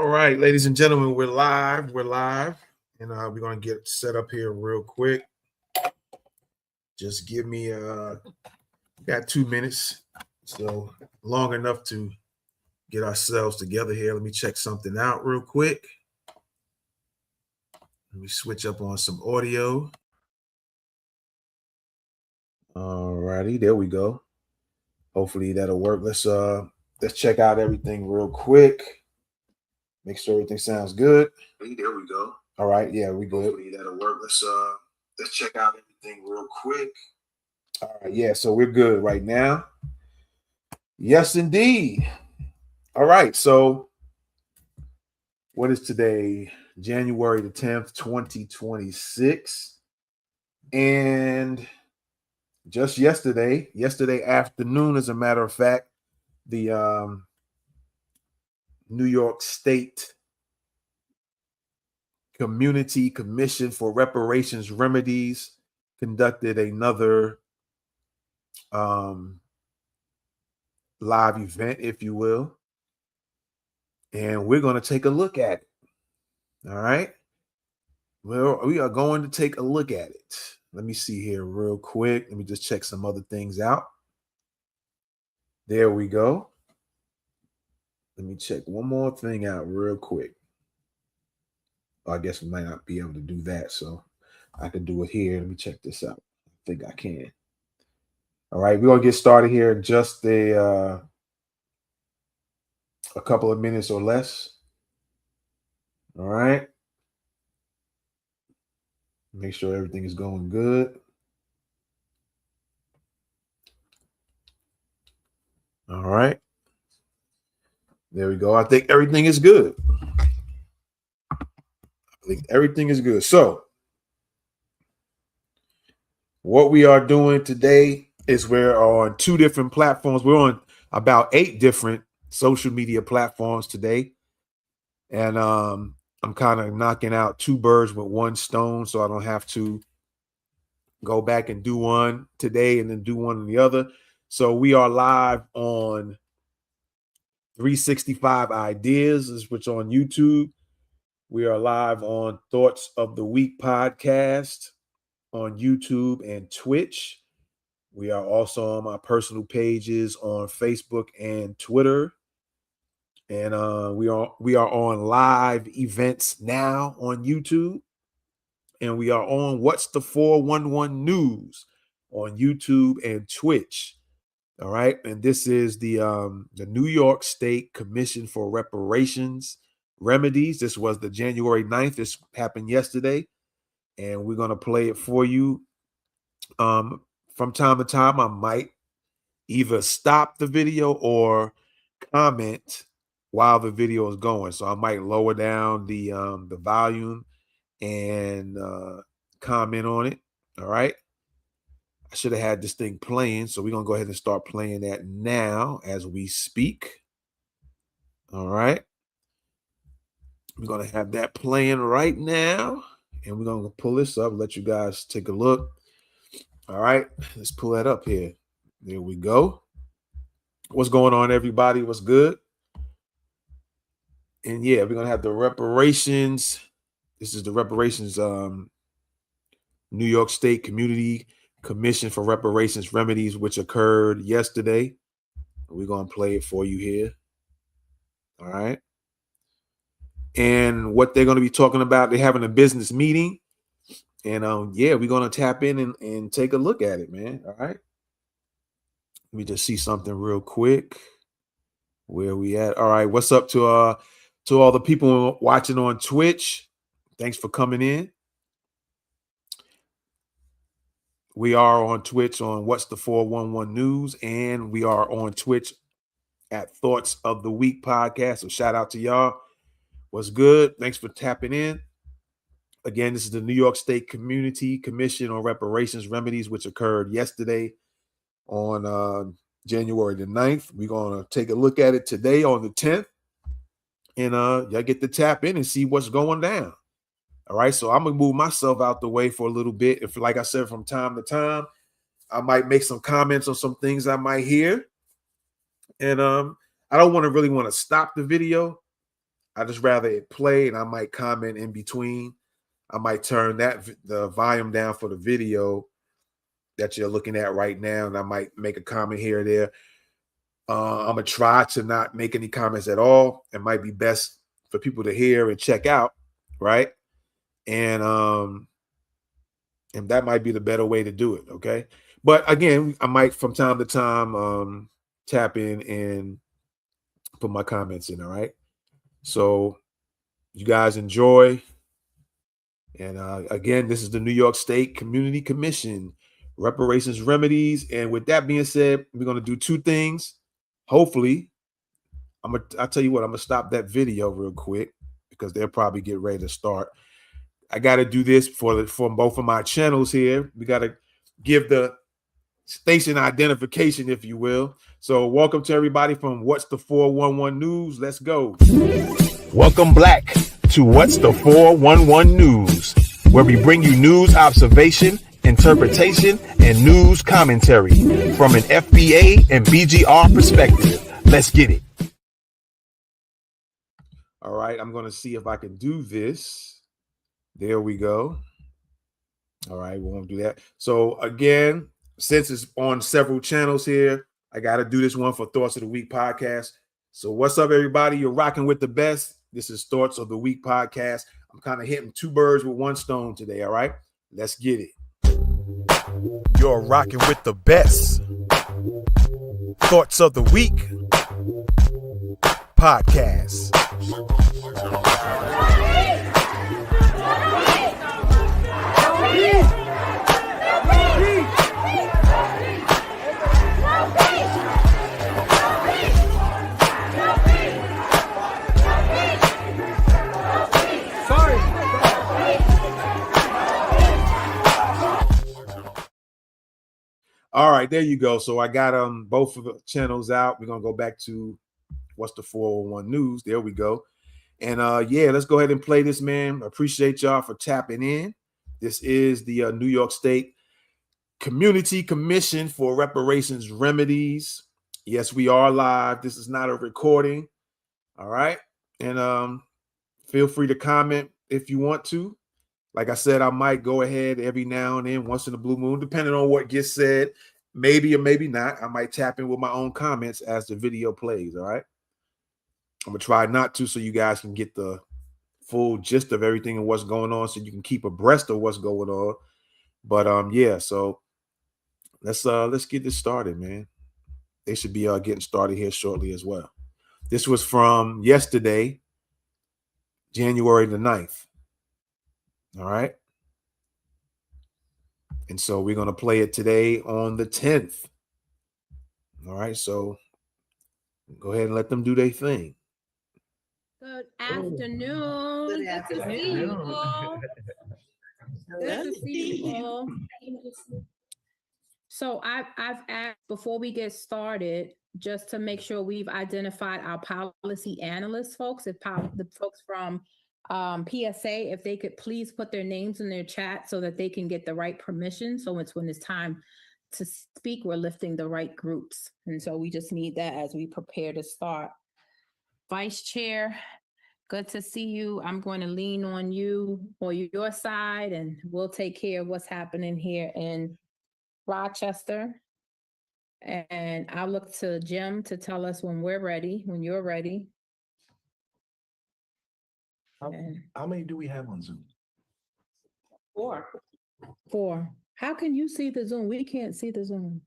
right, ladies and gentlemen, we're live. And we're gonna get set up here real quick. Just give me got 2 minutes, so long enough to get ourselves together here. Let me check something out real quick. Let me switch up on some audio. All righty, there we go. Hopefully that'll work. Let's check out everything real quick. Make sure everything sounds good. There we go. All right, yeah, we good. Hopefully that'll work. Let's check out everything real quick. All right, yeah, so we're good right now. Yes, indeed. All right, so what is today? January the 10th, 2026. And just yesterday afternoon, as a matter of fact, the New York State Community Commission for Reparations Remedies conducted another live event, if you will. And we're going to take a look at it. All right. Well, we are going to take a look at it. Let me see here real quick. Let me just check some other things out. There we go. Let me check one more thing out real quick. I guess we might not be able to do that, so I can do it here. Let me check this out. I think I can. All right, we're going to get started here in just a couple of minutes or less. All right. Make sure everything is going good. All right. There we go. I think everything is good. So what we are doing today is we're on 2 different platforms. We're on about 8 different social media platforms today. And I'm kind of knocking out 2 birds with 1 stone, so I don't have to go back and do one today and then do one on the other. So we are live on 365 Ideas, which on YouTube. We are live on Thoughts of the Week podcast on YouTube and Twitch. We are also on my personal pages on Facebook and Twitter. And we are on live events now on YouTube. And we are on What's the 411 News on YouTube and Twitch. All right. And this is the New York State Commission for Reparations Remedies. This was the January 9th. This happened yesterday. And we're going to play it for you. From time to time, I might either stop the video or comment while the video is going. So I might lower down the volume and comment on it. All right. I should have had this thing playing. So we're going to go ahead and start playing that now as we speak. All right. We're going to have that playing right now. And we're going to pull this up, let you guys take a look. All right. Let's pull that up here. There we go. What's going on, everybody? What's good? And yeah, we're going to have the reparations. This is the Reparations New York State Community Commission for Reparations Remedies, which occurred yesterday. We're going to play it for you here. All right. And what they're going to be talking about, they're having a business meeting. And yeah, we're going to tap in and take a look at it, man. All right. Let me just see something real quick. Where we at? All right. What's up to all the people watching on Twitch? Thanks for coming in. We are on Twitch on What's the 411 News, and we are on Twitch at Thoughts of the Week podcast. So shout out to y'all. What's good? Thanks for tapping in. Again, this is the New York State Community Commission on Reparations Remedies, which occurred yesterday on January the 9th. We're going to take a look at it today on the 10th. And y'all get to tap in and see what's going down. All right, so I'm going to move myself out the way for a little bit. If, like I said, from time to time, I might make some comments on some things I might hear. And I don't really want to stop the video. I just rather it play, and I might comment in between. I might turn the volume down for the video that you're looking at right now, and I might make a comment here or there. I'm gonna try to not make any comments at all. It might be best for people to hear and check out, right? And that might be the better way to do it. Okay, but again, I might from time to time tap in and put my comments in. All right, so you guys enjoy. And again, this is the New York State Community Commission, Reparations Remedies. And with that being said, we're going to do two things. Hopefully, I'll tell you what, I'm going to stop that video real quick because they'll probably get ready to start. I got to do this for both of my channels here. We got to give the station identification, if you will. So welcome to everybody from What's the 411 News. Let's go. Welcome Black to What's the 411 News, where we bring you news observation, interpretation, and news commentary from an FBA and BGR perspective. Let's get it. All right, I'm going to see if I can do this. There we go. All right, we won't do that. So again, since it's on several channels here, I got to do this one for Thoughts of the Week podcast. So what's up, everybody? You're rocking with the best. This is Thoughts of the Week podcast. I'm kind of hitting two birds with one stone today, all right? Let's get it. You're rocking with the best. Thoughts of the Week podcast. All right, there you go. So I got both of the channels out. We're gonna go back to What's the 401 News. There we go. And yeah, let's go ahead and play this, man. Appreciate y'all for tapping in. This is the New York State Community Commission for Reparations Remedies. Yes, we are live. This is not a recording. All right. And feel free to comment if you want to. Like I said, I might go ahead every now and then, once in a blue moon, depending on what gets said. Maybe or maybe not. I might tap in with my own comments as the video plays. All right. I'm going to try not to, so you guys can get the full gist of everything and what's going on, so you can keep abreast of what's going on. But yeah, so let's get this started, man. They should be getting started here shortly as well. This was from yesterday, January the 9th. All right. And so we're going to play it today on the 10th. All right. So go ahead and let them do their thing. Good afternoon. Good afternoon. Good to see you all. Good to see you all. So I've asked before we get started, just to make sure we've identified our policy analyst folks, the folks from PSA, if they could please put their names in their chat so that they can get the right permission. So when it's time to speak, we're lifting the right groups. And so we just need that as we prepare to start. Vice Chair, good to see you. I'm going to lean on you or your side, and we'll take care of what's happening here in Rochester. And I'll look to Jim to tell us when we're ready, when you're ready. How many do we have on Zoom? 4. How can you see the Zoom? We can't see the Zoom.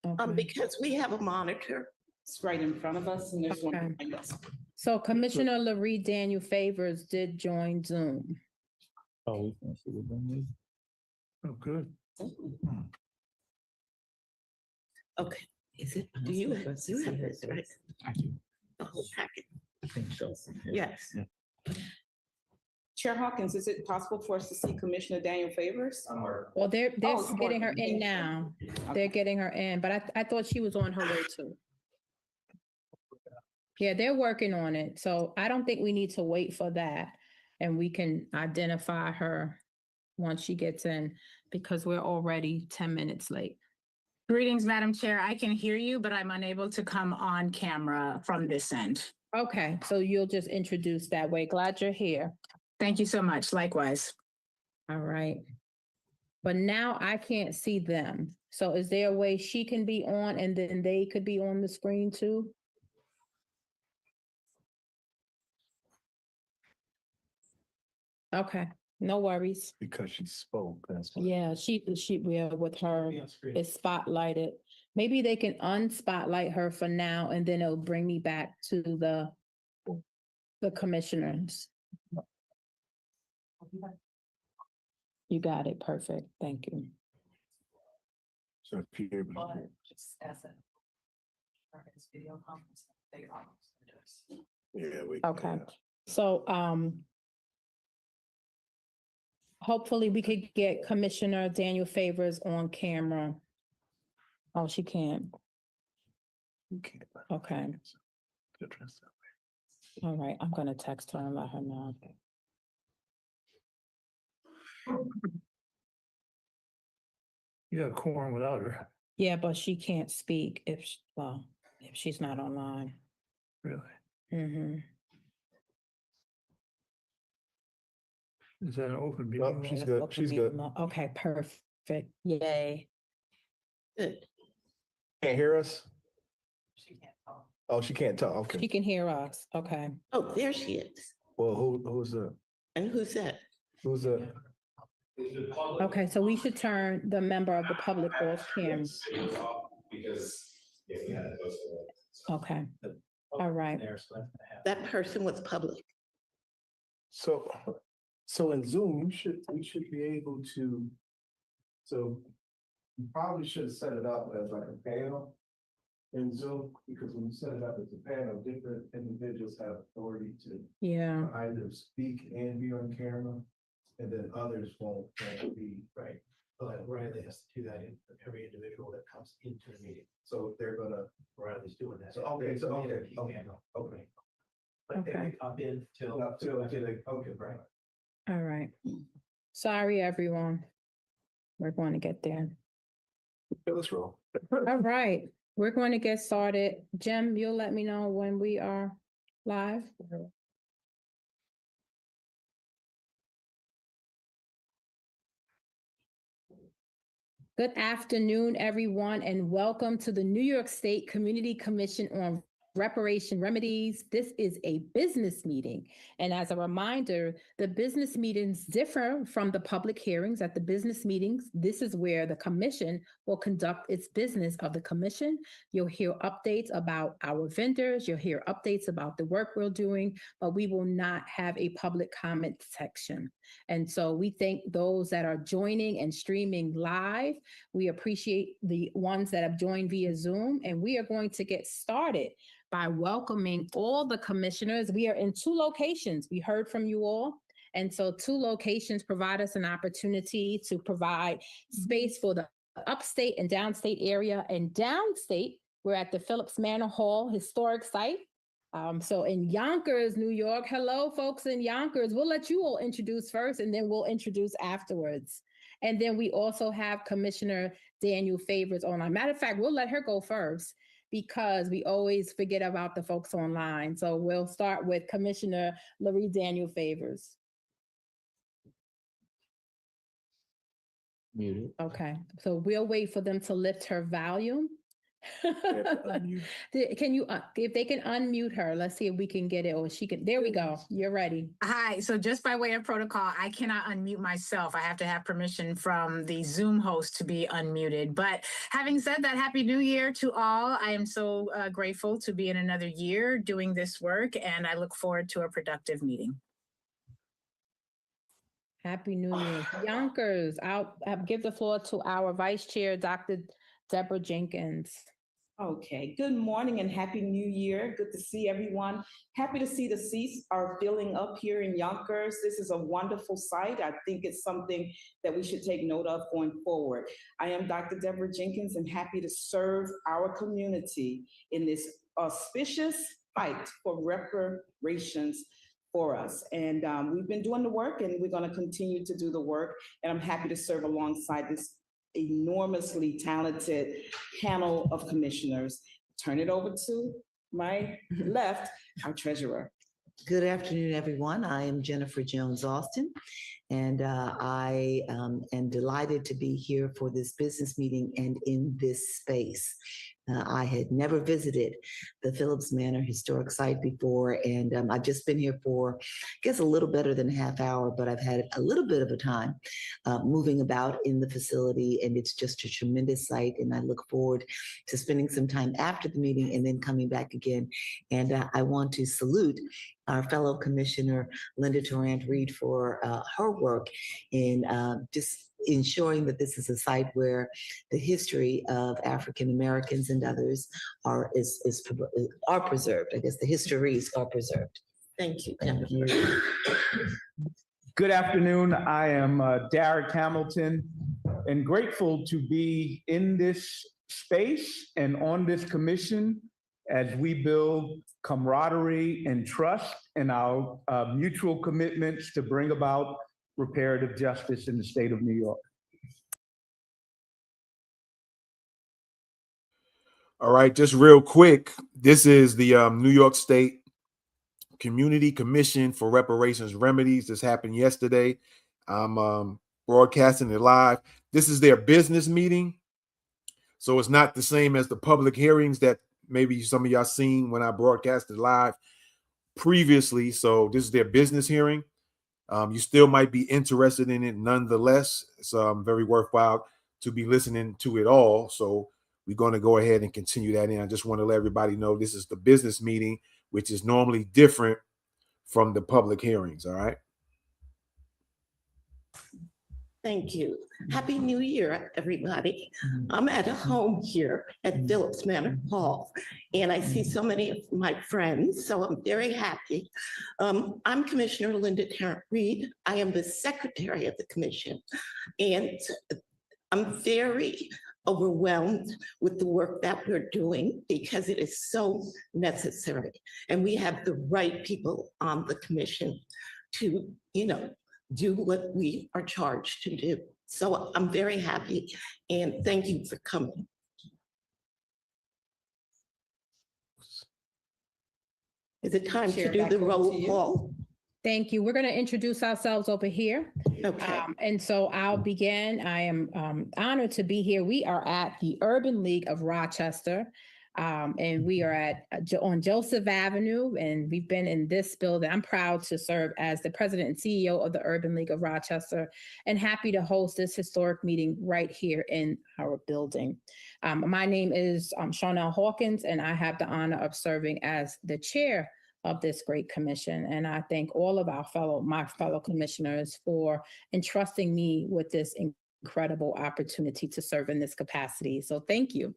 Okay. Because we have a monitor. It's right in front of us, and there's one behind us. So Commissioner LaRee Daniel Favors did join Zoom. Oh, we can see the Zoom. Oh, good. Okay. Is it? Do you have this, right? I do. The whole packet. I think so. Yes. Yeah. Chair Hawkins, is it possible for us to see Commissioner Daniel Favors? Well, they're getting her in now. They're getting her in, but I thought she was on her way too. Yeah, they're working on it. So I don't think we need to wait for that. And we can identify her once she gets in, because we're already 10 minutes late. Greetings, Madam Chair. I can hear you, but I'm unable to come on camera from this end. Okay, so you'll just introduce that way. Glad you're here. Thank you so much. Likewise. All right. But now I can't see them. So is there a way she can be on and then they could be on the screen too? Okay, no worries. Because she spoke, that's why. Yeah, yeah, with her, it's spotlighted. Maybe they can unspotlight her for now and then it'll bring me back to the commissioners. You got it. Perfect. Thank you. So if you're able to- Just as a video conference, they are. Yeah, we. Okay. So, hopefully we could get Commissioner Daniel Favors on camera. Oh, she can't. You can't. Okay. Address that. All right. I'm gonna text her and let her know. You got a quorum without her, Yeah, but she can't speak if, if she's not online. really. Mm-hmm. Is that an open meeting? Oh, she's good. She's good. Okay, perfect. Yay. Good. Can't hear us? She can't talk. Oh, she can't talk. She Okay. can hear us. Okay. Oh, there she is. Well, who's that? And who's that? Who's that? Okay, so we should turn the member of the public off camera. Okay. All right. That person was public. So in Zoom, we should be able to, so you probably should set it up as like a panel in Zoom, because when you set it up as a panel, different individuals have authority to Yeah. either speak and be on camera, and then others won't be. Right, but Riley has to do that in every individual that comes into the meeting. So they're gonna, Riley's doing that. So, okay, so, okay, He okay, can. okay. But they Okay. can pop in till. Okay, Right. All right. Sorry, everyone. We're going to get there. Let's roll. All right. We're going to get started. Jim, you'll let me know when we are live. Good afternoon, everyone, and welcome to the New York State Community Commission on Reparations Remedies. This is a business meeting. And as a reminder, the business meetings differ from the public hearings. At the business meetings, this is where the commission will conduct its business of the commission. You'll hear updates about our vendors. You'll hear updates about the work we're doing, but we will not have a public comment section. And so we thank those that are joining and streaming live. We appreciate the ones that have joined via Zoom, and we are going to get started by welcoming all the commissioners. We are in 2 locations. We heard from you all. And so 2 locations provide us an opportunity to provide space for the upstate and downstate area. And downstate, we're at the Philipse Manor Hall historic site. So in Yonkers, New York, hello folks in Yonkers. We'll let you all introduce first and then we'll introduce afterwards. And then we also have Commissioner Daniel Favors online. Matter of fact, we'll let her go first because we always forget about the folks online. So we'll start with Commissioner Larry Daniel Favors. Muted. Okay, so we'll wait for them to lift her volume. Can you, if they can unmute her, let's see if we can get it, or she can, there we go, you're ready. Hi, so just by way of protocol, I cannot unmute myself. I have to have permission from the Zoom host to be unmuted. But having said that, Happy New Year to all. I am so grateful to be in another year doing this work, and I look forward to a productive meeting. Happy New Year. Yonkers, I'll give the floor to our Vice Chair, Dr. Deborah Jenkins. Okay, good morning and happy new year. Good to see everyone. Happy to see the seats are filling up here in Yonkers. This is a wonderful site. I think it's something that we should take note of going forward. I am Dr. Deborah Jenkins and happy to serve our community in this auspicious fight for reparations for us. And we've been doing the work and we're going to continue to do the work. And I'm happy to serve alongside this enormously talented panel of commissioners. Turn it over to my left, our treasurer. Good afternoon, everyone. I am Jennifer Jones Austin, and I am delighted to be here for this business meeting and in this space. I had never visited the Philipse Manor historic site before, and I've just been here for, I guess, a little better than a half hour, but I've had a little bit of a time moving about in the facility, and it's just a tremendous site, and I look forward to spending some time after the meeting and then coming back again. And I want to salute our fellow Commissioner Linda Tarrant-Reed for her work in just ensuring that this is a site where the history of African Americans and others are preserved. I guess the histories are preserved. Thank you, Jennifer. Good afternoon. I am Derek Hamilton, and grateful to be in this space and on this commission as we build camaraderie and trust in our mutual commitments to bring about reparative justice in the state of New York. All right, just real quick. This is the New York State Community Commission for Reparations Remedies. This happened yesterday. I'm broadcasting it live. This is their business meeting. So it's not the same as the public hearings that maybe some of y'all seen when I broadcasted live previously. So this is their business hearing. You still might be interested in it nonetheless. It's very worthwhile to be listening to it all. So we're going to go ahead and continue that in. I just want to let everybody know this is the business meeting, which is normally different from the public hearings. All right. Thank you. Happy New Year, everybody. I'm at home here at Philipse Manor Hall, and I see so many of my friends, so I'm very happy. I'm Commissioner Linda Tarrant-Reed. I am the Secretary of the Commission, and I'm very overwhelmed with the work that we're doing because it is so necessary. And we have the right people on the commission to, do what we are charged to do. So I'm very happy and thank you for coming. Is it time to do the roll call? Thank you. We're going to introduce ourselves over here. Okay. And so I'll begin. I am honored to be here. We are at the Urban League of Rochester, and we are on Joseph Avenue, and we've been in this building. I'm proud to serve as the president and CEO of the Urban League of Rochester, and happy to host this historic meeting right here in our building. My name is Chanel Hawkins, and I have the honor of serving as the chair of this great commission. And I thank all of my fellow commissioners for entrusting me with this incredible opportunity to serve in this capacity. So thank you.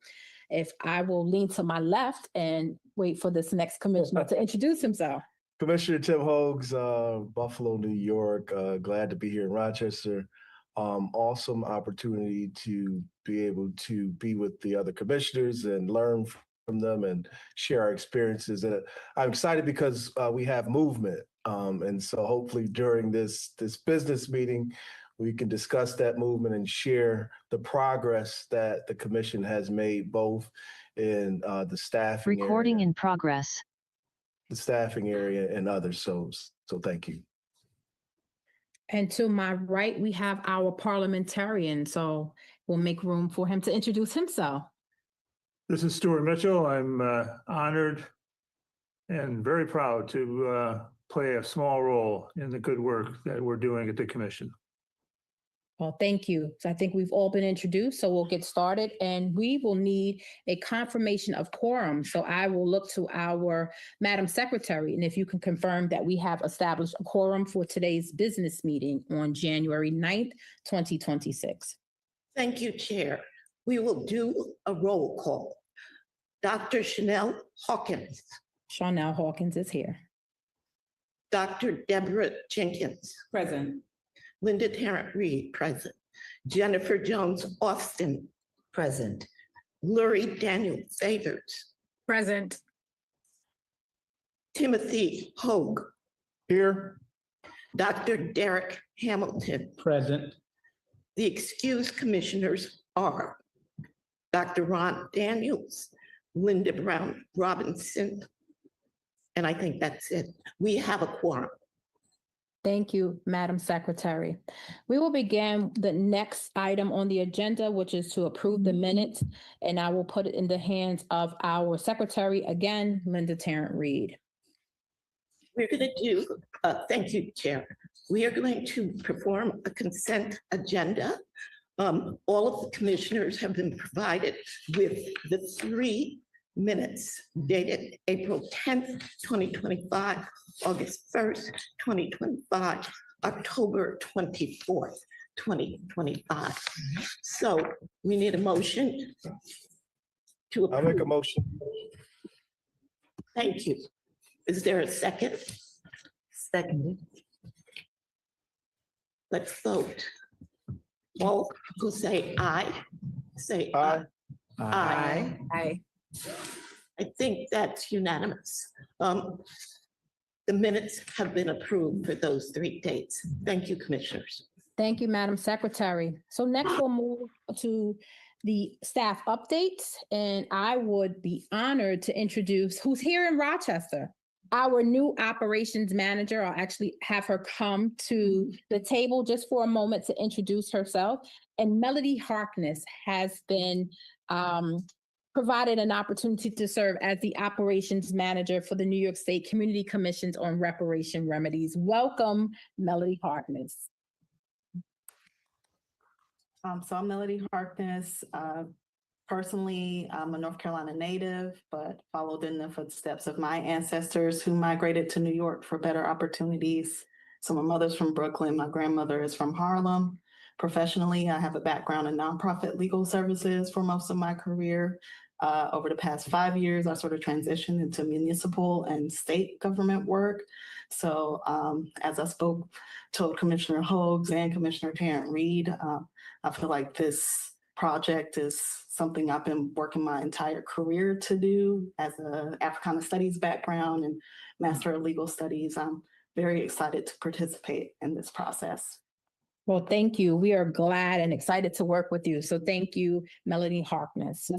If I will lean to my left and wait for this next commissioner to introduce himself. Commissioner Tim Hogues, Buffalo, New York. Glad to be here in Rochester. Awesome opportunity to be able to be with the other commissioners and learn from them and share our experiences. And I'm excited because we have movement. And so hopefully during this business meeting, we can discuss that movement and share the progress that the commission has made, both in the staffing Recording area, in progress. the staffing area and others. So thank you. And to my right, we have our parliamentarian. So we'll make room for him to introduce himself. This is Stuart Mitchell. I'm honored and very proud to play a small role in the good work that we're doing at the commission. Well, thank you. So I think we've all been introduced, so we'll get started, and we will need a confirmation of quorum. So I will look to our Madam Secretary, and if you can confirm that we have established a quorum for today's business meeting on January 9th, 2026. Thank you, Chair. We will do a roll call. Dr. Chanel Hawkins. Chanel Hawkins is here. Dr. Deborah Jenkins. Present. Linda Tarrant-Reed, present. Jennifer Jones Austin. Present. Lurie Daniel Favors. Present. Timothy Hogue. Here. Dr. Derek Hamilton. Present. The excused commissioners are Dr. Ron Daniels, Linda Brown Robinson. And I think that's it. We have a quorum. Thank you, Madam Secretary. We will begin the next item on the agenda, which is to approve the minutes, and I will put it in the hands of our secretary, again, Linda Tarrant-Reed. We're going to do, thank you, Chair. We are going to perform a consent agenda. All of the commissioners have been provided with the 3 minutes dated April 10th, 2025, August 1st, 2025, October 24th, 2025. So we need a motion to approve. I'll make a motion. Thank you. Is there a second? Seconded. Let's vote. All who say aye, say aye. Aye. Aye. I think that's unanimous. The minutes have been approved for those 3 dates. Thank you, commissioners. Thank you, Madam Secretary. So next we'll move to the staff updates, and I would be honored to introduce who's here in Rochester, our new operations manager. I'll actually have her come to the table just for a moment to introduce herself. And Melody Harkness has been provided an opportunity to serve as the operations manager for the New York State Community Commissions on Reparation Remedies. Welcome, Melody Harkness. So I'm Melody Harkness. Personally, I'm a North Carolina native, but followed in the footsteps of my ancestors who migrated to New York for better opportunities. So my mother's from Brooklyn, my grandmother is from Harlem. Professionally, I have a background in nonprofit legal services for most of my career. Over the past 5 years, I sort of transitioned into municipal and state government work. So as I told Commissioner Hogues and Commissioner Tarrant-Reed, I feel like this project is something I've been working my entire career to do as an Africana Studies background and Master of Legal Studies. I'm very excited to participate in this process. Well, thank you. We are glad and excited to work with you. So thank you, Melody Harkness.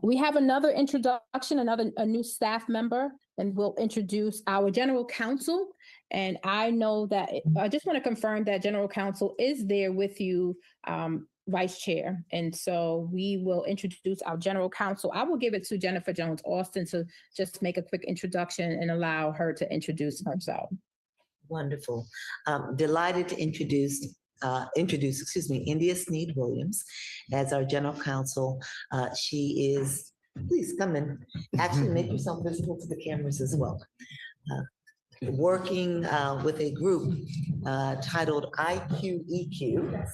We have another introduction, a new staff member, and we'll introduce our general counsel. And I know that, I just want to confirm that general counsel is there with you, Vice Chair. And so we will introduce our general counsel. I will give it to Jennifer Jones Austin to just make a quick introduction and allow her to introduce herself. Wonderful. Delighted to introduce, India Sneed Williams as our general counsel. She is, please come in, actually make yourself visible to the cameras as well. Working with a group titled IQEQ.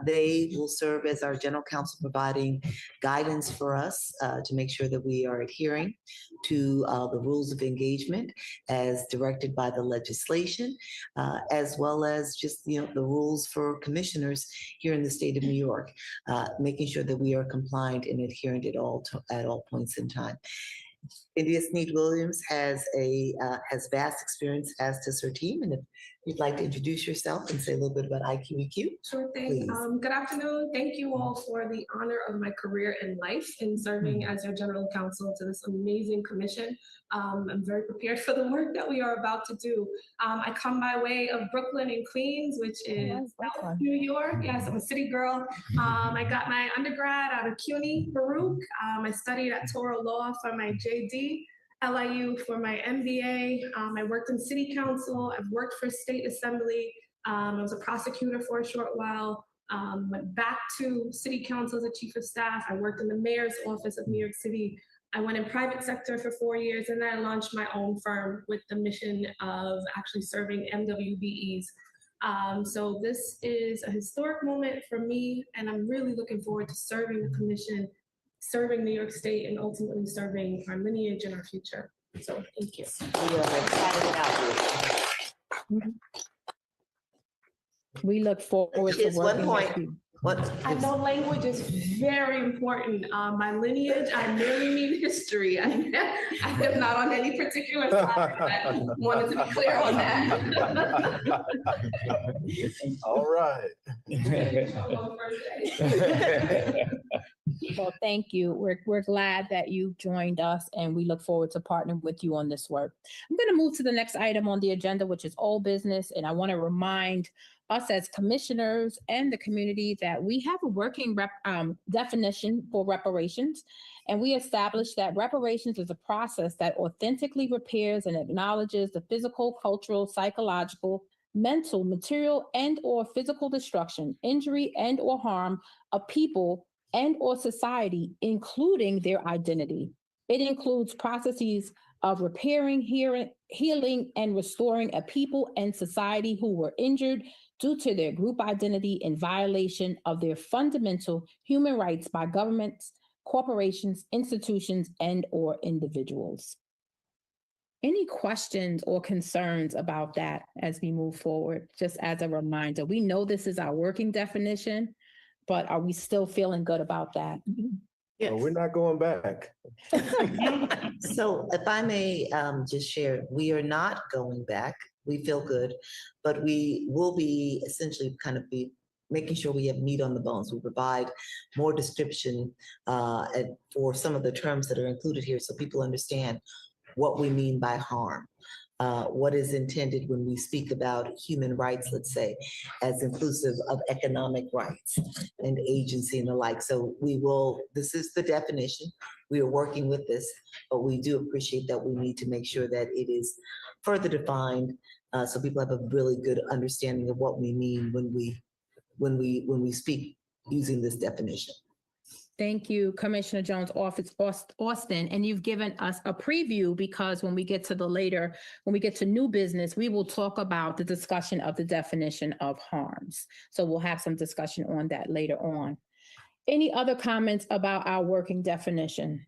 They will serve as our general counsel, providing guidance for us to make sure that we are adhering to the rules of engagement as directed by the legislation, as well as just the rules for commissioners here in the state of New York, making sure that we are compliant and adherent at all points in time. India Sneed Williams has vast experience, as does her team. And if you'd like to introduce yourself and say a little bit about IQEQ. Sure thing. Good afternoon. Thank you all for the honor of my career in life in serving as your general counsel to this amazing commission. I'm very prepared for the work that we are about to do. I come by way of Brooklyn and Queens, which is South New York. Yes, I'm a city girl. I got my undergrad out of CUNY, Baruch. I studied at Toro Law for my JD. LIU for my MBA. I worked in city council. I've worked for state assembly. I was a prosecutor for a short while. Went back to city council as a chief of staff. I worked in the mayor's office of New York City. I went in private sector for 4 years, and then I launched my own firm with the mission of actually serving MWBEs. So this is a historic moment for me, and I'm really looking forward to serving the commission, serving New York State, and ultimately serving our lineage and our future. So thank you. We look forward to working with you. I know language is very important. My lineage, I merely mean history. I am not on any particular side. I wanted to be clear on that. All right. Well, thank you. We're glad that you joined us, and we look forward to partnering with you on this work. I'm going to move to the next item on the agenda, which is old business, and I want to remind us as commissioners and the community that we have a working definition for reparations, and we established that reparations is a process that authentically repairs and acknowledges the physical, cultural, psychological, mental, material, and or physical destruction, injury, and or harm of people and or society, including their identity. It includes processes of repairing, healing, and restoring a people and society who were injured due to their group identity in violation of their fundamental human rights by governments, corporations, institutions, and or individuals. Any questions or concerns about that as we move forward? Just as a reminder, we know this is our working definition, but are we still feeling good about that? Well, we're not going back. So if I may just share, we are not going back. We feel good, but we will be essentially kind of be making sure we have meat on the bones. We provide more description for some of the terms that are included here so people understand what we mean by harm. What is intended when we speak about human rights, let's say, as inclusive of economic rights and agency and the like. So this is the definition. We are working with this, but we do appreciate that we need to make sure that it is further defined so people have a really good understanding of what we mean when we speak using this definition. Thank you, Commissioner Jones, Office Austin, and you've given us a preview because when we get to new business, we will talk about the discussion of the definition of harms. So we'll have some discussion on that later on. Any other comments about our working definition?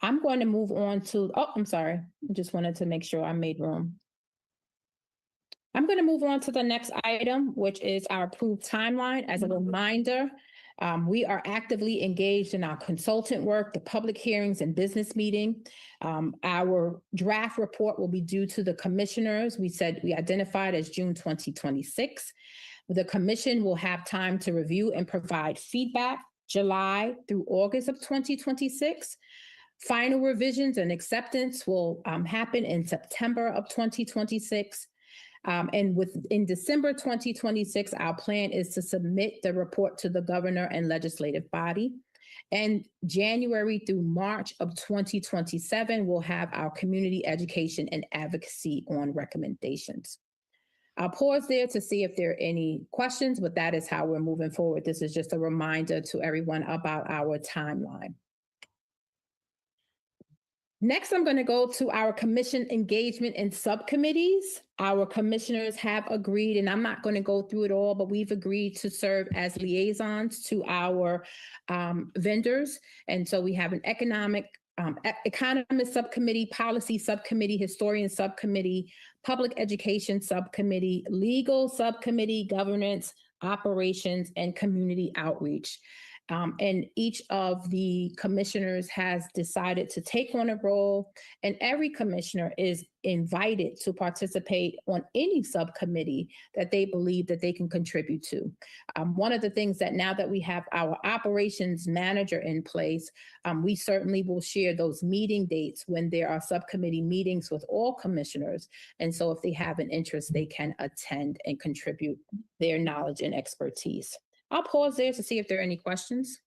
I'm going to move on to, I'm sorry. I just wanted to make sure I made room. I'm going to move on to the next item, which is our approved timeline. As a reminder, we are actively engaged in our consultant work, the public hearings and business meeting. Our draft report will be due to the commissioners. We identified as June 2026. The commission will have time to review and provide feedback July through August of 2026. Final revisions and acceptance will happen in September of 2026. And in December 2026, our plan is to submit the report to the governor and legislative body. And January through March of 2027, we'll have our community education and advocacy on recommendations. I'll pause there to see if there are any questions, but that is how we're moving forward. This is just a reminder to everyone about our timeline. Next, I'm going to go to our commission engagement and subcommittees. Our commissioners have agreed, and I'm not going to go through it all, but we've agreed to serve as liaisons to our vendors. And so we have an economist subcommittee, policy subcommittee, historian subcommittee, public education subcommittee, legal subcommittee, governance, operations, and community outreach. And each of the commissioners has decided to take on a role, and every commissioner is invited to participate on any subcommittee that they believe that they can contribute to. One of the things that now that we have our operations manager in place, we certainly will share those meeting dates when there are subcommittee meetings with all commissioners. And so if they have an interest, they can attend and contribute their knowledge and expertise. I'll pause there to see if there are any questions.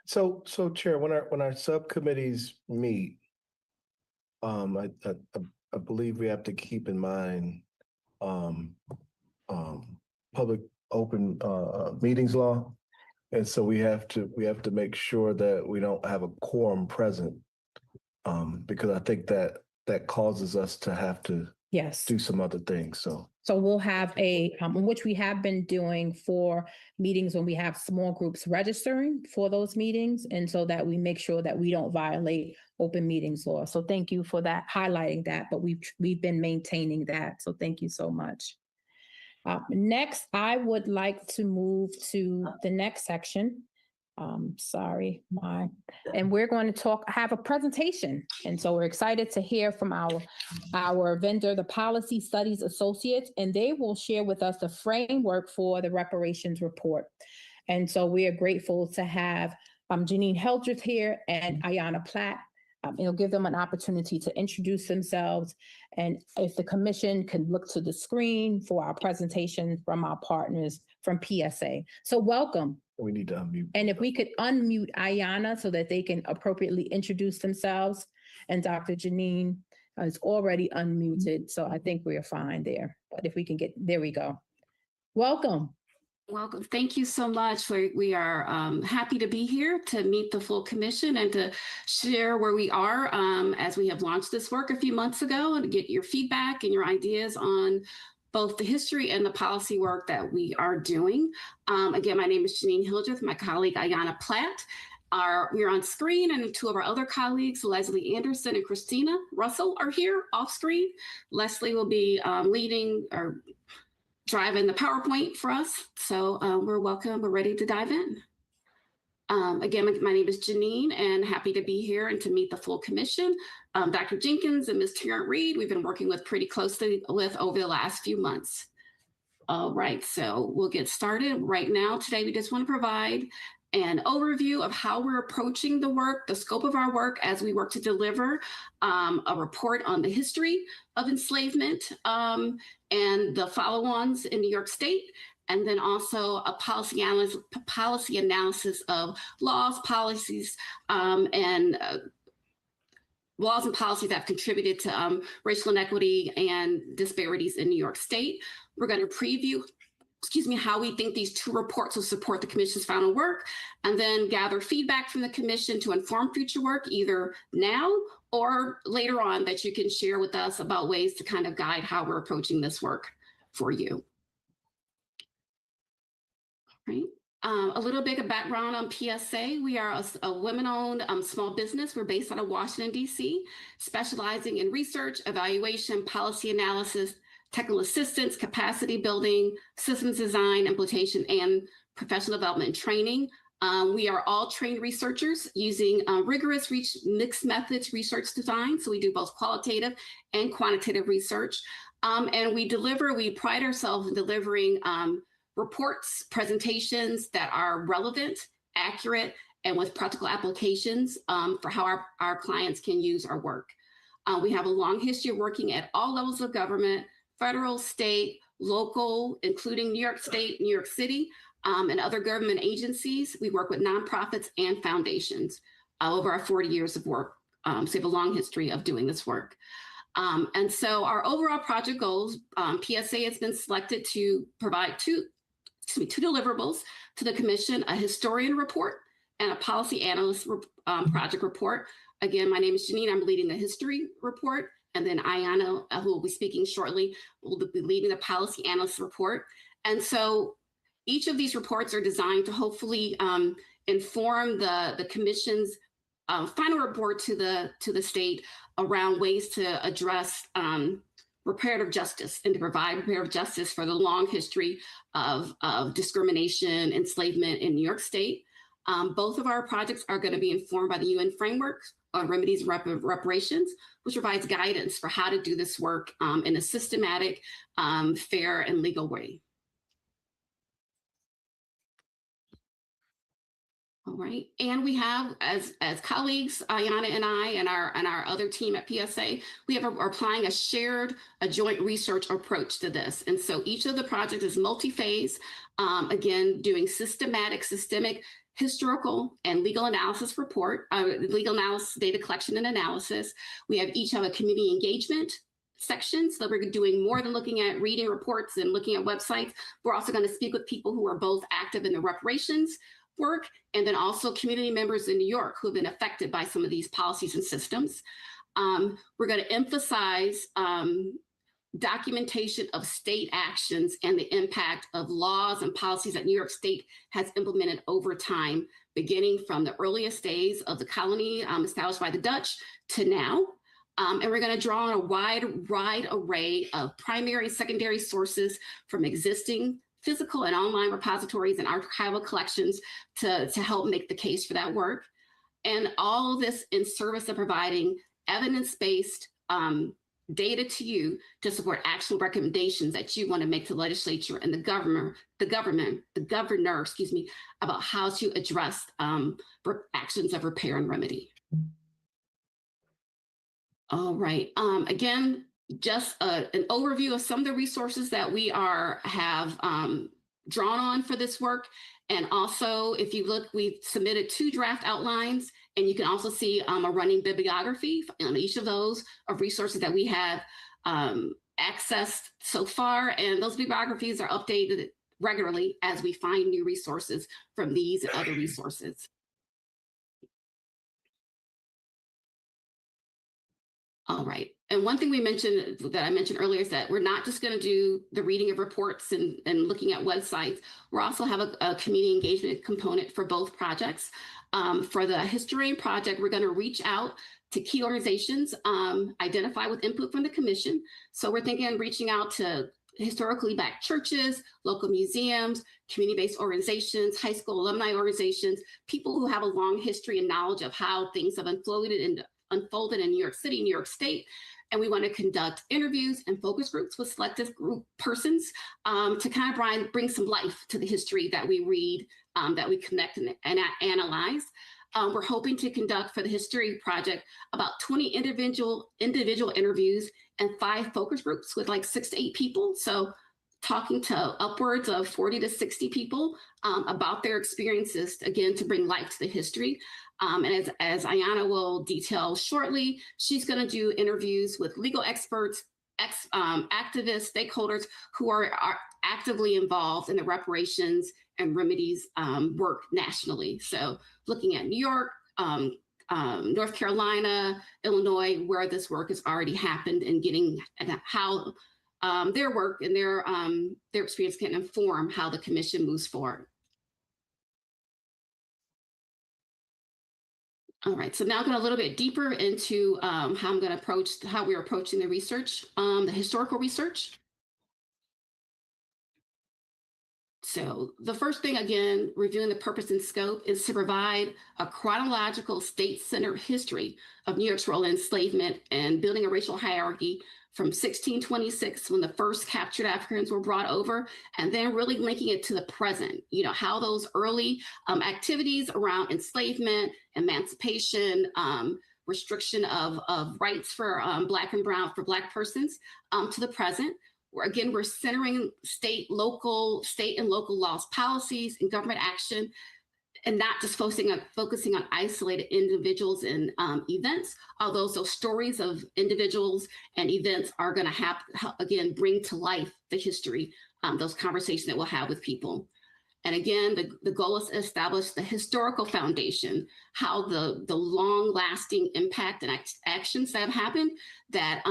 So Chair, when our subcommittees meet, I believe we have to keep in mind public open meetings law, and so we have to make sure that we don't have a quorum present, because I think that causes us to have to do some other things. So we'll have which we have been doing for meetings when we have small groups registering for those meetings, and so that we make sure that we don't violate open meetings law. So thank you for that, highlighting that, but we've been maintaining that. So thank you so much. Next, I would like to move to the next section. And we're going to have a presentation. And so we're excited to hear from our vendor, the Policy Studies Associates, and they will share with us the framework for the reparations report. And so we are grateful to have Janine Hildreth here and Ayanna Platt. It'll give them an opportunity to introduce themselves. And if the commission can look to the screen for our presentation from our partners from PSA. So welcome. We need to unmute. And if we could unmute Ayanna so that they can appropriately introduce themselves. And Dr. Janine is already unmuted, so I think we're fine there. But if we can there we go. Welcome. Welcome. Thank you so much. We are happy to be here to meet the full commission and to share where we are as we have launched this work a few months ago, and to get your feedback and your ideas on both the history and the policy work that we are doing. Again, my name is Janine Hildreth, my colleague Ayanna Platt. We're on screen, and two of our other colleagues, Leslie Anderson and Christina Russell, are here off screen. Leslie will be leading or driving the PowerPoint for us. So we're welcome. We're ready to dive in. Again, my name is Janine, and happy to be here and to meet the full commission. Dr. Jenkins and Ms. Tarrant Reed, we've been working with pretty closely with over the last few months. All right, so we'll get started right now. Today, we just want to provide an overview of how we're approaching the work, the scope of our work as we work to deliver a report on the history of enslavement and the follow-ons in New York State, and then also a policy analysis of laws, policies, and laws and policies that have contributed to racial inequity and disparities in New York State. We're going to preview how we think these two reports will support the commission's final work, and then gather feedback from the commission to inform future work, either now or later on, that you can share with us about ways to kind of guide how we're approaching this work for you. Right. A little bit of background on PSA. We are a women-owned small business. We're based out of Washington, D.C., specializing in research, evaluation, policy analysis, technical assistance, capacity building, systems design, implementation, and professional development and training. We are all trained researchers using rigorous mixed methods research design. So we do both qualitative and quantitative research. And we pride ourselves in delivering reports, presentations that are relevant, accurate, and with practical applications for how our clients can use our work. We have a long history of working at all levels of government, federal, state, local, including New York State, New York City, and other government agencies. We work with nonprofits and foundations over our 40 years of work. So we have a long history of doing this work. And so our overall project goals, PSA has been selected to provide two deliverables to the commission: a historian report and a policy analyst project report. Again, my name is Janine. I'm leading the history report. And then Ayanna, who will be speaking shortly, will be leading the policy analyst report. And so each of these reports are designed to hopefully inform the commission's final report to the state around ways to address reparative justice and to provide reparative justice for the long history of discrimination, enslavement in New York State. Both of our projects are going to be informed by the UN framework on remedies and reparations, which provides guidance for how to do this work in a systematic, fair, and legal way. All right, and we have, as colleagues, Ayanna and I and our other team at PSA, are applying a joint research approach to this. And so each of the projects is multi-phase, again, doing systemic, historical, and legal analysis report, legal analysis, data collection and analysis. We each have a community engagement section, so that we're doing more than looking at reading reports and looking at websites. We're also going to speak with people who are both active in the reparations work, and then also community members in New York who have been affected by some of these policies and systems. We're going to emphasize documentation of state actions and the impact of laws and policies that New York State has implemented over time, beginning from the earliest days of the colony established by the Dutch to now. And we're going to draw on a wide array of primary and secondary sources from existing physical and online repositories and archival collections to help make the case for that work. And all of this in service of providing evidence-based data to you to support actual recommendations that you want to make to the legislature and the governor, about how to address actions of repair and remedy. All right. Again, just an overview of some of the resources that we have drawn on for this work. And also, if you look, we've submitted 2 draft outlines, and you can also see a running bibliography on each of those of resources that we have accessed so far. And those bibliographies are updated regularly as we find new resources from these and other resources. All right. And one thing I mentioned earlier is that we're not just going to do the reading of reports and looking at websites. We also have a community engagement component for both projects. For the Historian project, we're going to reach out to key organizations, identify with input from the commission. So we're thinking reaching out to historically Black churches, local museums, community-based organizations, high school alumni organizations, people who have a long history and knowledge of how things have unfolded in New York City, New York State. And we want to conduct interviews and focus groups with selective group persons to kind of bring some life to the history that we read, that we connect and analyze. We're hoping to conduct for the History Project about 20 individual interviews and 5 focus groups with like 6 to 8 people. So talking to upwards of 40 to 60 people about their experiences, again, to bring life to the history. And as Ayanna will detail shortly, she's going to do interviews with legal experts, activists, stakeholders who are actively involved in the reparations and remedies work nationally. So looking at New York, North Carolina, Illinois, where this work has already happened, and getting how their work and their experience can inform how the commission moves forward. All right, so now going a little bit deeper into how we're approaching the research, the historical research. So the first thing, again, reviewing the purpose and scope, is to provide a chronological state-centered history of New York's role in enslavement and building a racial hierarchy from 1626, when the first captured Africans were brought over, and then really linking it to the present, how those early activities around enslavement, emancipation, restriction of rights for Black and Brown, for Black persons, to the present. We're centering state and local laws, policies, and government action, and not just focusing on isolated individuals and events, although those stories of individuals and events are going to again, bring to life the history, those conversations that we'll have with people. And again, the goal is to establish the historical foundation, how the long-lasting impact and actions that have happened that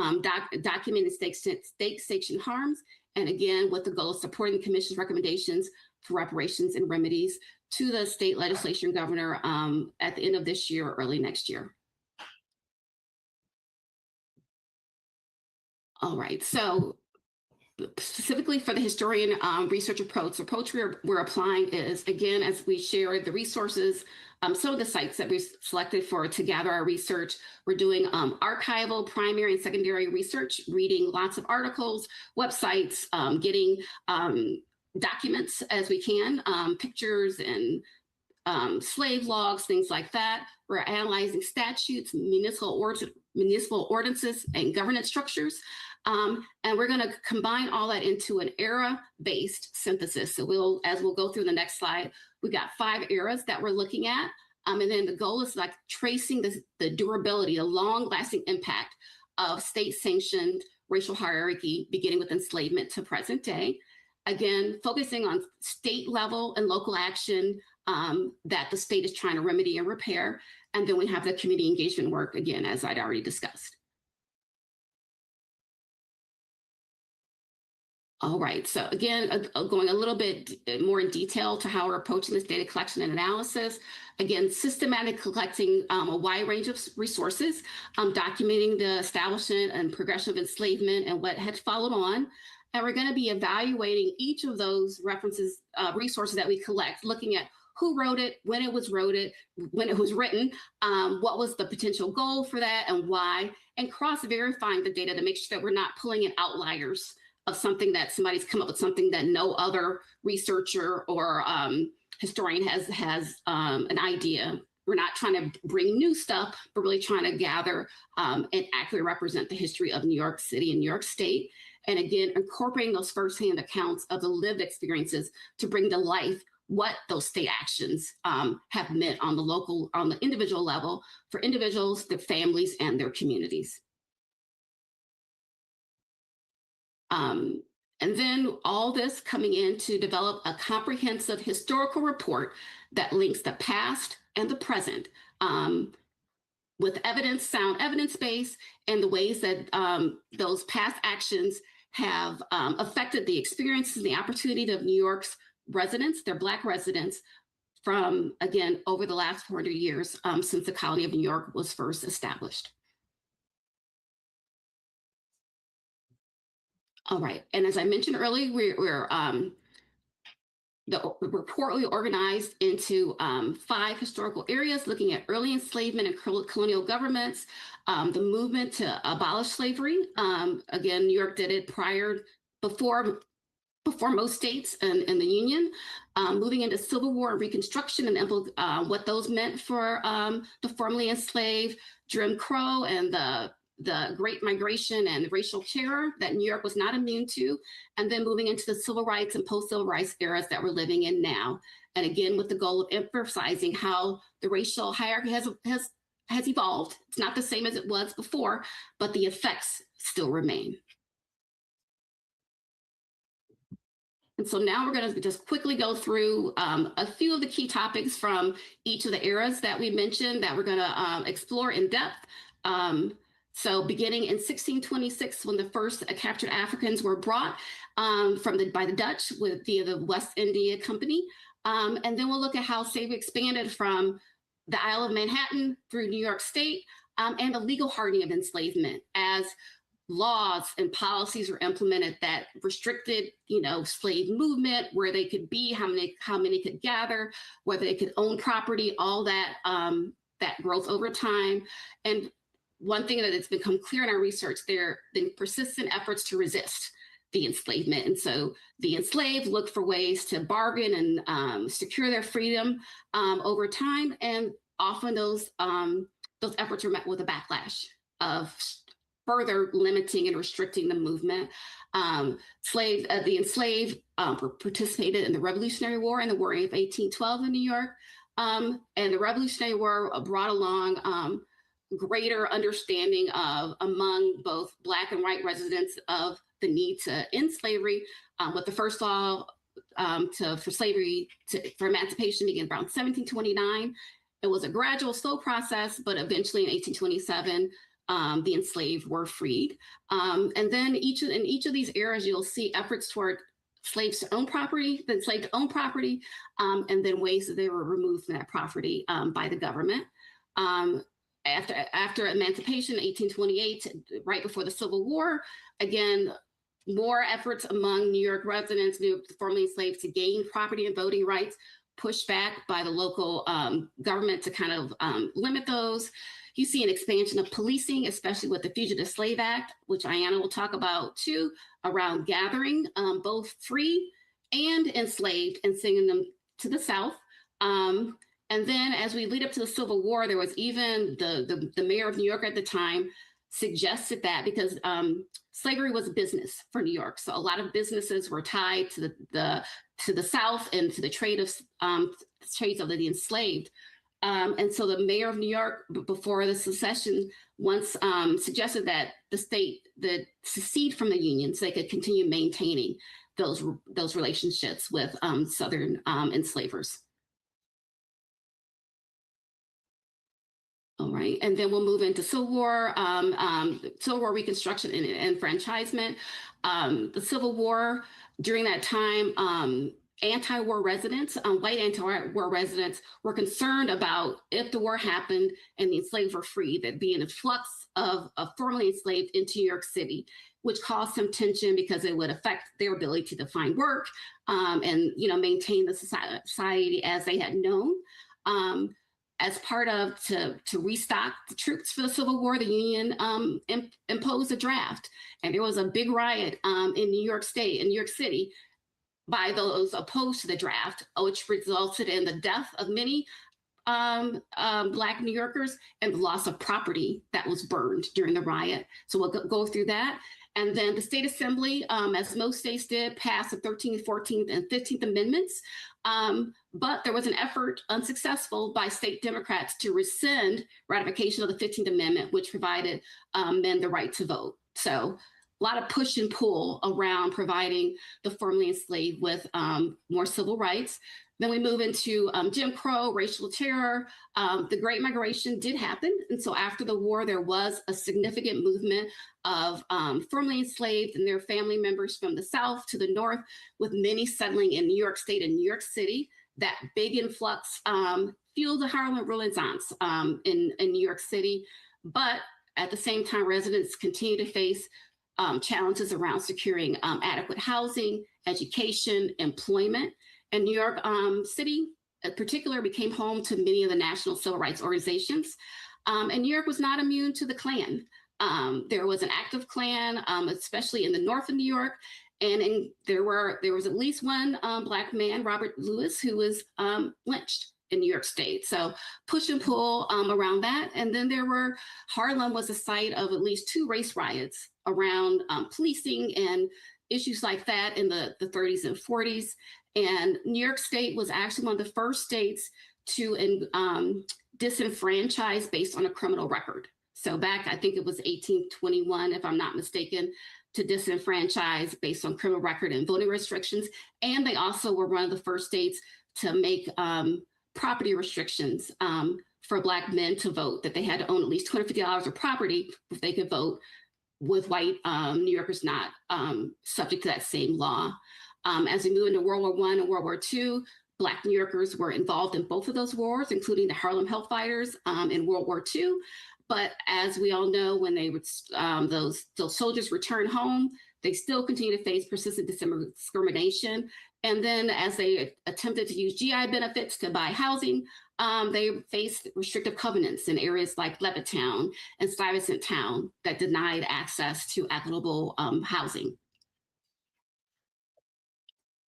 documented state-sanctioned harms, and again, with the goal of supporting the Commission's recommendations for reparations and remedies to the state legislature and governor at the end of this year or early next year. All right, so specifically for the historian research approach we're applying is, again, as we share the resources, some of the sites that we selected to gather our research, we're doing archival, primary and secondary research, reading lots of articles, websites, getting documents as we can, pictures and slave logs, things like that. We're analyzing statutes, municipal ordinances, and governance structures. And we're going to combine all that into an era-based synthesis. So as we'll go through the next slide, we got 5 eras that we're looking at. And then the goal is like tracing the durability, the long-lasting impact of state-sanctioned racial hierarchy, beginning with enslavement to present day. Again, focusing on state level and local action that the state is trying to remedy and repair. And then we have the community engagement work, again, as I'd already discussed. All right, so again, going a little bit more in detail to how we're approaching this data collection and analysis. Again, systematic collecting a wide range of resources, documenting the establishment and progression of enslavement and what had followed on. And we're going to be evaluating each of those resources that we collect, looking at who wrote it, when it was written, what was the potential goal for that and why, and cross-verifying the data to make sure that we're not pulling in outliers of something that somebody's come up with, something that no other researcher or historian has an idea. We're not trying to bring new stuff, but really trying to gather and accurately represent the history of New York City and New York State. And again, incorporating those firsthand accounts of the lived experiences to bring to life what those state actions have meant on the individual level for individuals, their families, and their communities. And then all this coming in to develop a comprehensive historical report that links the past and the present with evidence, sound evidence base, and the ways that those past actions have affected the experiences and the opportunity of New York's residents, their Black residents, from, again, over the last 400 years since the colony of New York was first established. All right, and as I mentioned earlier, the report we organized into 5 historical areas, looking at early enslavement and colonial governments, the movement to abolish slavery. Again, New York did it before most states in the Union, moving into Civil War and Reconstruction and what those meant for the formerly enslaved, Jim Crow, and the Great Migration and racial terror that New York was not immune to, and then moving into the civil rights and post-civil rights eras that we're living in now. And again, with the goal of emphasizing how the racial hierarchy has evolved. It's not the same as it was before, but the effects still remain. And so now we're going to just quickly go through a few of the key topics from each of the eras that we mentioned that we're going to explore in depth. So beginning in 1626, when the first captured Africans were brought by the Dutch via the West India Company. And then we'll look at how slavery expanded from the Isle of Manhattan through New York State and the legal hardening of enslavement as laws and policies were implemented that restricted, slave movement, where they could be, how many could gather, whether they could own property, all that growth over time. And one thing that has become clear in our research, there have been persistent efforts to resist the enslavement. And so the enslaved looked for ways to bargain and secure their freedom over time. And often those efforts were met with a backlash of further limiting and restricting the movement. The enslaved participated in the Revolutionary War and the War of 1812 in New York. And the Revolutionary War brought along greater understanding among both Black and white residents of the need to end slavery, with the first law for emancipation began around 1729. It was a gradual, slow process, but eventually in 1827, the enslaved were freed. And then in each of these eras, you'll see efforts toward slaves to own property, the enslaved to own property, and then ways that they were removed from that property by the government. After emancipation in 1828, right before the Civil War, again, more efforts among New York residents, formerly enslaved, to gain property and voting rights, pushed back by the local government to kind of limit those. You see an expansion of policing, especially with the Fugitive Slave Act, which Ayanna will talk about too, around gathering both free and enslaved and sending them to the South. And then as we lead up to the Civil War, there was even the mayor of New York at the time suggested that because slavery was a business for New York. So a lot of businesses were tied to the South and to the trades of the enslaved. And so the mayor of New York, before the secession, once suggested that the state that secede from the Union so they could continue maintaining those relationships with Southern enslavers. All right, and then we'll move into Civil War Reconstruction and enfranchisement. The Civil War, during that time, anti-war residents, white anti-war residents, were concerned about if the war happened and the enslaved were free, there'd be an influx of formerly enslaved into New York City, which caused some tension because it would affect their ability to find work and maintain the society as they had known. As part of to restock the troops for the Civil War, the Union imposed a draft, and there was a big riot in New York City, by those opposed to the draft, which resulted in the death of many Black New Yorkers and the loss of property that was burned during the riot. So we'll go through that. And then the state assembly, as most states did, passed the 13th, 14th, and 15th Amendments. But there was an effort, unsuccessful, by state Democrats to rescind ratification of the 15th Amendment, which provided men the right to vote. So a lot of push and pull around providing the formerly enslaved with more civil rights. Then we move into Jim Crow, racial terror. The Great Migration did happen. And so after the war, there was a significant movement of formerly enslaved and their family members from the South to the North, with many settling in New York State and New York City. That big influx fueled the Harlem Renaissance in New York City. But at the same time, residents continue to face challenges around securing adequate housing, education, employment. And New York City, in particular, became home to many of the national civil rights organizations. And New York was not immune to the Klan. There was an active Klan, especially in the north of New York. And there was at least one Black man, Robert Lewis, who was lynched in New York State. So push and pull around that. And then Harlem was the site of at least 2 race riots around policing and issues like that in the 30s and 40s. And New York State was actually one of the first states to disenfranchise based on a criminal record. So back, I think it was 1821, if I'm not mistaken, to disenfranchise based on criminal record and voting restrictions. And they also were one of the first states to make property restrictions for Black men to vote, that they had to own at least $250 of property if they could vote, with white New Yorkers not subject to that same law. As we move into World War I and World War II, Black New Yorkers were involved in both of those wars, including the Harlem Hellfighters in World War II. But as we all know, when those soldiers returned home, they still continue to face persistent discrimination. And then as they attempted to use GI benefits to buy housing, they faced restrictive covenants in areas like Levittown and Stuyvesant Town that denied access to equitable housing.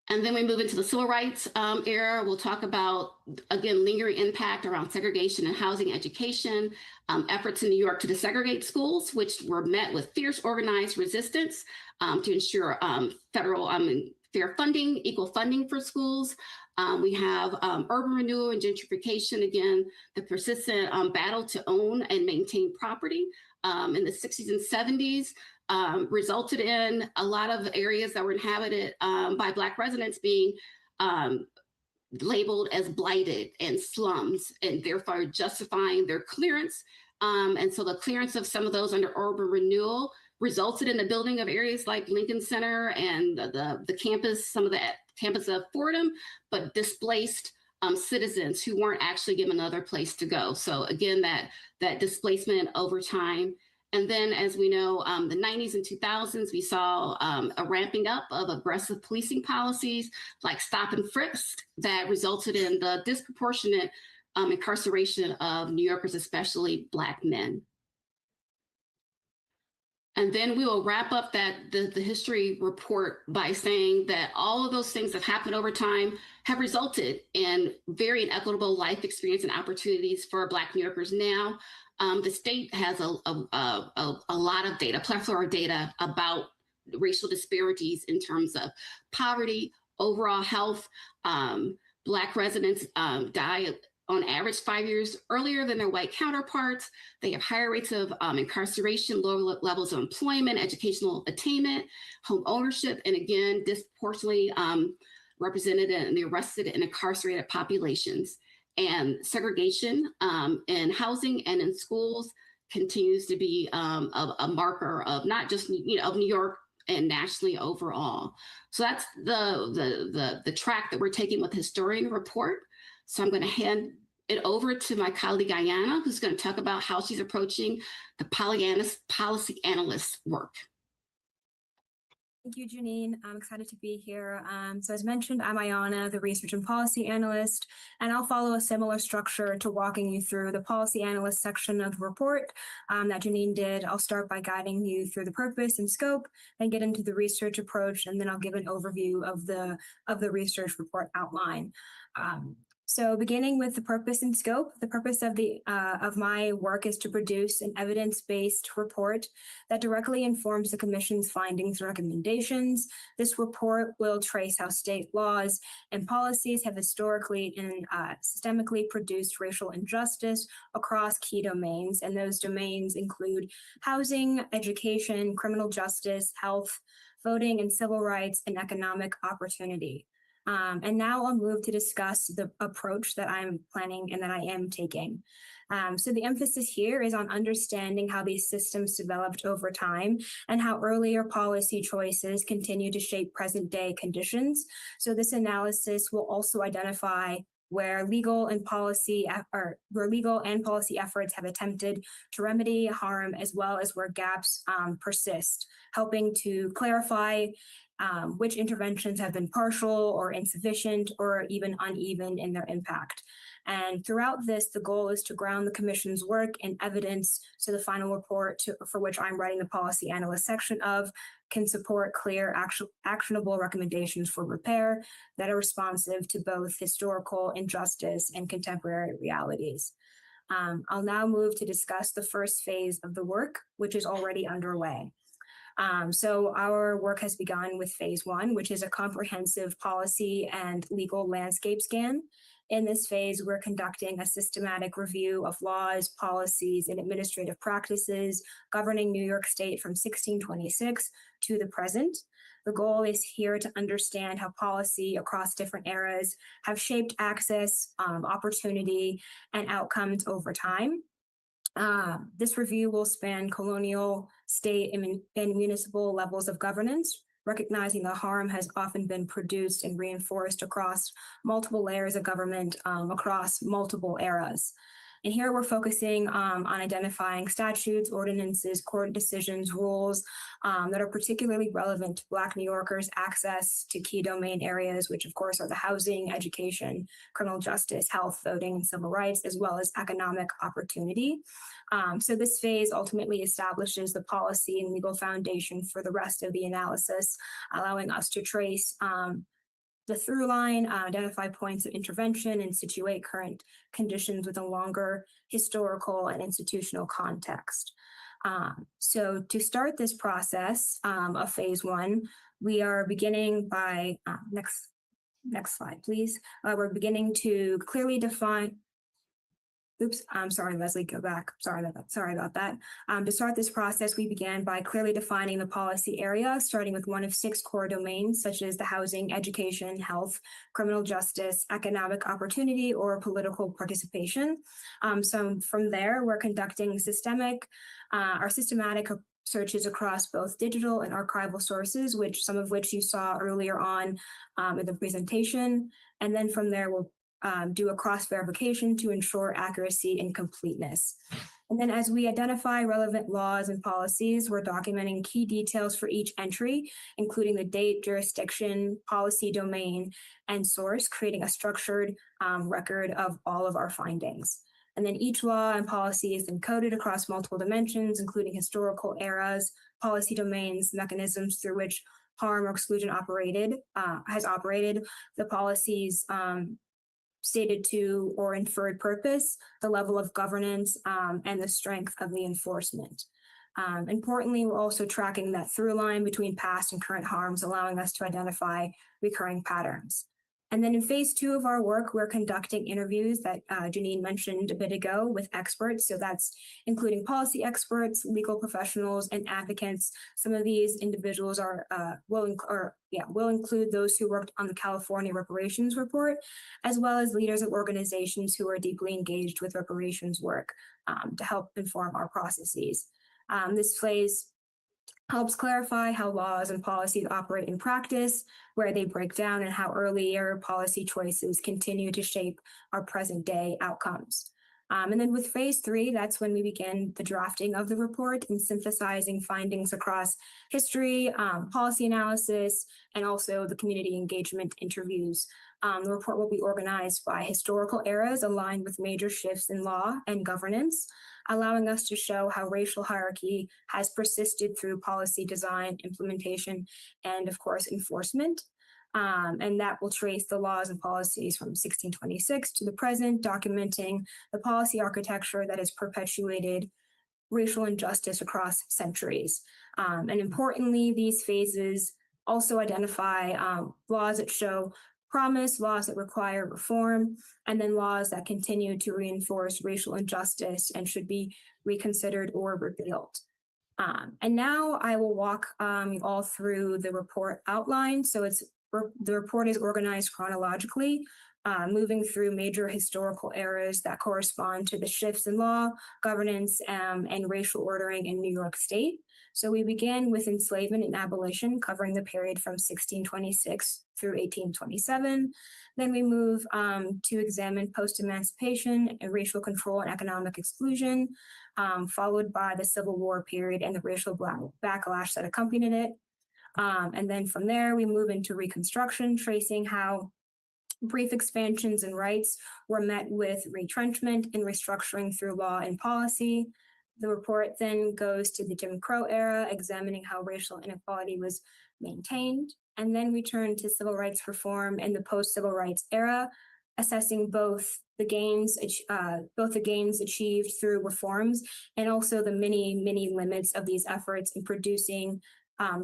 And then we move into the civil rights era. We'll talk about, again, lingering impact around segregation and housing education, efforts in New York to desegregate schools, which were met with fierce organized resistance to ensure federal fair funding, equal funding for schools. We have urban renewal and gentrification, again, the persistent battle to own and maintain property in the 60s and 70s. Resulted in a lot of areas that were inhabited by Black residents being labeled as blighted and slums, and therefore justifying their clearance. And so the clearance of some of those under urban renewal resulted in the building of areas like Lincoln Center and the campus, some of the campus of Fordham, but displaced citizens who weren't actually given another place to go. So again, that displacement over time. And then, as we know, the 90s and 2000s, we saw a ramping up of aggressive policing policies like stop and frisk that resulted in the disproportionate incarceration of New Yorkers, especially Black men. And then we will wrap up the history report by saying that all of those things that happened over time have resulted in very inequitable life experience and opportunities for Black New Yorkers now. The state has a lot of data, plethora of data about racial disparities in terms of poverty, overall health. Black residents die on average 5 years earlier than their white counterparts. They have higher rates of incarceration, lower levels of employment, educational attainment, home ownership, and again, disproportionately represented in the arrested and incarcerated populations. And segregation in housing and in schools continues to be a marker of not just of New York and nationally overall. So that's the track that we're taking with historian report. So I'm going to hand it over to my colleague Ayanna, who's going to talk about how she's approaching the policy analyst work. Thank you, Janine. I'm excited to be here. So as mentioned, I'm Ayanna, the research and policy analyst, and I'll follow a similar structure to walking you through the policy analyst section of the report that Janine did. I'll start by guiding you through the purpose and scope, then get into the research approach, and then I'll give an overview of the research report outline. So beginning with the purpose and scope, the purpose of my work is to produce an evidence-based report that directly informs the Commission's findings and recommendations. This report will trace how state laws and policies have historically and systemically produced racial injustice across key domains, and those domains include housing, education, criminal justice, health, voting and civil rights, and economic opportunity. And now I'll move to discuss the approach that I'm planning and that I am taking. So the emphasis here is on understanding how these systems developed over time and how earlier policy choices continue to shape present day conditions. So this analysis will also identify where legal and policy efforts have attempted to remedy harm, as well as where gaps persist, helping to clarify which interventions have been partial or insufficient or even uneven in their impact. And throughout this, the goal is to ground the Commission's work in evidence so the final report for which I'm writing the policy analyst section of can support clear, actionable recommendations for repair that are responsive to both historical injustice and contemporary realities. I'll now move to discuss the first phase of the work, which is already underway. So our work has begun with phase one, which is a comprehensive policy and legal landscape scan. In this phase, we're conducting a systematic review of laws, policies, and administrative practices governing New York State from 1626 to the present. The goal is here to understand how policy across different eras have shaped access, opportunity, and outcomes over time. This review will span colonial, state, and municipal levels of governance, recognizing that harm has often been produced and reinforced across multiple layers of government across multiple eras. And here we're focusing on identifying statutes, ordinances, court decisions, rules that are particularly relevant to Black New Yorkers' access to key domain areas, which of course are the housing, education, criminal justice, health, voting, and civil rights, as well as economic opportunity. So this phase ultimately establishes the policy and legal foundation for the rest of the analysis, allowing us to trace the through line, identify points of intervention, and situate current conditions with a longer historical and institutional context. So to start this process of phase one, we are beginning by, next slide, please. We're beginning to clearly define, oops, I'm sorry, Leslie, go back. Sorry about that. To start this process, we began by clearly defining the policy area, starting with one of 6 core domains, such as the housing, education, health, criminal justice, economic opportunity, or political participation. So from there, we're conducting systematic searches across both digital and archival sources, some of which you saw earlier on in the presentation. And then from there, we'll do a cross-verification to ensure accuracy and completeness. And then as we identify relevant laws and policies, we're documenting key details for each entry, including the date, jurisdiction, policy domain, and source, creating a structured record of all of our findings. And then each law and policy is encoded across multiple dimensions, including historical eras, policy domains, mechanisms through which harm or exclusion has operated, the policies stated to or inferred purpose, the level of governance, and the strength of the enforcement. Importantly, we're also tracking that through line between past and current harms, allowing us to identify recurring patterns. And then in phase 2 of our work, we're conducting interviews that Janine mentioned a bit ago with experts. So that's including policy experts, legal professionals, and advocates. Some of these individuals will include those who worked on the California Reparations Report, as well as leaders of organizations who are deeply engaged with reparations work to help inform our processes. This phase helps clarify how laws and policies operate in practice, where they break down, and how earlier policy choices continue to shape our present day outcomes. And then with phase 3, that's when we begin the drafting of the report and synthesizing findings across history, policy analysis, and also the community engagement interviews. The report will be organized by historical eras aligned with major shifts in law and governance, allowing us to show how racial hierarchy has persisted through policy design, implementation, and of course, enforcement. And that will trace the laws and policies from 1626 to the present, documenting the policy architecture that has perpetuated racial injustice across centuries. And importantly, these phases also identify laws that show promise, laws that require reform, and then laws that continue to reinforce racial injustice and should be reconsidered or repealed. And now I will walk you all through the report outline. So the report is organized chronologically, moving through major historical eras that correspond to the shifts in law, governance, and racial ordering in New York State. So we begin with enslavement and abolition, covering the period from 1626 through 1827. Then we move to examine post-emancipation and racial control and economic exclusion, followed by the Civil War period and the racial backlash that accompanied it. And then from there, we move into Reconstruction, tracing how brief expansions and rights were met with retrenchment and restructuring through law and policy. The report then goes to the Jim Crow era, examining how racial inequality was maintained. And then we turn to civil rights reform in the post-civil rights era, assessing both the gains achieved through reforms and also the many limits of these efforts in producing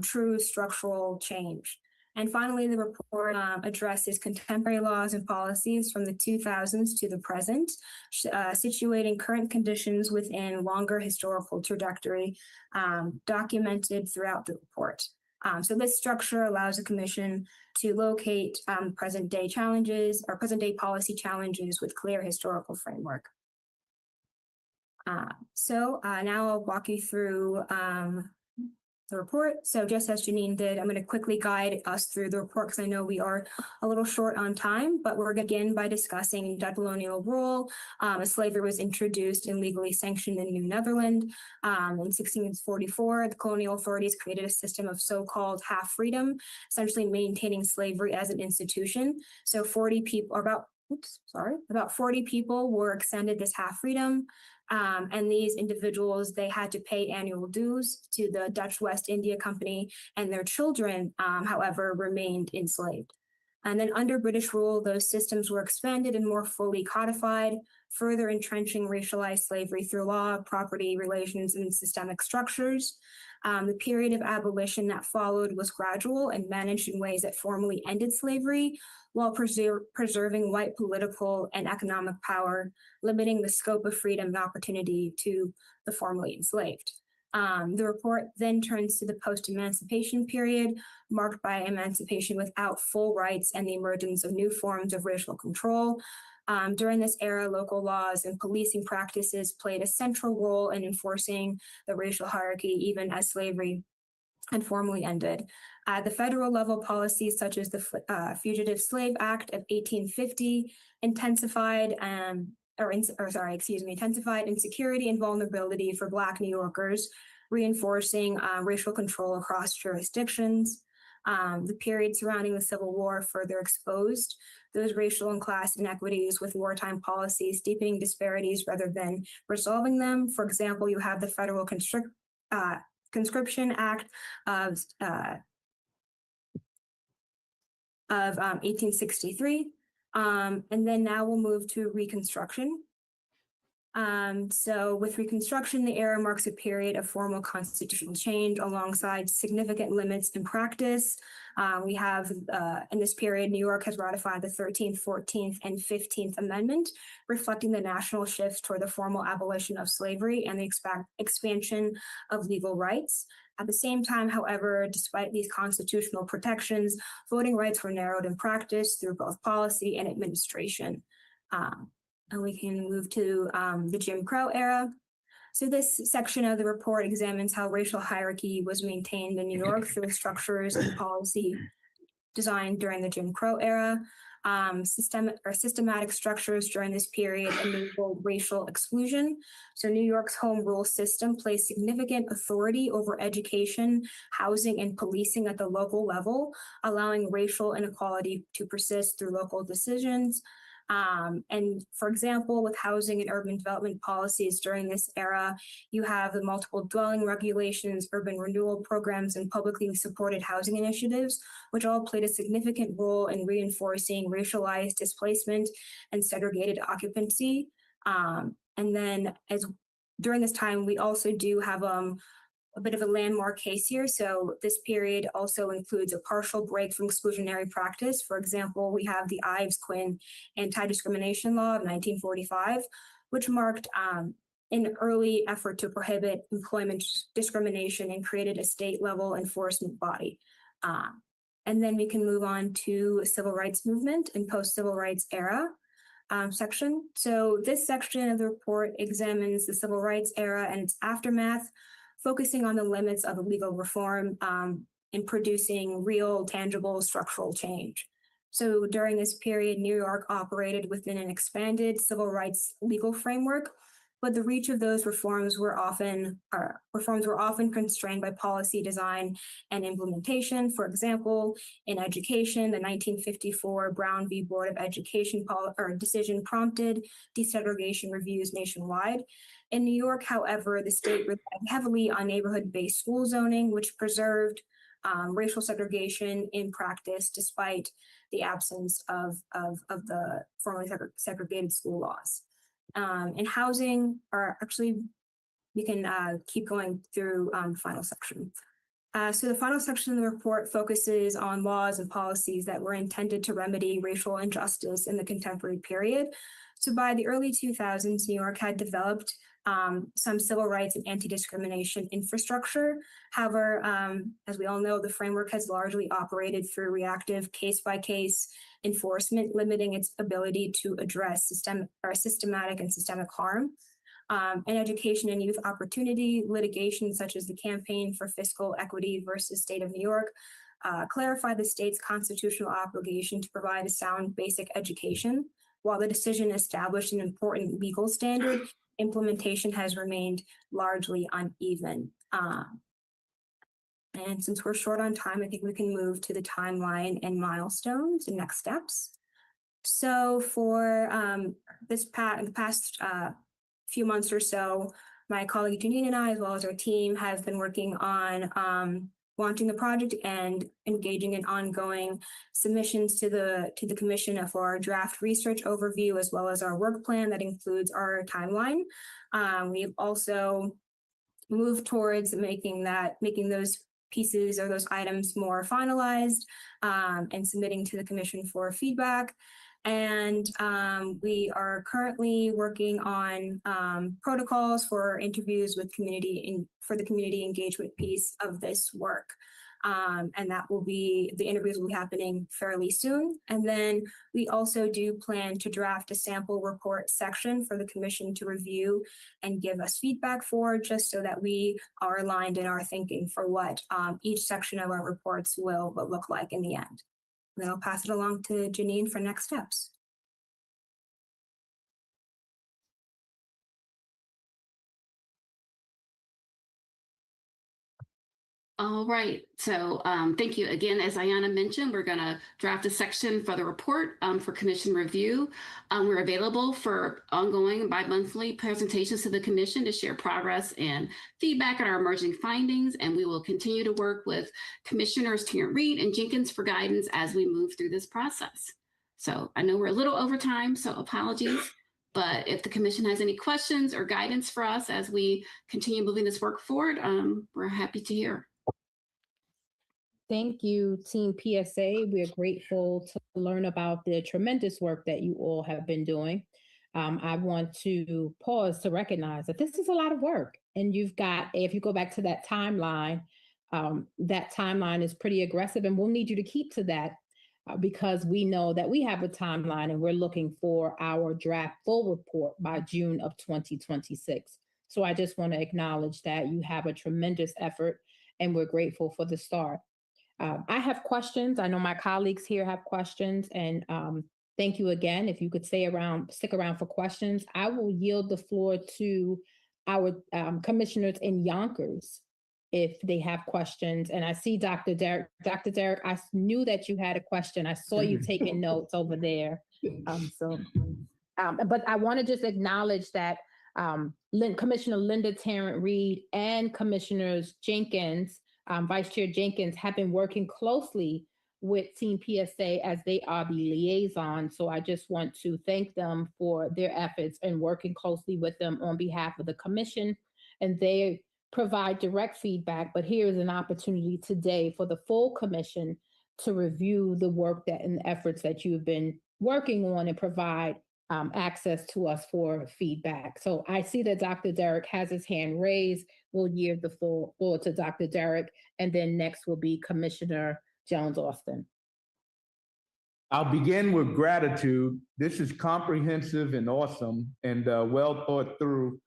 true structural change. And finally, the report addresses contemporary laws and policies from the 2000s to the present, situating current conditions within longer historical trajectory documented throughout the report. So this structure allows the Commission to locate present day challenges or present day policy challenges with clear historical framework. So now I'll walk you through the report. So just as Janine did, I'm going to quickly guide us through the report because I know we are a little short on time, but we're going to begin by discussing debt colonial rule. As slavery was introduced and legally sanctioned in New Netherland. In 1644, the colonial authorities created a system of so-called half freedom, essentially maintaining slavery as an institution. So about 40 people were extended this half freedom. And these individuals, they had to pay annual dues to the Dutch West India Company, and their children, however, remained enslaved. And then under British rule, those systems were expanded and more fully codified, further entrenching racialized slavery through law, property relations, and systemic structures. The period of abolition that followed was gradual and managed in ways that formally ended slavery, while preserving white political and economic power, limiting the scope of freedom and opportunity to the formerly enslaved. The report then turns to the post-emancipation period, marked by emancipation without full rights and the emergence of new forms of racial control. During this era, local laws and policing practices played a central role in enforcing the racial hierarchy, even as slavery had formally ended. At the federal level, policies such as the Fugitive Slave Act of 1850 intensified insecurity and vulnerability for Black New Yorkers, reinforcing racial control across jurisdictions. The period surrounding the Civil War further exposed those racial and class inequities with wartime policies, deepening disparities rather than resolving them. For example, you have the Federal Conscription Act of 1863. And then now we'll move to Reconstruction. So with Reconstruction, the era marks a period of formal constitutional change alongside significant limits in practice. We have, in this period, New York has ratified the 13th, 14th, and 15th Amendment, reflecting the national shift toward the formal abolition of slavery and the expansion of legal rights. At the same time, however, despite these constitutional protections, voting rights were narrowed in practice through both policy and administration. And we can move to the Jim Crow era. So this section of the report examines how racial hierarchy was maintained in New York through structures and policy designed during the Jim Crow era. Systematic structures during this period enabled racial exclusion. So New York's home rule system placed significant authority over education, housing, and policing at the local level, allowing racial inequality to persist through local decisions. And for example, with housing and urban development policies during this era, you have the multiple dwelling regulations, urban renewal programs, and publicly supported housing initiatives, which all played a significant role in reinforcing racialized displacement and segregated occupancy. And then during this time, we also do have a bit of a landmark case here. So this period also includes a partial break from exclusionary practice. For example, we have the Ives-Quinn Anti-Discrimination Law of 1945, which marked an early effort to prohibit employment discrimination and created a state-level enforcement body. And then we can move on to civil rights movement and post-civil rights era section. So this section of the report examines the civil rights era and its aftermath, focusing on the limits of legal reform in producing real, tangible structural change. So during this period, New York operated within an expanded civil rights legal framework, but the reach of those reforms were often constrained by policy design and implementation. For example, in education, the 1954 Brown v. Board of Education decision prompted desegregation reviews nationwide. In New York, however, the state relied heavily on neighborhood-based school zoning, which preserved racial segregation in practice, despite the absence of the formerly segregated school laws. And housing, we can keep going through the final section. So the final section of the report focuses on laws and policies that were intended to remedy racial injustice in the contemporary period. So by the early 2000s, New York had developed some civil rights and anti-discrimination infrastructure. However, as we all know, the framework has largely operated through reactive case-by-case enforcement, limiting its ability to address systematic and systemic harm. In education and youth opportunity, litigation such as the Campaign for Fiscal Equity versus State of New York clarify the state's constitutional obligation to provide a sound basic education. While the decision established an important legal standard, implementation has remained largely uneven. And since we're short on time, I think we can move to the timeline and milestones and next steps. So for the past few months or so, my colleague Janine and I, as well as our team, have been working on launching the project and engaging in ongoing submissions to the commission for our draft research overview, as well as our work plan that includes our timeline. We've also moved towards making those pieces or those items more finalized and submitting to the commission for feedback. And we are currently working on protocols for interviews with for the community engagement piece of this work. And the interviews will be happening fairly soon. And then we also do plan to draft a sample report section for the commission to review and give us feedback for, just so that we are aligned in our thinking for what each section of our reports will look like in the end. Then I'll pass it along to Janine for next steps. All right, so thank you again. As Ayanna mentioned, we're going to draft a section for the report for commission review. We're available for ongoing bi-monthly presentations to the commission to share progress and feedback on our emerging findings, and we will continue to work with Commissioners Tarrant Reed and Jenkins for guidance as we move through this process. So I know we're a little over time, so apologies. But if the commission has any questions or guidance for us as we continue moving this work forward, we're happy to hear. Thank you, Team PSA. We are grateful to learn about the tremendous work that you all have been doing. I want to pause to recognize that this is a lot of work. And you've got, if you go back to that timeline is pretty aggressive, and we'll need you to keep to that because we know that we have a timeline and we're looking for our draft full report by June of 2026. So I just want to acknowledge that you have a tremendous effort, and we're grateful for the start. I have questions. I know my colleagues here have questions, and thank you again. If you could stick around for questions. I will yield the floor to our commissioners in Yonkers if they have questions. And I see Dr. Derek. Dr. Derek, I knew that you had a question. I saw you taking notes over there. But I want to just acknowledge that Commissioner Linda Tarrant-Reed and Commissioners Jenkins, Vice Chair Jenkins, have been working closely with Team PSA as they are the liaison. So I just want to thank them for their efforts and working closely with them on behalf of the commission. And they provide direct feedback, but here is an opportunity today for the full commission to review the work and the efforts that you've been working on and provide access to us for feedback. So I see that Dr. Derek has his hand raised. We'll yield the floor to Dr. Derek, and then next will be Commissioner Jones-Austin. I'll begin with gratitude. This is comprehensive and awesome and well thought through,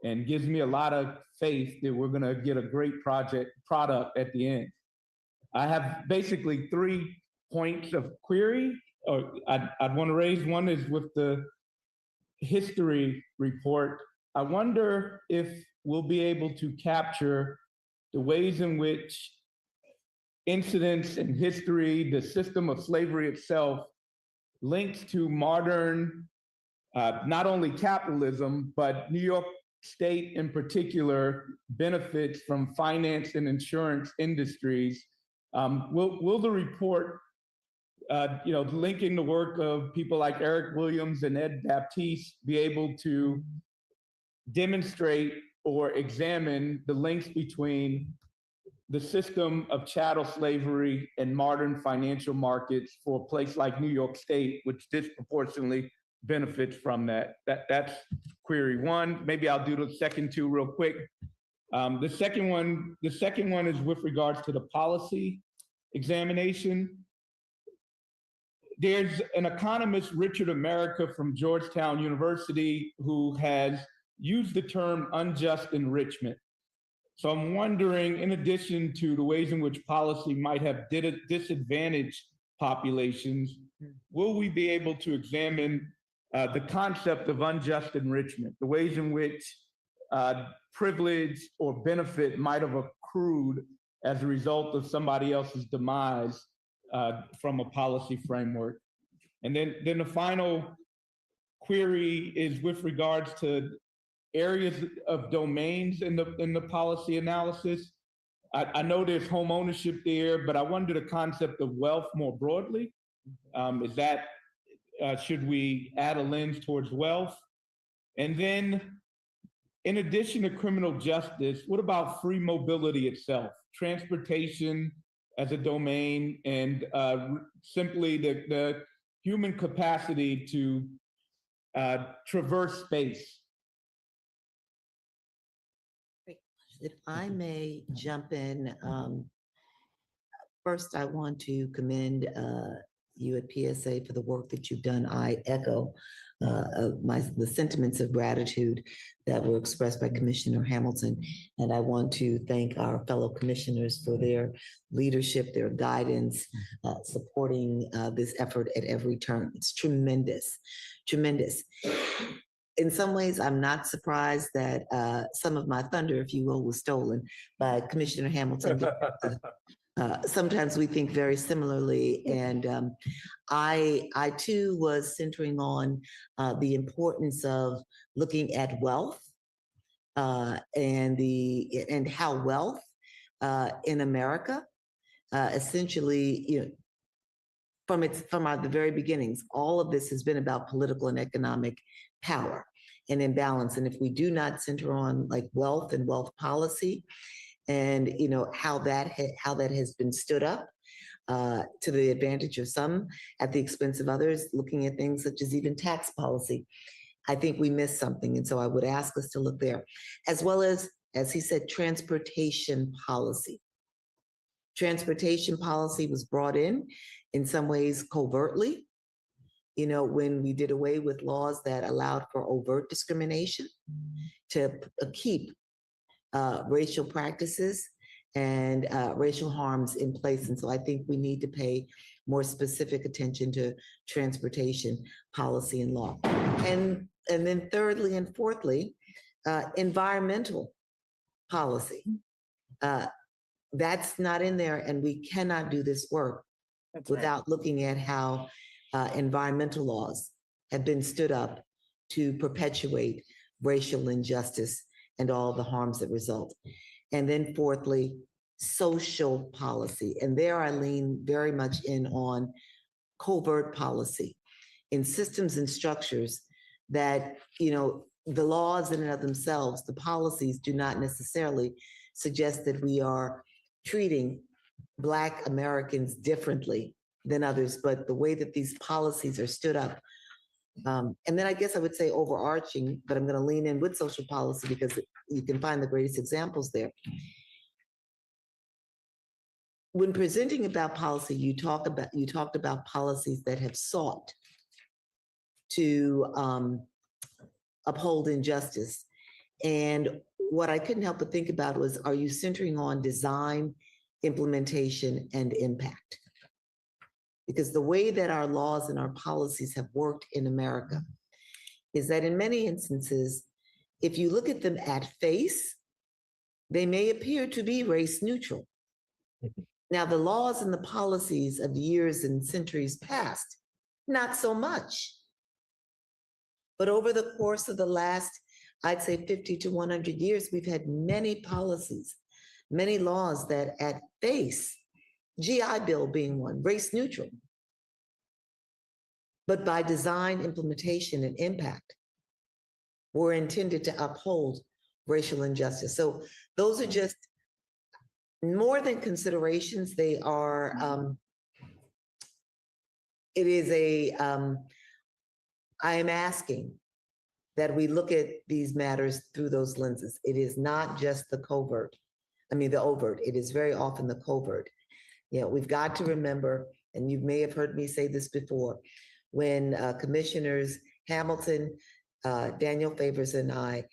and gives me a lot of faith that we're going to get a great product at the end. I have basically 3 points of query I'd want to raise. One is with the history report. I wonder if we'll be able to capture the ways in which incidents in history, the system of slavery itself, links to modern, not only capitalism, but New York State in particular benefits from finance and insurance industries. Will the report, linking the work of people like Eric Williams and Ed Baptiste, be able to demonstrate or examine the links between the system of chattel slavery and modern financial markets for a place like New York State, which disproportionately benefits from that? That's query one. Maybe I'll do the second two real quick. The second one is with regards to the policy examination. There's an economist, Richard America from Georgetown University, who has used the term unjust enrichment. So I'm wondering, in addition to the ways in which policy might have disadvantaged populations, will we be able to examine the concept of unjust enrichment, the ways in which privilege or benefit might have accrued as a result of somebody else's demise from a policy framework? And then the final query is with regards to areas of domains in the policy analysis. I know there's home ownership there, but I wonder the concept of wealth more broadly. Should we add a lens towards wealth? And then, in addition to criminal justice, what about free mobility itself? Transportation as a domain, and simply the human capacity to traverse space. If I may jump in, first I want to commend you at PSA for the work that you've done. I echo the sentiments of gratitude that were expressed by Commissioner Hamilton. And I want to thank our fellow commissioners for their leadership, their guidance, supporting this effort at every turn. It's tremendous, tremendous. In some ways, I'm not surprised that some of my thunder, if you will, was stolen by Commissioner Hamilton. Sometimes we think very similarly, and I too was centering on the importance of looking at wealth and how wealth in America, essentially, from the very beginnings, all of this has been about political and economic power and imbalance. And if we do not center on like wealth and wealth policy, and how that has been stood up to the advantage of some at the expense of others, looking at things such as even tax policy, I think we missed something. And so I would ask us to look there, as well as he said, transportation policy. Transportation policy was brought in some ways covertly, you know, when we did away with laws that allowed for overt discrimination to keep racial practices and racial harms in place. And so I think we need to pay more specific attention to transportation policy and law. And then thirdly and fourthly, environmental policy. That's not in there, and we cannot do this work without looking at how environmental laws have been stood up to perpetuate racial injustice and all the harms that result. And then fourthly, social policy. And there I lean very much in on covert policy in systems and structures that, you know, the laws in and of themselves, the policies do not necessarily suggest that we are treating Black Americans differently than others, but the way that these policies are stood up. And then I guess I would say overarching, but I'm going to lean in with social policy because you can find the greatest examples there. When presenting about policy, you talked about policies that have sought to uphold injustice. And what I couldn't help but think about was, are you centering on design, implementation, and impact? Because the way that our laws and our policies have worked in America is that in many instances, if you look at them at face, they may appear to be race neutral. Now, the laws and the policies of years and centuries past, not so much. But over the course of the last, I'd say 50 to 100 years, we've had many policies, many laws that at face, GI Bill being one, race neutral, but by design, implementation, and impact, were intended to uphold racial injustice. So those are just more than considerations. They are, it is a, I am asking that we look at these matters through those lenses. It is not just the overt. It is very often the covert. You know, we've got to remember, and you may have heard me say this before, when Commissioners Hamilton, Daniel Favors, and I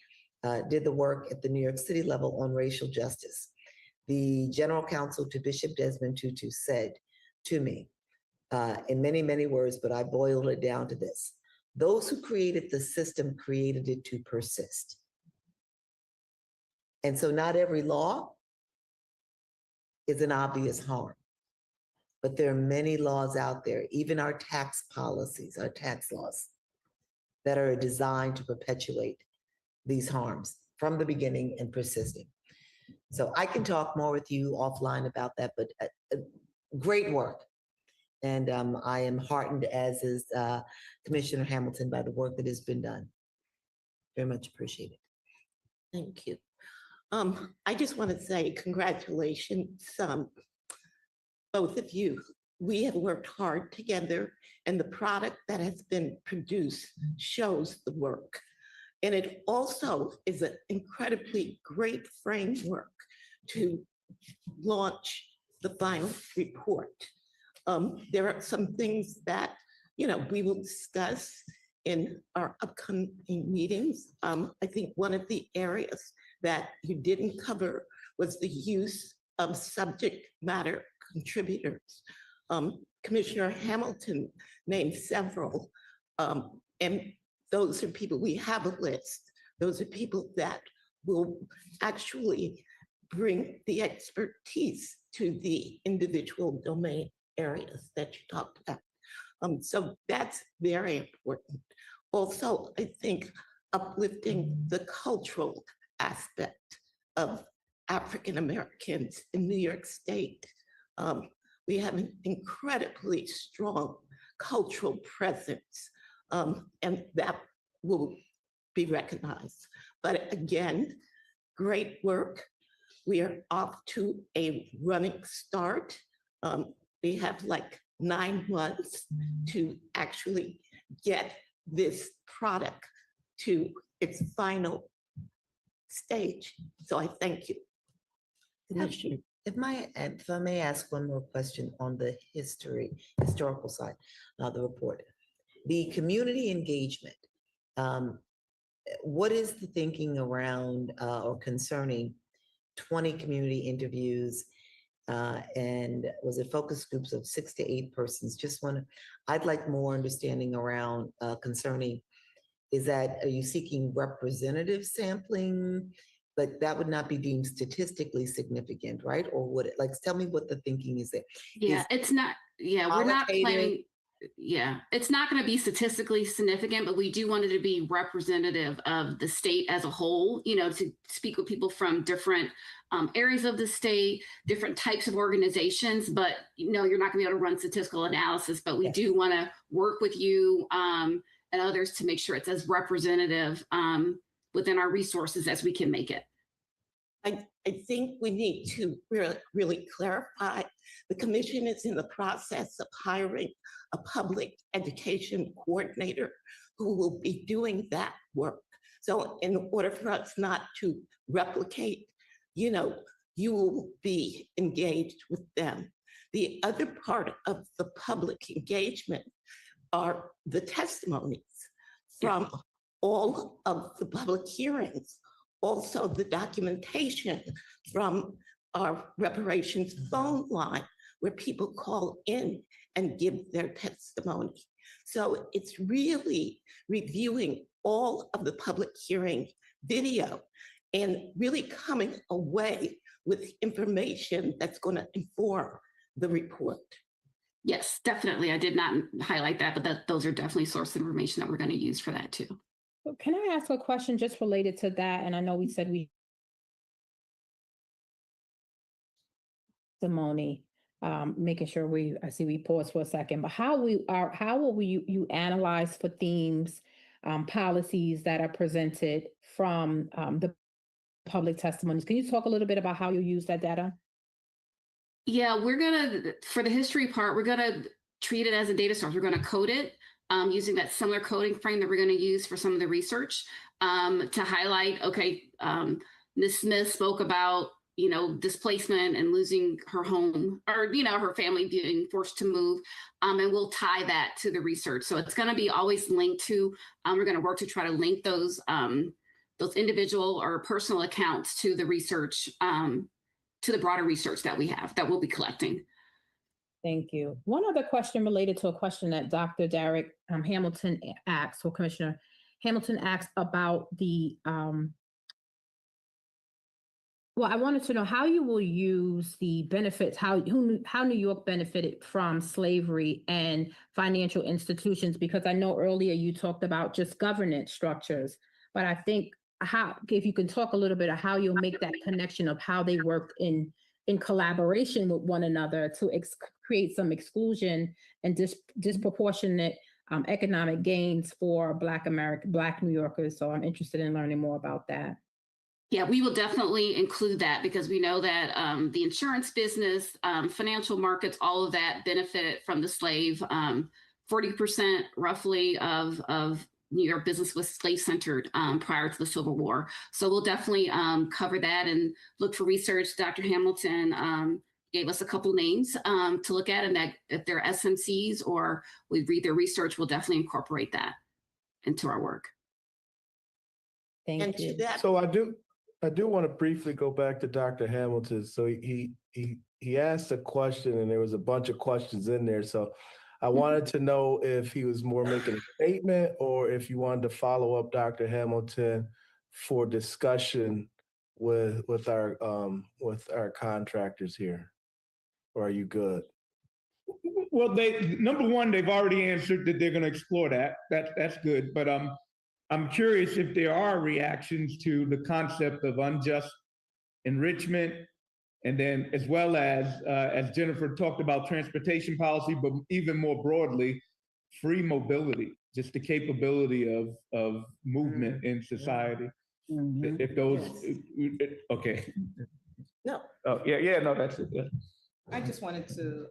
did the work at the New York City level on racial justice, the General Counsel to Bishop Desmond Tutu said to me, in many, many words, but I boiled it down to this: those who created the system created it to persist. And so not every law is an obvious harm, but there are many laws out there, even our tax policies, our tax laws, that are designed to perpetuate these harms from the beginning and persisting. So I can talk more with you offline about that, but great work. And I am heartened, as is Commissioner Hamilton, by the work that has been done. Very much appreciated. Thank you. I just want to say congratulations, both of you. We have worked hard together, and the product that has been produced shows the work. And it also is an incredibly great framework to launch the final report. There are some things that, you know, we will discuss in our upcoming meetings. I think one of the areas that you didn't cover was the use of subject matter contributors. Commissioner Hamilton named several, and those are people, we have a list. Those are people that will actually bring the expertise to the individual domain areas that you talked about. So that's very important. Also, I think uplifting the cultural aspect of African Americans in New York State. We have an incredibly strong cultural presence, and that will be recognized. But again, great work. We are off to a running start. We have like 9 months to actually get this product to its final stage. So I thank you. If I may ask one more question on the historical side of the report. The community engagement. What is the thinking around or concerning 20 community interviews? And was it focus groups of 6 to 8 persons? I'd like more understanding around concerning, are you seeking representative sampling? But that would not be deemed statistically significant, right? Or would it, tell me what the thinking is there. Yeah, it's not, we're not planning. Yeah, it's not going to be statistically significant, but we do want it to be representative of the state as a whole, to speak with people from different areas of the state, different types of organizations, but you're not going to be able to run statistical analysis, but we do want to work with you and others to make sure it's as representative within our resources as we can make it. I think we need to really clarify. The commission is in the process of hiring a public education coordinator who will be doing that work. So in order for us not to replicate, you will be engaged with them. The other part of the public engagement are the testimonies from all of the public hearings. Also, the documentation from our reparations phone line, where people call in and give their testimony. So it's really reviewing all of the public hearing video and really coming away with information that's going to inform the report. Yes, definitely. I did not highlight that, but those are definitely source information that we're going to use for that too. Can I ask a question just related to that? And I know we said testimony, making sure I see we pause for a second, but how will you analyze for themes, policies that are presented from the public testimonies? Can you talk a little bit about how you use that data? Yeah, for the history part, we're gonna treat it as a data source. We're gonna code it using that similar coding frame that we're gonna use for some of the research to highlight, Ms. Smith spoke about, displacement and losing her home, or, her family being forced to move, and we'll tie that to the research. So it's gonna be always linked to, we're gonna work to try to link those individual or personal accounts to the research, to the broader research that we have, that we'll be collecting. Thank you. One other question related to a question that Dr. Derek Hamilton asked, or Commissioner Hamilton asked about the, I wanted to know how you will use the benefits, how New York benefited from slavery and financial institutions, because I know earlier you talked about just governance structures, but I think if you can talk a little bit of how you'll make that connection of how they worked in collaboration with one another to create some exclusion and disproportionate economic gains for Black New Yorkers. So I'm interested in learning more about that. Yeah, we will definitely include that, because we know that the insurance business, financial markets, all of that benefited from the slave. 40% roughly of New York business was slave-centered prior to the Civil War. So we'll definitely cover that and look for research. Dr. Hamilton gave us a couple names to look at, and that if they're SMCs or we read their research, we'll definitely incorporate that into our work. Thank you. So I do want to briefly go back to Dr. Hamilton. So he asked a question, and there was a bunch of questions in there. So I wanted to know if he was more making a statement or if you wanted to follow up, Dr. Hamilton, for discussion with our contractors here. Or are you good? Well, number one, they've already answered that they're going to explore that. That's good. But I'm curious if there are reactions to the concept of unjust enrichment, and then as well as Jennifer talked about, transportation policy, but even more broadly, free mobility, just the capability of movement in society. Mm-hmm. If those, yes. Okay. No. Oh, yeah, no, that's it. Yeah. I just wanted to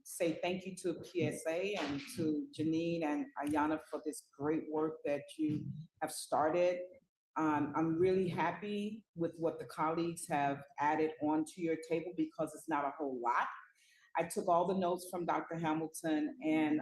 say thank you to PSA and to Janine and Ayana for this great work that you have started. I'm really happy with what the colleagues have added onto your table, because it's not a whole lot. I took all the notes from Dr. Hamilton and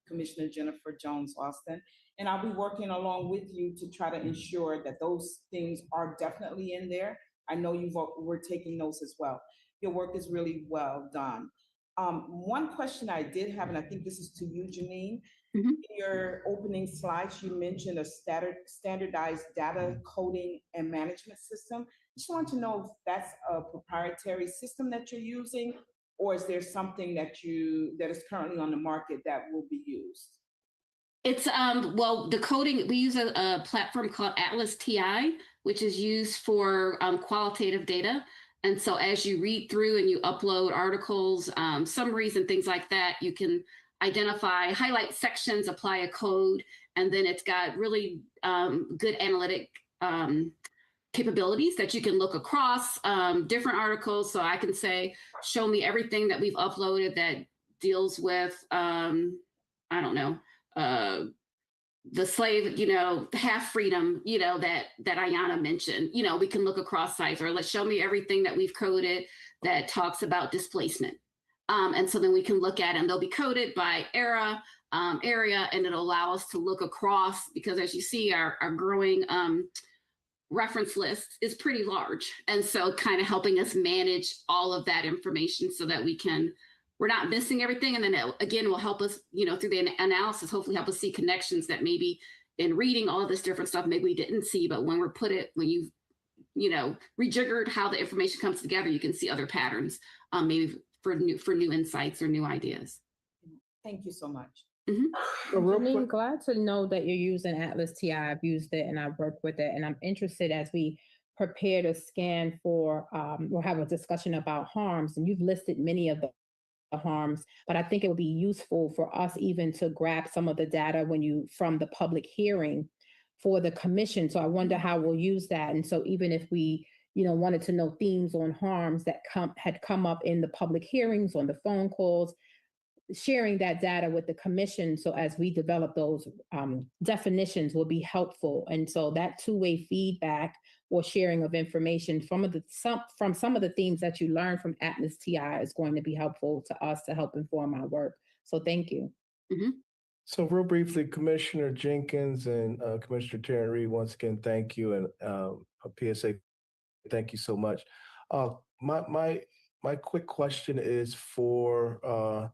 Commissioner Jennifer Jones Austin. And I'll be working along with you to try to ensure that those things are definitely in there. I know we're taking notes as well. Your work is really well done. One question I did have, and I think this is to you, Janine. Mhm. In your opening slides, you mentioned a standardized data coding and management system. Just want to know if that's a proprietary system that you're using, or is there something that is currently on the market that will be used? It's well, the coding, we use a platform called Atlas TI, which is used for qualitative data. And so as you read through and you upload articles, summaries and things like that, you can identify, highlight sections, apply a code, and then it's got really good analytic capabilities that you can look across different articles. So I can say, show me everything that we've uploaded that deals with, I don't know, the slave, half freedom, that Ayanna mentioned. We can look across sites, or let's show me everything that we've coded that talks about displacement. And so then we can look at it, and they'll be coded by area, and it'll allow us to look across, because as you see, our growing reference list is pretty large. And so kind of helping us manage all of that information so that we're not missing everything. And then again, will help us, through the analysis, hopefully help us see connections that maybe in reading all this different stuff, maybe we didn't see, but when you've, rejiggered how the information comes together, you can see other patterns, maybe for new insights or new ideas. Thank you so much. I'm glad to know that you're using Atlas TI. I've used it and I've worked with it, and I'm interested as we prepare to scan for, we'll have a discussion about harms, and you've listed many of the harms, but I think it would be useful for us even to grab some of the data from the public hearing for the commission. So I wonder how we'll use that. And so even if we, wanted to know themes on harms that had come up in the public hearings, on the phone calls, sharing that data with the commission, so as we develop those definitions will be helpful. And so that two-way feedback or sharing of information from some of the themes that you learn from Atlas TI is going to be helpful to us to help inform our work. So thank you. So real briefly, Commissioner Jenkins and Commissioner Tarrant Reed, once again, thank you. And PSA, thank you so much. My quick question is for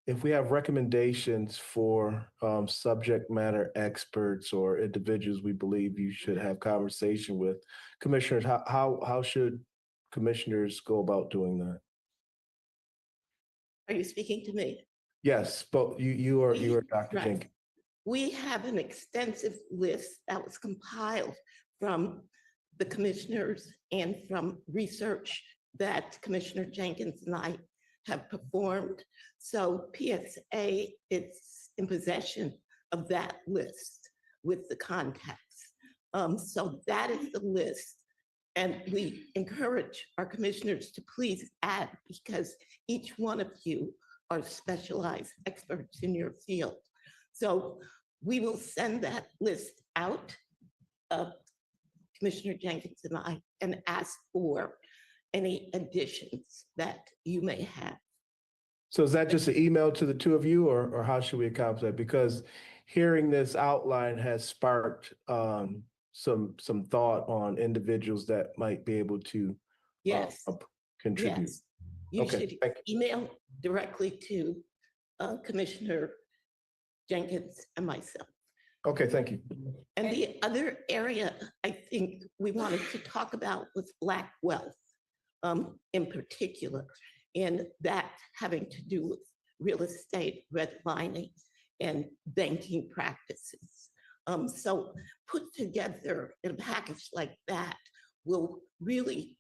if we have recommendations for subject matter experts or individuals we believe you should have conversation with, commissioners, how should commissioners go about doing that? Are you speaking to me? Yes, but you are Dr. Right. Jenkins. We have an extensive list that was compiled from the commissioners and from research that Commissioner Jenkins and I have performed. So PSA is in possession of that list with the contacts. So that is the list. And we encourage our commissioners to please add, because each one of you are specialized experts in your field. So we will send that list out, Commissioner Jenkins and I, and ask for any additions that you may have. So is that just an email to the two of you, or how should we accomplish that? Because hearing this outline has sparked some thought on individuals that might be able to contribute. Yes. You should email directly to Commissioner Jenkins and myself. Okay, thank you. And the other area I think we wanted to talk about was Black wealth in particular, and that having to do with real estate redlining and banking practices. So put together in a package like that will really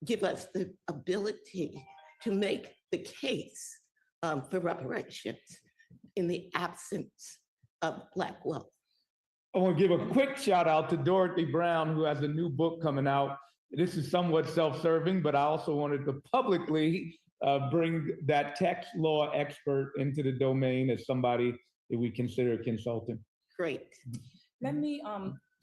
give us the ability to make the case for reparations in the absence of Black wealth. I want to give a quick shout out to Dorothy Brown, who has a new book coming out. This is somewhat self-serving, but I also wanted to publicly bring that tax law expert into the domain as somebody that we consider a consultant. Great. Let me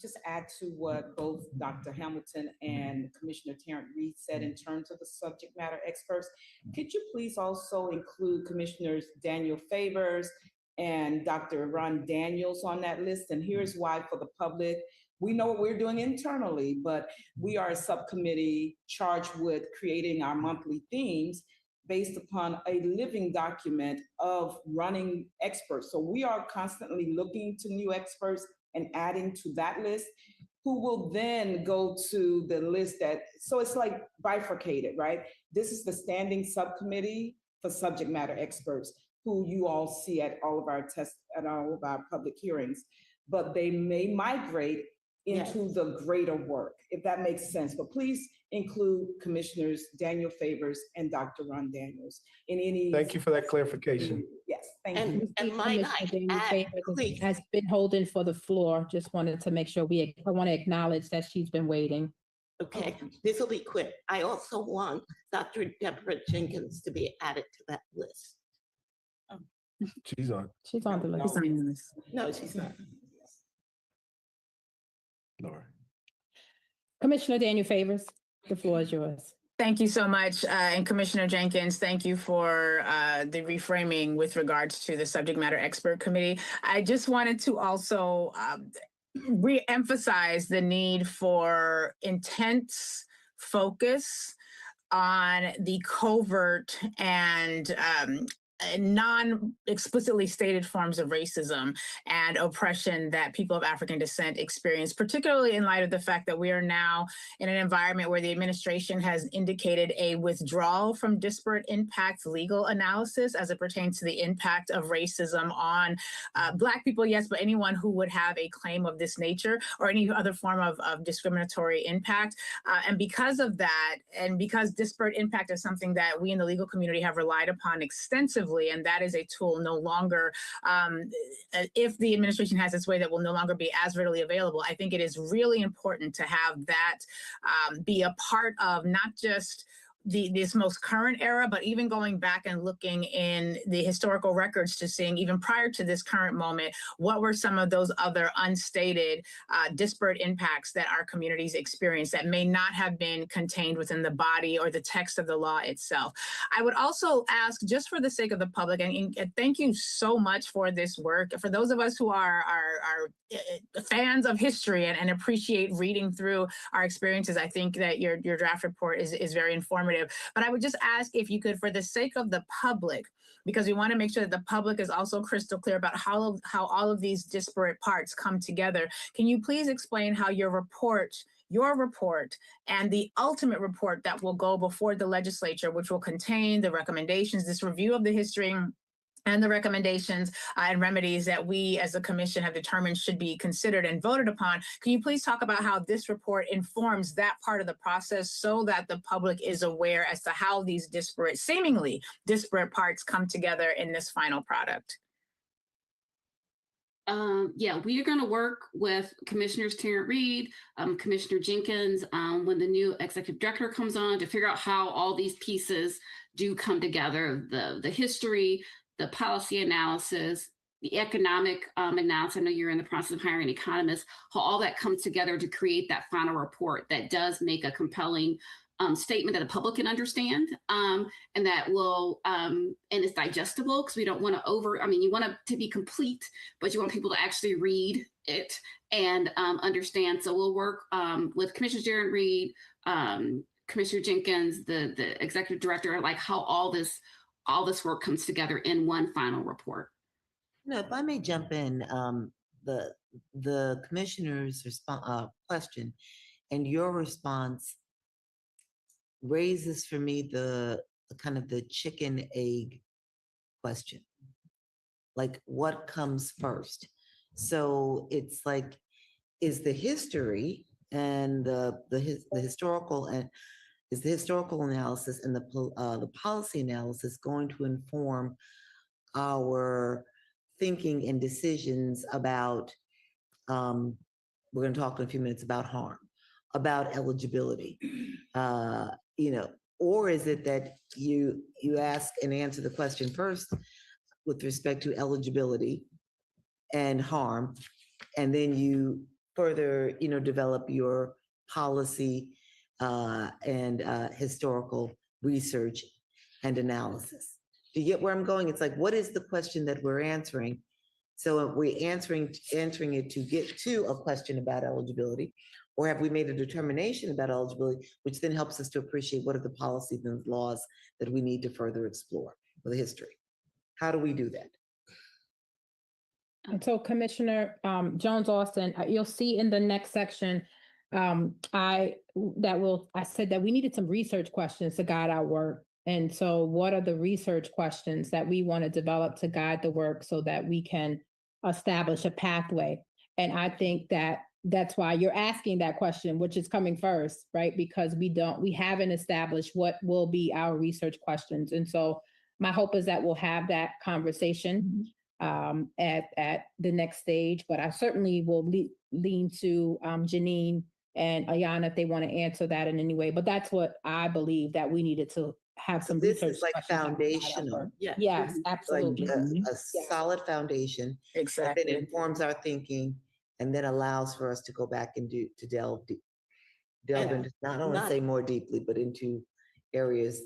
just add to what both Dr. Hamilton and Commissioner Tarrant Reed said in terms of the subject matter experts. Could you please also include Commissioners Daniel Favors and Dr. Ron Daniels on that list. And here's why for the public. We know what we're doing internally, but we are a subcommittee charged with creating our monthly themes based upon a living document of running experts. So we are constantly looking to new experts and adding to that list, who will then go to the list that, so it's like bifurcated, right? This is the standing subcommittee for subject matter experts, who you all see at all of our tests, at all of our public hearings, but they may migrate into the greater work, if that makes sense. But please include Commissioners Daniel Favors and Dr. Ron Daniels in any. Thank you for that clarification. Yes, thank you. And might I add, please, Has been holding for the floor. Just wanted to make sure I want to acknowledge that she's been waiting. okay, this will be quick. I also want Dr. Deborah Jenkins to be added to that list. She's on. She's on the list. No, she's not. Laura. Commissioner Daniel Favors, the floor is yours. Thank you so much. And Commissioner Jenkins, thank you for the reframing with regards to the subject matter expert committee. I just wanted to also re-emphasize the need for intense focus on the covert and non-explicitly stated forms of racism and oppression that people of African descent experience, particularly in light of the fact that we are now in an environment where the administration has indicated a withdrawal from disparate impact legal analysis as it pertains to the impact of racism on Black people, yes, but anyone who would have a claim of this nature or any other form of discriminatory impact. And because of that, and because disparate impact is something that we in the legal community have relied upon extensively, and that is a tool no longer, if the administration has its way, that will no longer be as readily available. I think it is really important to have that be a part of not just this most current era, but even going back and looking in the historical records to seeing even prior to this current moment, what were some of those other unstated disparate impacts that our communities experience that may not have been contained within the body or the text of the law itself. I would also ask, just for the sake of the public, and thank you so much for this work. For those of us who are fans of history and appreciate reading through our experiences, I think that your draft report is very informative. But I would just ask if you could, for the sake of the public, because we want to make sure that the public is also crystal clear about how all of these disparate parts come together. Can you please explain how your report and the ultimate report that will go before the legislature, which will contain the recommendations, this review of the history and the recommendations and remedies that we as a commission have determined should be considered and voted upon. Can you please talk about how this report informs that part of the process so that the public is aware as to how these seemingly disparate parts come together in this final product? Yeah, we are going to work with Commissioners Terrence Reed, Commissioner Jenkins, when the new executive director comes on, to figure out how all these pieces do come together, the history, the policy analysis, the economic analysis. I know you're in the process of hiring economists, how all that comes together to create that final report that does make a compelling statement that the public can understand, and that will, and it's digestible, because we don't want to you want it to be complete, but you want people to actually read it and understand. So we'll work with Commissioner Terrence Reed, Commissioner Jenkins, the executive director, like how all this work comes together in one final report. If I may jump in, the commissioner's question and your response raises for me the kind of the chicken egg question, like what comes first? So it's like, is the history and the historical and is the historical analysis and the policy analysis going to inform our thinking and decisions about, we're going to talk in a few minutes about harm, about eligibility, or is it that you ask and answer the question first with respect to eligibility and harm, and then you further, develop your policy and historical research and analysis? Do you get where I'm going? It's like, what is the question that we're answering? So are we answering it to get to a question about eligibility, or have we made a determination about eligibility, which then helps us to appreciate what are the policies and laws that we need to further explore with the history? How do we do that? And so Commissioner Jones Austin, you'll see in the next section, I said that we needed some research questions to guide our work. And so what are the research questions that we want to develop to guide the work so that we can establish a pathway? And I think that that's why you're asking that question, which is coming first, right? Because we haven't established what will be our research questions. And so my hope is that we'll have that conversation at the next stage, but I certainly will lean to Janine and Ayana if they want to answer that in any way. But that's what I believe that we needed to have some This research is like foundational. Yes, absolutely. Like a solid foundation that then informs our thinking and then allows for us to go back and delve into, I don't want to say more deeply, but into areas.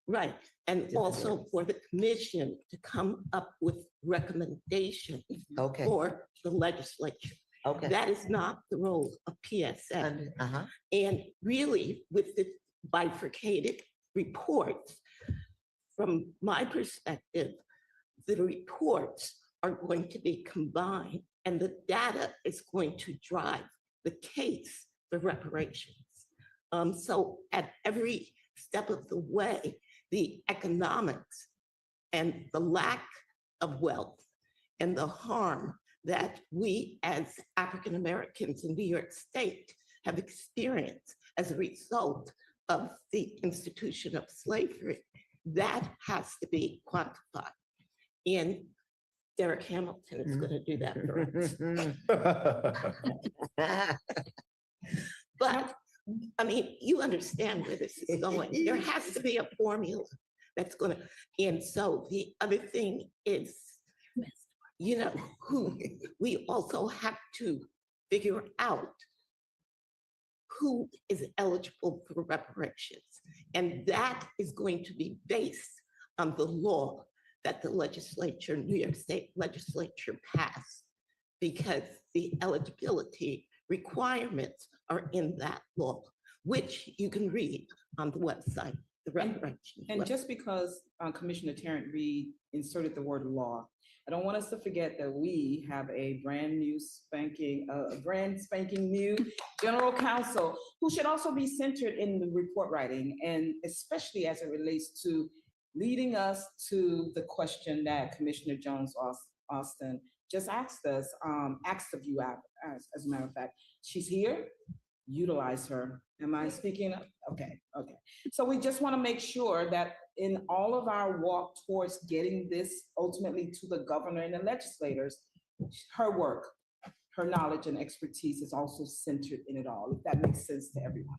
Right. And also for the commission to come up with recommendations for the legislature. Okay. That is not the role of PSA. And really, with the bifurcated reports, from my perspective, the reports are going to be combined and the data is going to drive the case for reparations. So at every step of the way, the economics and the lack of wealth and the harm that we as African Americans in New York State have experienced as a result of the institution of slavery, that has to be quantified. And Derek Hamilton is going to do that for us. But I mean, you understand where this is going. There has to be a formula that's going to, and so the other thing is, you know, we also have to figure out who is eligible for reparations. And that is going to be based on the law that the legislature, New York State legislature passed, because the eligibility requirements are in that law, which you can read on the website, the reparations. And just because Commissioner Tarrant Reed inserted the word law, I don't want us to forget that we have a brand spanking new general counsel who should also be centered in the report writing, and especially as it relates to leading us to the question that Commissioner Jones Austin just asked us, asked of you, as a matter of fact. She's here, utilize her. Am I speaking? Okay. So we just want to make sure that in all of our walk towards getting this ultimately to the governor and the legislators, her work, her knowledge and expertise is also centered in it all, if that makes sense to everyone.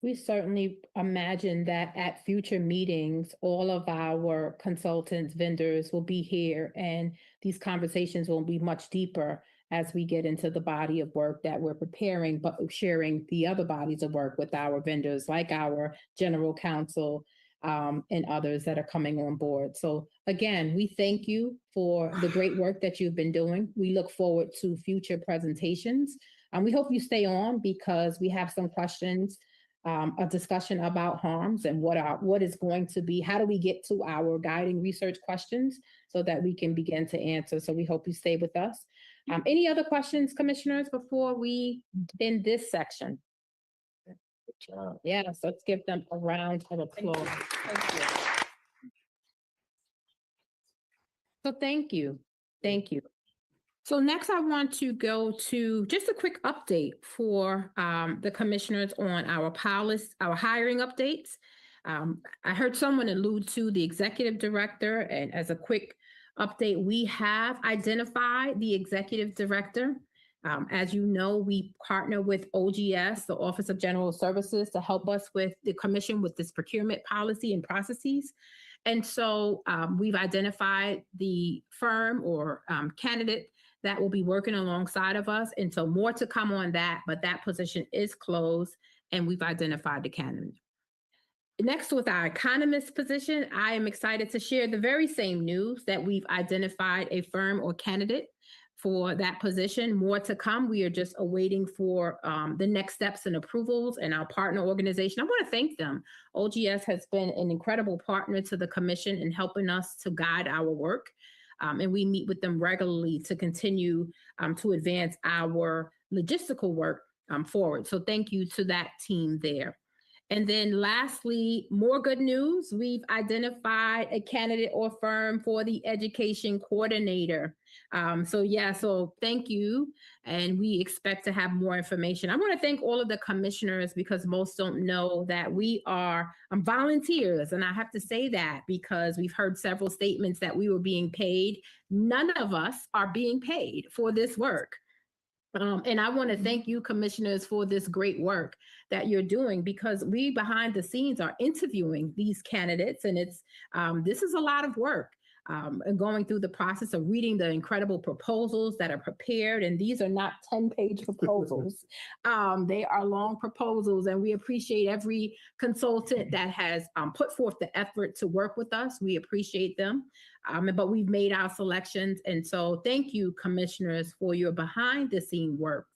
We certainly imagine that at future meetings, all of our consultants, vendors will be here, and these conversations will be much deeper as we get into the body of work that we're preparing, but sharing the other bodies of work with our vendors, like our general counsel and others that are coming on board. So again, we thank you for the great work that you've been doing. We look forward to future presentations. We hope you stay on because we have some questions, a discussion about harms and what is going to be, how do we get to our guiding research questions so that we can begin to answer. So we hope you stay with us. Any other questions, commissioners, before we end this section? Yes, let's give them a round of applause. Thank you. So thank you. Thank you. So next I want to go to just a quick update for the commissioners on our hiring updates. I heard someone allude to the executive director, and as a quick update, we have identified the executive director. As you know, we partner with OGS, the Office of General Services, to help us with the commission with this procurement policy and processes. And so we've identified the firm or candidate that will be working alongside of us. And so more to come on that, but that position is closed and we've identified the candidate. Next, with our economist position, I am excited to share the very same news that we've identified a firm or candidate for that position. More to come. We are just awaiting for the next steps and approvals, and our partner organization. I want to thank them. OGS has been an incredible partner to the commission in helping us to guide our work. And we meet with them regularly to continue to advance our logistical work forward. So thank you to that team there. And then lastly, more good news. We've identified a candidate or firm for the education coordinator. So thank you. And we expect to have more information. I want to thank all of the commissioners, because most don't know that we are volunteers. And I have to say that because we've heard several statements that we were being paid. None of us are being paid for this work. And I want to thank you, commissioners, for this great work that you're doing, because we behind the scenes are interviewing these candidates, and this is a lot of work. And going through the process of reading the incredible proposals that are prepared. And these are not 10-page proposals. They are long proposals, and we appreciate every consultant that has put forth the effort to work with us. We appreciate them. But we've made our selections. And so thank you, commissioners, for your behind the scene work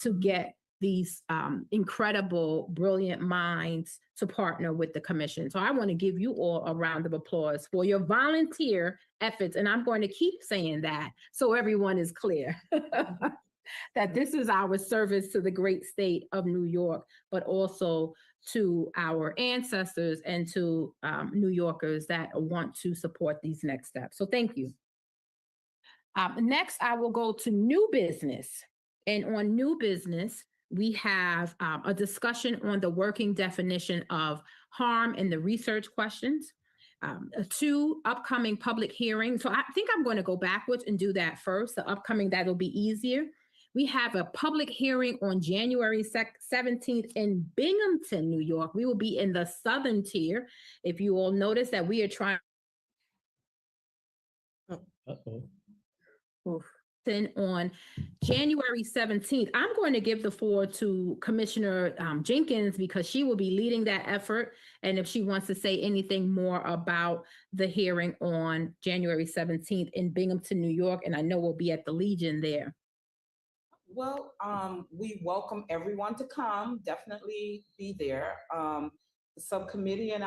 to get these incredible, brilliant minds to partner with the commission. So I want to give you all a round of applause for your volunteer efforts. And I'm going to keep saying that so everyone is clear that this is our service to the great state of New York, but also to our ancestors and to New Yorkers that want to support these next steps. So thank you. Next, I will go to new business. And on new business, we have a discussion on the working definition of harm and the research questions. 2 upcoming public hearings. So I think I'm going to go backwards and do that first. The upcoming, that'll be easier. We have a public hearing on January 17th in Binghamton, New York. We will be in the southern tier. If you all notice that we are trying on January 17th. I'm going to give the floor to Commissioner Jenkins, because she will be leading that effort. And if she wants to say anything more about the hearing on January 17th in Binghamton, New York, and I know we'll be at the Legion there. Well, we welcome everyone to come, definitely be there. The subcommittee and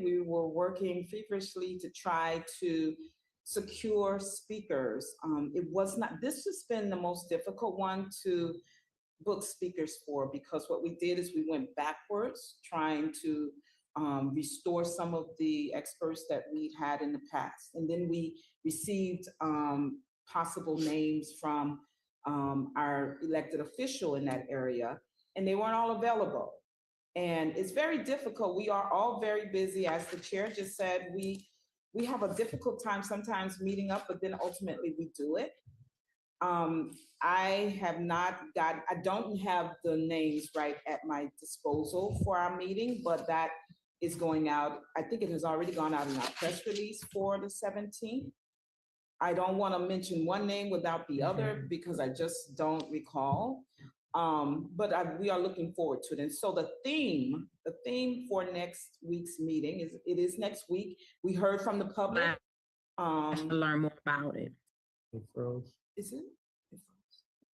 we were working feverishly to try to secure speakers. This has been the most difficult one to book speakers for, because what we did is we went backwards trying to restore some of the experts that we'd had in the past. And then we received possible names from our elected official in that area, and they weren't all available. And it's very difficult. We are all very busy. As the chair just said, we have a difficult time sometimes meeting up, but then ultimately we do it. I don't have the names right at my disposal for our meeting, but that is going out. I think it has already gone out in our press release for the 17th. I don't want to mention one name without the other, because I just don't recall. But we are looking forward to it. And so the theme for next week's meeting is next week. We heard from the public. To learn more about it. It froze. Is it?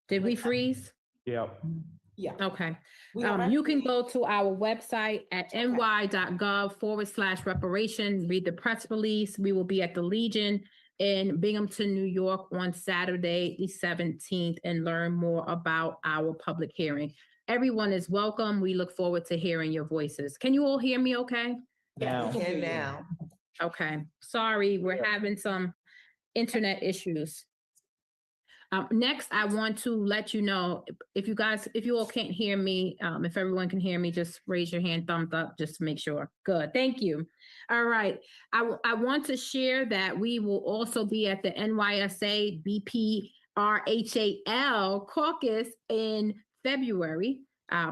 Did we freeze? Yeah. Yeah. Okay. You can go to our website at ny.gov/reparation, read the press release. We will be at the Legion in Binghamton, New York on Saturday, the 17th, and learn more about our public hearing. Everyone is welcome. We look forward to hearing your voices. Can you all hear me okay? Yeah. Now. Okay. Sorry, we're having some internet issues. Next, I want to let you know, if you all can't hear me, if everyone can hear me, just raise your hand, thumbs up, just to make sure. Good, thank you. All right, I want to share that we will also be at the NYSA BPRHAL caucus in February.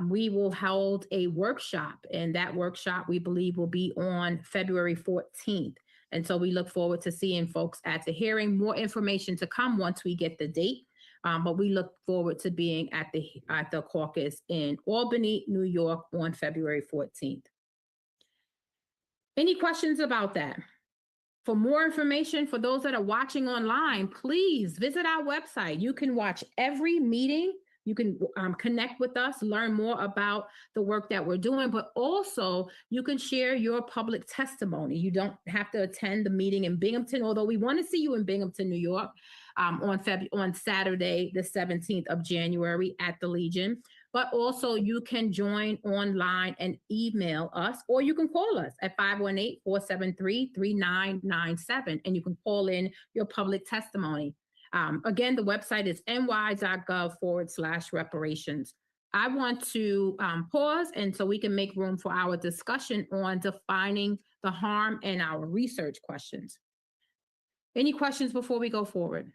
We will hold a workshop, and that workshop we believe will be on February 14th. And so we look forward to seeing folks at the hearing. More information to come once we get the date. But we look forward to being at the caucus in Albany, New York on February 14th. Any questions about that? For more information, for those that are watching online, please visit our website. You can watch every meeting. You can connect with us, learn more about the work that we're doing, but also you can share your public testimony. You don't have to attend the meeting in Binghamton, although we want to see you in Binghamton, New York, on Saturday, the 17th of January at the Legion. But also you can join online and email us, or you can call us at 518-473-3997, and you can call in your public testimony. Again, the website is ny.gov/reparations. I want to pause, and so we can make room for our discussion on defining the harm and our research questions. Any questions before we go forward?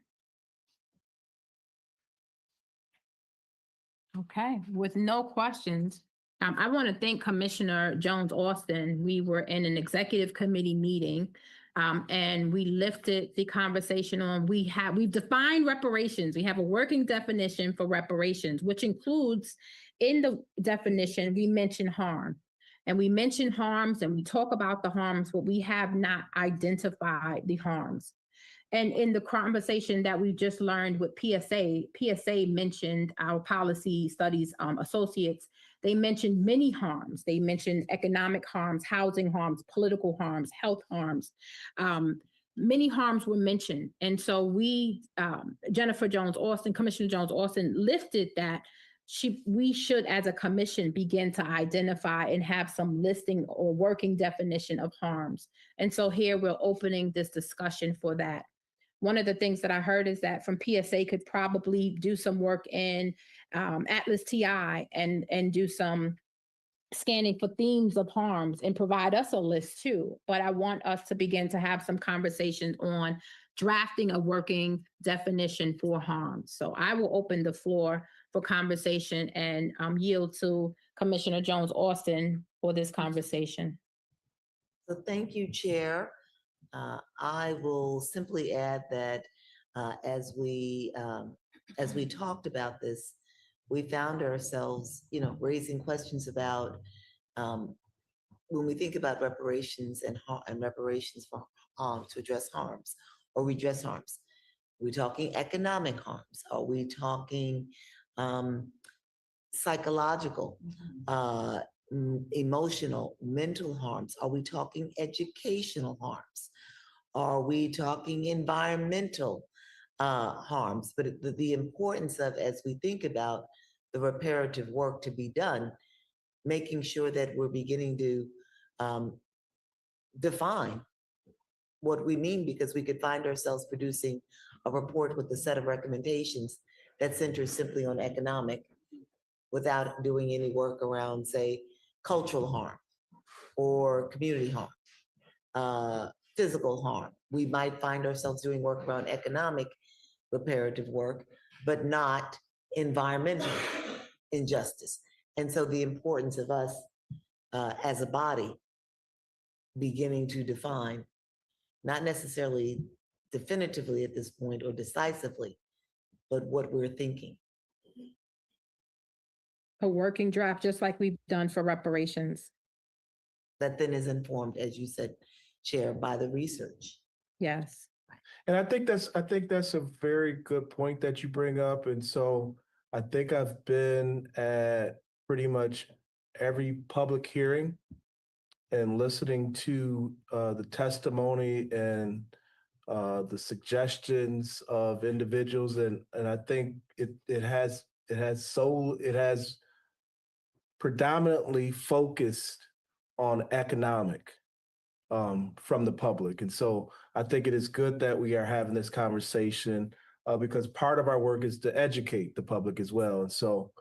Okay, with no questions, I want to thank Commissioner Jones-Austin. We were in an executive committee meeting, and we lifted the conversation on, we've defined reparations. We have a working definition for reparations, which includes, in the definition, we mention harm. And we mention harms and we talk about the harms, but we have not identified the harms. And in the conversation that we just learned with PSA mentioned our policy studies associates. They mentioned many harms. They mentioned economic harms, housing harms, political harms, health harms. Many harms were mentioned. And so we, Jennifer Jones-Austin, Commissioner Jones-Austin lifted that we should, as a commission, begin to identify and have some listing or working definition of harms. And so here we're opening this discussion for that. One of the things that I heard is that from PSA could probably do some work in Atlas TI and do some scanning for themes of harms and provide us a list too. But I want us to begin to have some conversations on drafting a working definition for harms. So I will open the floor for conversation and yield to Commissioner Jones-Austin for this conversation. So thank you, Chair. I will simply add that as we talked about this, we found ourselves, raising questions about when we think about reparations and reparations for harm, to address harms or redress harms. Are we talking economic harms? Are we talking psychological, emotional, mental harms? Are we talking educational harms? Are we talking environmental harms? But the importance of, as we think about the reparative work to be done, making sure that we're beginning to define what we mean, because we could find ourselves producing a report with a set of recommendations that centers simply on economic without doing any work around, say, cultural harm or community harm. Physical harm. We might find ourselves doing work around economic reparative work, but not environmental injustice. And so the importance of us as a body beginning to define, not necessarily definitively at this point or decisively, but what we're thinking. A working draft, just like we've done for reparations. That then is informed, as you said, Chair, by the research. Yes. And I think that's a very good point that you bring up. And so I think I've been at pretty much every public hearing and listening to the testimony and the suggestions of individuals. And I think it has predominantly focused on economic from the public. And so I think it is good that we are having this conversation because part of our work is to educate the public as well. And so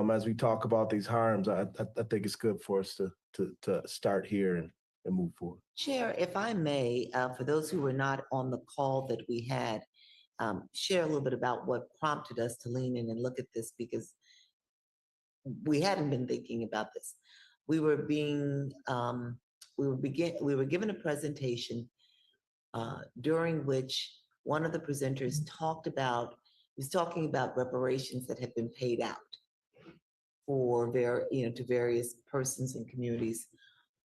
as we talk about these harms, I think it's good for us to start here and move forward. Chair, if I may, for those who were not on the call that we had, share a little bit about what prompted us to lean in and look at this, because we hadn't been thinking about this. We were given a presentation during which one of the presenters was talking about reparations that had been paid out for to various persons and communities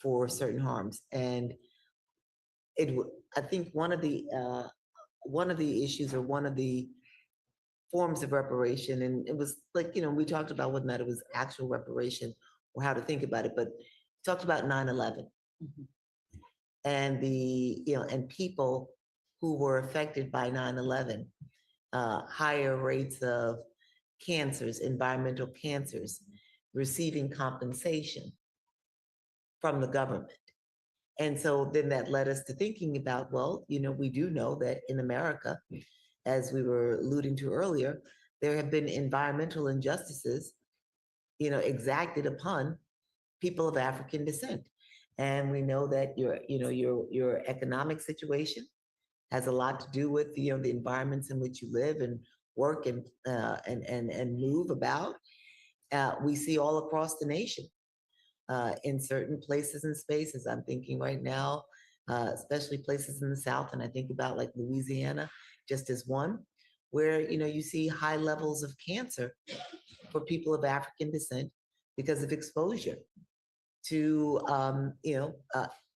for certain harms. And I think one of the issues, or one of the forms of reparation, and it was like, we talked about whether or not it was actual reparation or how to think about it, but talked about 9/11 and and people who were affected by 9/11, higher rates of cancers, environmental cancers, receiving compensation from the government. And so then that led us to thinking about, well, we do know that in America, as we were alluding to earlier, there have been environmental injustices, exacted upon people of African descent. And we know that your economic situation has a lot to do with the environments in which you live and work and move about. We see all across the nation, in certain places and spaces. I'm thinking right now, especially places in the South, and I think about like Louisiana, just as one, where you see high levels of cancer for people of African descent because of exposure to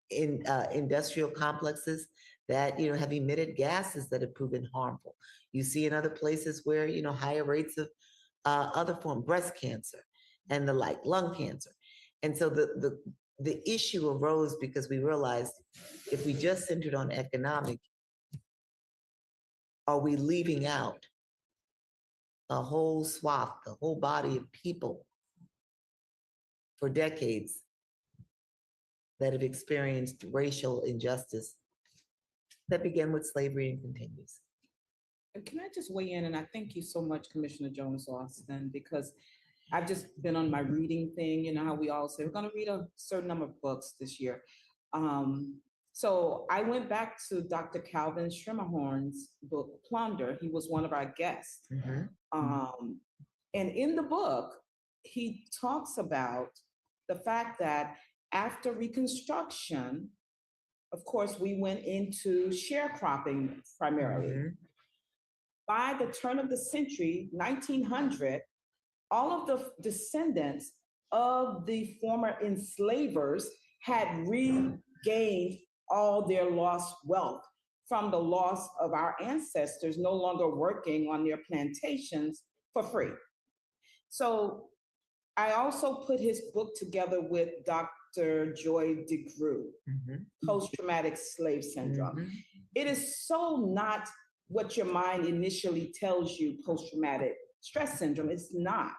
industrial complexes that have emitted gases that have proven harmful. You see in other places where higher rates of other form, breast cancer and the like, lung cancer. And so the issue arose because we realized if we just centered on economic, are we leaving out a whole swath, the whole body of people for decades that have experienced racial injustice that began with slavery and continues? And can I just weigh in? And I thank you so much, Commissioner Jones Austin, because I've just been on my reading thing. You know how we all say we're going to read a certain number of books this year. So I went back to Dr. Calvin Schermerhorn's book, Plunder. He was one of our guests. And in the book, he talks about the fact that after Reconstruction, of course, we went into sharecropping primarily. By the turn of the century, 1900, all of the descendants of the former enslavers had regained all their lost wealth from the loss of our ancestors no longer working on their plantations for free. So I also put his book together with Dr. Joy DeGruy, Post-Traumatic Slave Syndrome. It is so not what your mind initially tells you, post-traumatic stress syndrome. It's not.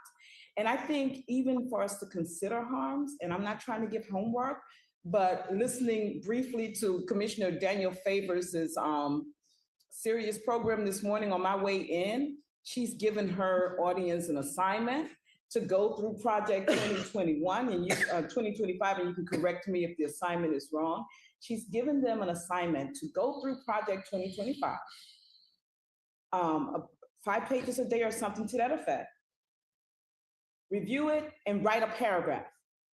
And I think even for us to consider harms, and I'm not trying to give homework, but listening briefly to Commissioner Daniel Favors' serious program this morning on my way in, she's given her audience an assignment to go through Project 2021 and 2025, and you can correct me if the assignment is wrong. She's given them an assignment to go through Project 2025, 5 pages a day or something to that effect. Review it and write a paragraph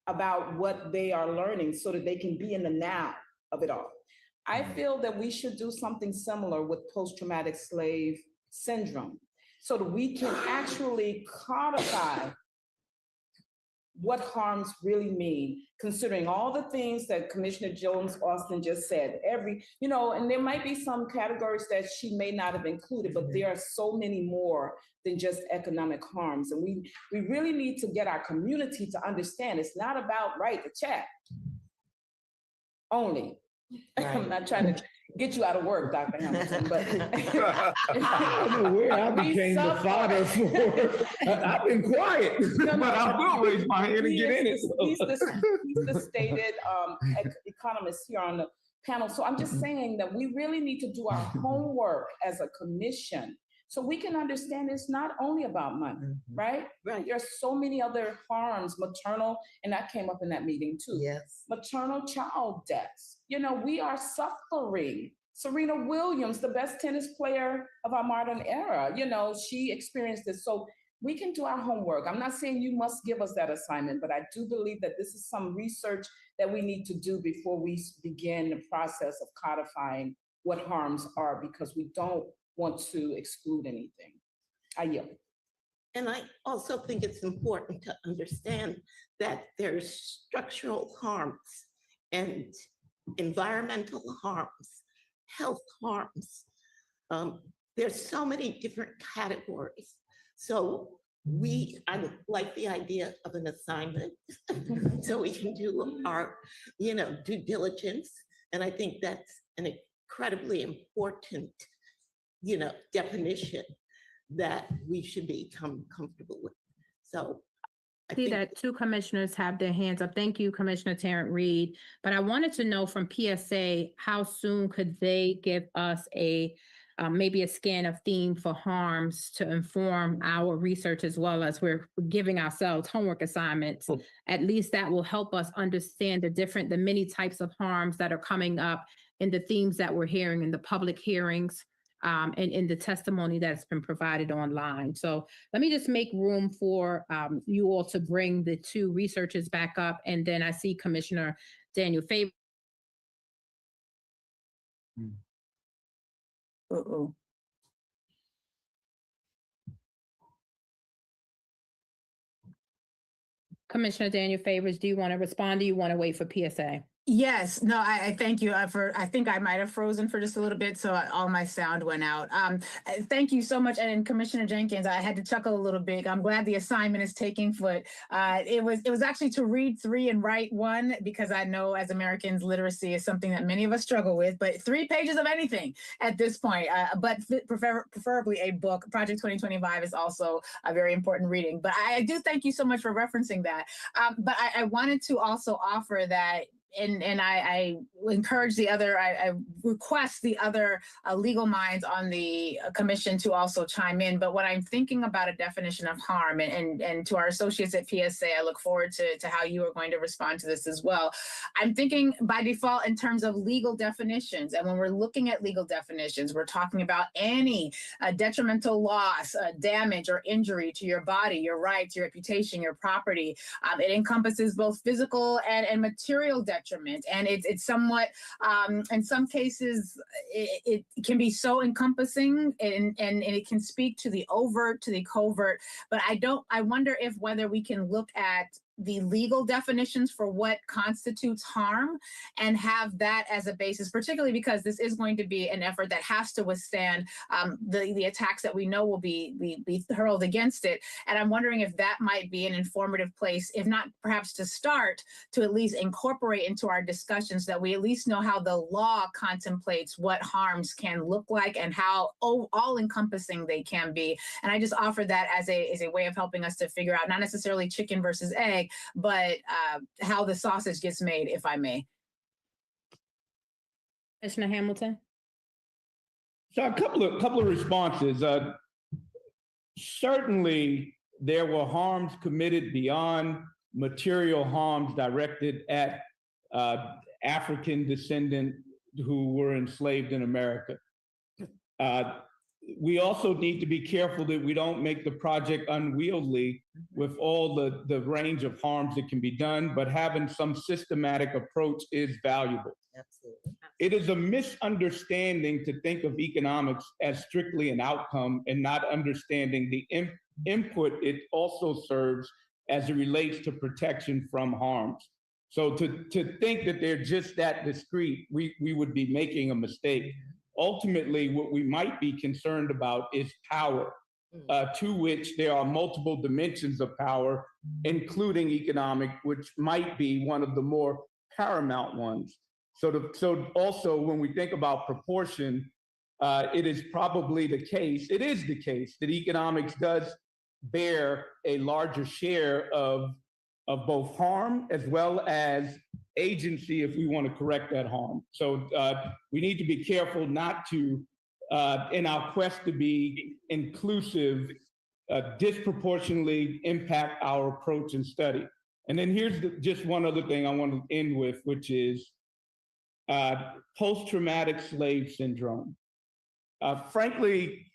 about what they are learning so that they can be in the now of it all. I feel that we should do something similar with post-traumatic slave syndrome so that we can actually codify what harms really mean, considering all the things that Commissioner Jones Austin just said. And there might be some categories that she may not have included, but there are so many more than just economic harms. And we really need to get our community to understand it's not about write the check only. Right. I'm not trying to get you out of work, Dr. Hamilton, but I don't know where I became the fodder for. I've been quiet, but I will raise my hand and get in it. He's the stated economist here on the panel. So I'm just saying that we really need to do our homework as a commission so we can understand it's not only about money, right? Right. There's so many other harms, maternal, and that came up in that meeting too. Yes. Maternal child deaths. We are suffering. Serena Williams, the best tennis player of our modern era, she experienced this. So we can do our homework. I'm not saying you must give us that assignment, but I do believe that this is some research that we need to do before we begin the process of codifying what harms are, because we don't want to exclude anything. I yield. And I also think it's important to understand that there's structural harms and environmental harms, health harms. There's so many different categories. So I would like the idea of an assignment so we can do our, due diligence. And I think that's an incredibly important, definition that we should become comfortable with. So I See think that two commissioners have their hands up. Thank you, Commissioner Tarrant Reed. But I wanted to know from PSA, how soon could they give us maybe a scan of theme for harms to inform our research, as well as we're giving ourselves homework assignments. At least that will help us understand the many types of harms that are coming up in the themes that we're hearing in the public hearings, and in the testimony that's been provided online. So let me just make room for you all to bring the two researchers back up. And then I see Commissioner Daniel Favors. Uh-oh. Commissioner Daniel Favors, do you want to respond? Do you want to wait for PSA? Yes, no, I thank you I think I might have frozen for just a little bit, so all my sound went out. Thank you so much. And Commissioner Jenkins, I had to chuckle a little bit. I'm glad the assignment is taking foot. It was actually to read 3 and write 1, because I know as Americans, literacy is something that many of us struggle with, but 3 pages of anything at this point, but preferably a book. Project 2025 is also a very important reading, but I do thank you so much for referencing that. But I wanted to also offer that, and I encourage I request the other legal minds on the commission to also chime in. But when I'm thinking about a definition of harm, and to our associates at PSA, I look forward to how you are going to respond to this as well. I'm thinking by default in terms of legal definitions. And when we're looking at legal definitions, we're talking about any detrimental loss, damage, or injury to your body, your rights, your reputation, your property. It encompasses both physical and material detriment. And it's somewhat, in some cases, it can be so encompassing, and it can speak to the overt, to the covert. But I wonder whether we can look at the legal definitions for what constitutes harm and have that as a basis, particularly because this is going to be an effort that has to withstand the attacks that we know will be hurled against it. And I'm wondering if that might be an informative place, if not perhaps to start, to at least incorporate into our discussions, that we at least know how the law contemplates what harms can look like and how all-encompassing they can be. And I just offer that as a way of helping us to figure out not necessarily chicken versus egg, but how the sausage gets made, if I may. Commissioner Hamilton? So a couple of responses. Certainly, there were harms committed beyond material harms directed at African descendants who were enslaved in America. We also need to be careful that we don't make the project unwieldy with all the range of harms that can be done, but having some systematic approach is valuable. Absolutely. It is a misunderstanding to think of economics as strictly an outcome and not understanding the input it also serves as it relates to protection from harms. So to think that they're just that discrete, we would be making a mistake. Ultimately, what we might be concerned about is power, to which there are multiple dimensions of power, including economic, which might be one of the more paramount ones. So also, when we think about proportion, it is probably the case, it is the case that economics does bear a larger share of both harm as well as agency if we want to correct that harm. So we need to be careful not to, in our quest to be inclusive, disproportionately impact our approach and study. And then here's just one other thing I want to end with, which is post-traumatic slave syndrome. Frankly,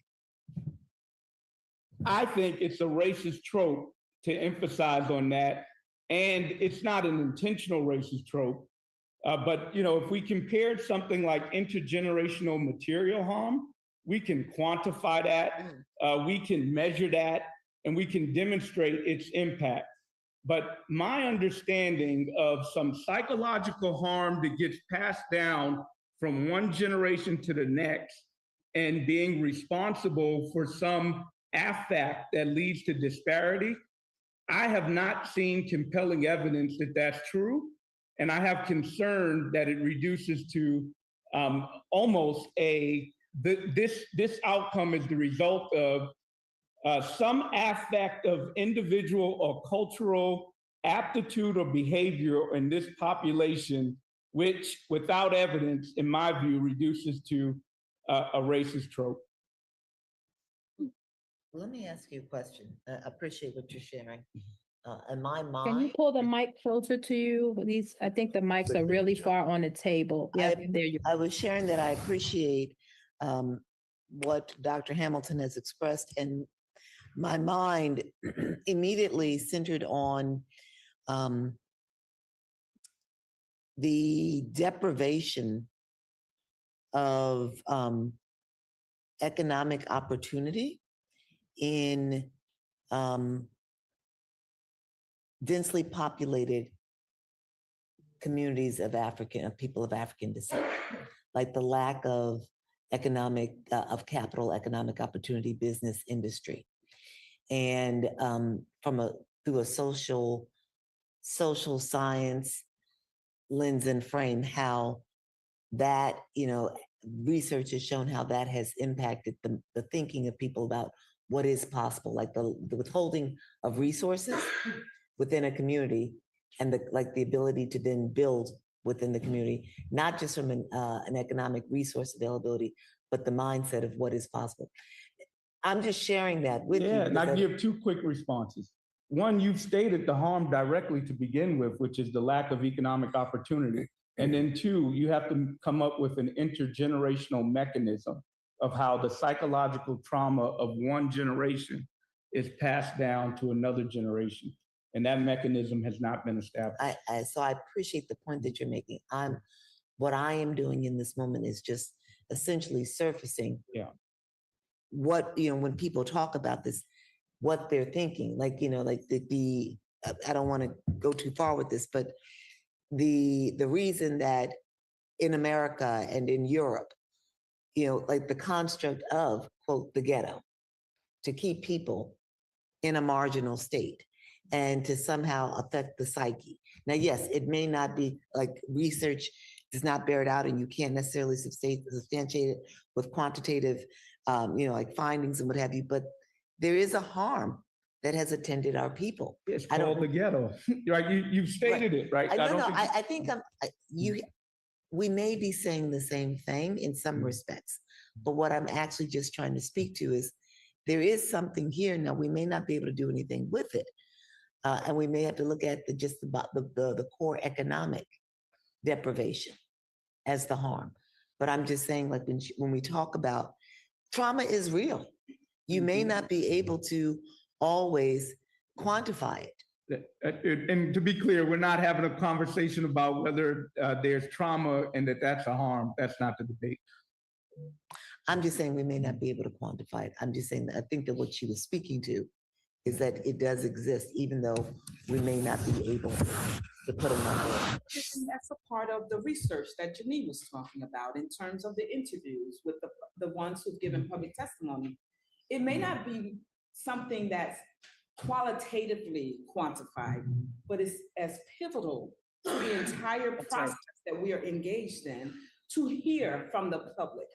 I think it's a racist trope to emphasize on that. And it's not an intentional racist trope, but if we compared something like intergenerational material harm, we can quantify that, we can measure that, and we can demonstrate its impact. but my understanding of some psychological harm that gets passed down from one generation to the next and being responsible for some affect that leads to disparity, I have not seen compelling evidence that that's true. And I have concern that it reduces to almost this outcome is the result of some affect of individual or cultural aptitude or behavior in this population, which without evidence, in my view, reduces to a racist trope. Let me ask you a question. I appreciate what you're sharing. In my mind, Can you pull the mic closer to you? These, I think the mics are really far on the table. Yeah, there you go. I was sharing that I appreciate what Dr. Hamilton has expressed, and my mind immediately centered on the deprivation of economic opportunity in densely populated communities of people of African descent, like the lack of capital, economic opportunity, business, industry, and through a social science lens and frame, how that, research has shown how that has impacted the thinking of people about what is possible, like the withholding of resources within a community, and the ability to then build within the community, not just from an economic resource availability, but the mindset of what is possible. I'm just sharing that with you. And I give two quick responses. One, you've stated the harm directly to begin with, which is the lack of economic opportunity. And then two, you have to come up with an intergenerational mechanism of how the psychological trauma of one generation is passed down to another generation. And that mechanism has not been established. So I appreciate the point that you're making. What I am doing in this moment is just essentially surfacing what, when people talk about this, what they're thinking, like I don't want to go too far with this, but the reason that in America and in Europe, like the construct of, quote, the ghetto, to keep people in a marginal state and to somehow affect the psyche. Now, yes, it may not be, like, research does not bear it out, and you can't necessarily substantiate it with quantitative, like findings and what have you, but there is a harm that has attended our people. It's called the ghetto. Right? You've stated it, right? I think we may be saying the same thing in some respects, but what I'm actually just trying to speak to is there is something here. Now, we may not be able to do anything with it, and we may have to look at the core economic deprivation as the harm. But I'm just saying, like, when we talk about trauma is real, you may not be able to always quantify it. And to be clear, we're not having a conversation about whether there's trauma and that's a harm. That's not the debate. I'm just saying we may not be able to quantify it. I'm just saying that I think that what she was speaking to is that it does exist, even though we may not be able to put a number on it. And that's a part of the research that Janine was talking about in terms of the interviews with the ones who've given public testimony. It may not be something that's qualitatively quantified, but it's as pivotal to the entire process that we are engaged in, to hear from the public,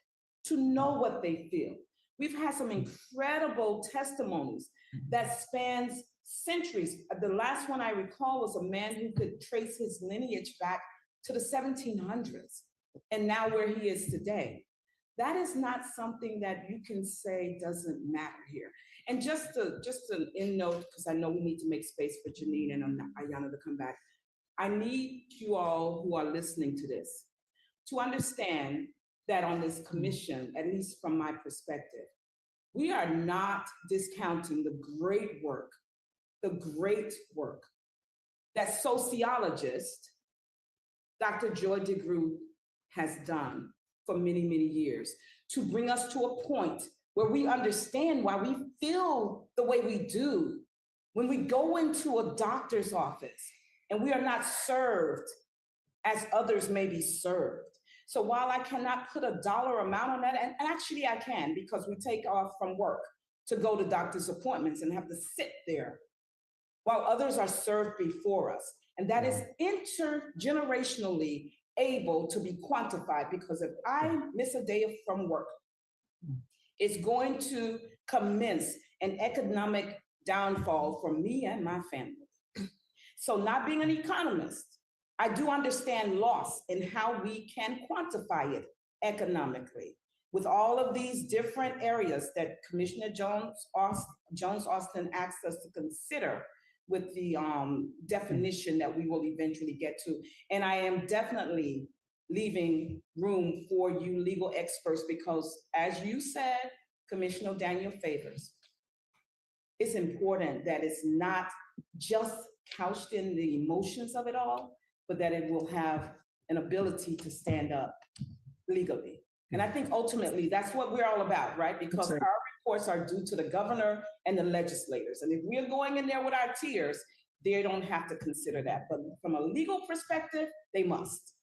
to know what they feel. We've had some incredible testimonies that spans centuries. The last one I recall was a man who could trace his lineage back to the 1700s, and now where he is today. That is not something that you can say doesn't matter here. And just an end note, because I know we need to make space for Janine and Ayanna to come back. I need you all who are listening to this to understand that on this commission, at least from my perspective, we are not discounting the great work that sociologist Dr. Joy DeGroot has done for many, many years to bring us to a point where we understand why we feel the way we do When we go into a doctor's office and we are not served as others may be served. So while I cannot put a dollar amount on that, and actually I can, because we take off from work to go to doctor's appointments and have to sit there while others are served before us. And that is intergenerationally able to be quantified, because if I miss a day from work, it's going to commence an economic downfall for me and my family. So not being an economist, I do understand loss and how we can quantify it economically with all of these different areas that Commissioner Jones-Austin asked us to consider with the definition that we will eventually get to. And I am definitely leaving room for you legal experts, because as you said, Commissioner Daniel Favors, it's important that it's not just couched in the emotions of it all, but that it will have an ability to stand up legally. And I think ultimately that's what we're all about, right? Because our reports are due to the governor and the legislators. And if we're going in there with our tears, they don't have to consider that. But from a legal perspective, they must.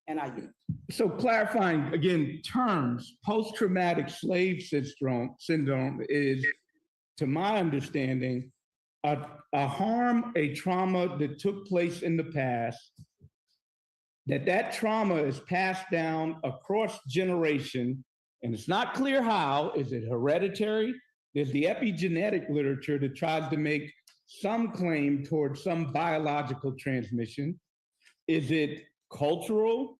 And I do. So clarifying, again, terms, post-traumatic slave syndrome is, to my understanding, a harm, a trauma that took place in the past, that trauma is passed down across generation, and it's not clear how. Is it hereditary? There's the epigenetic literature that tries to make some claim towards some biological transmission. Is it cultural,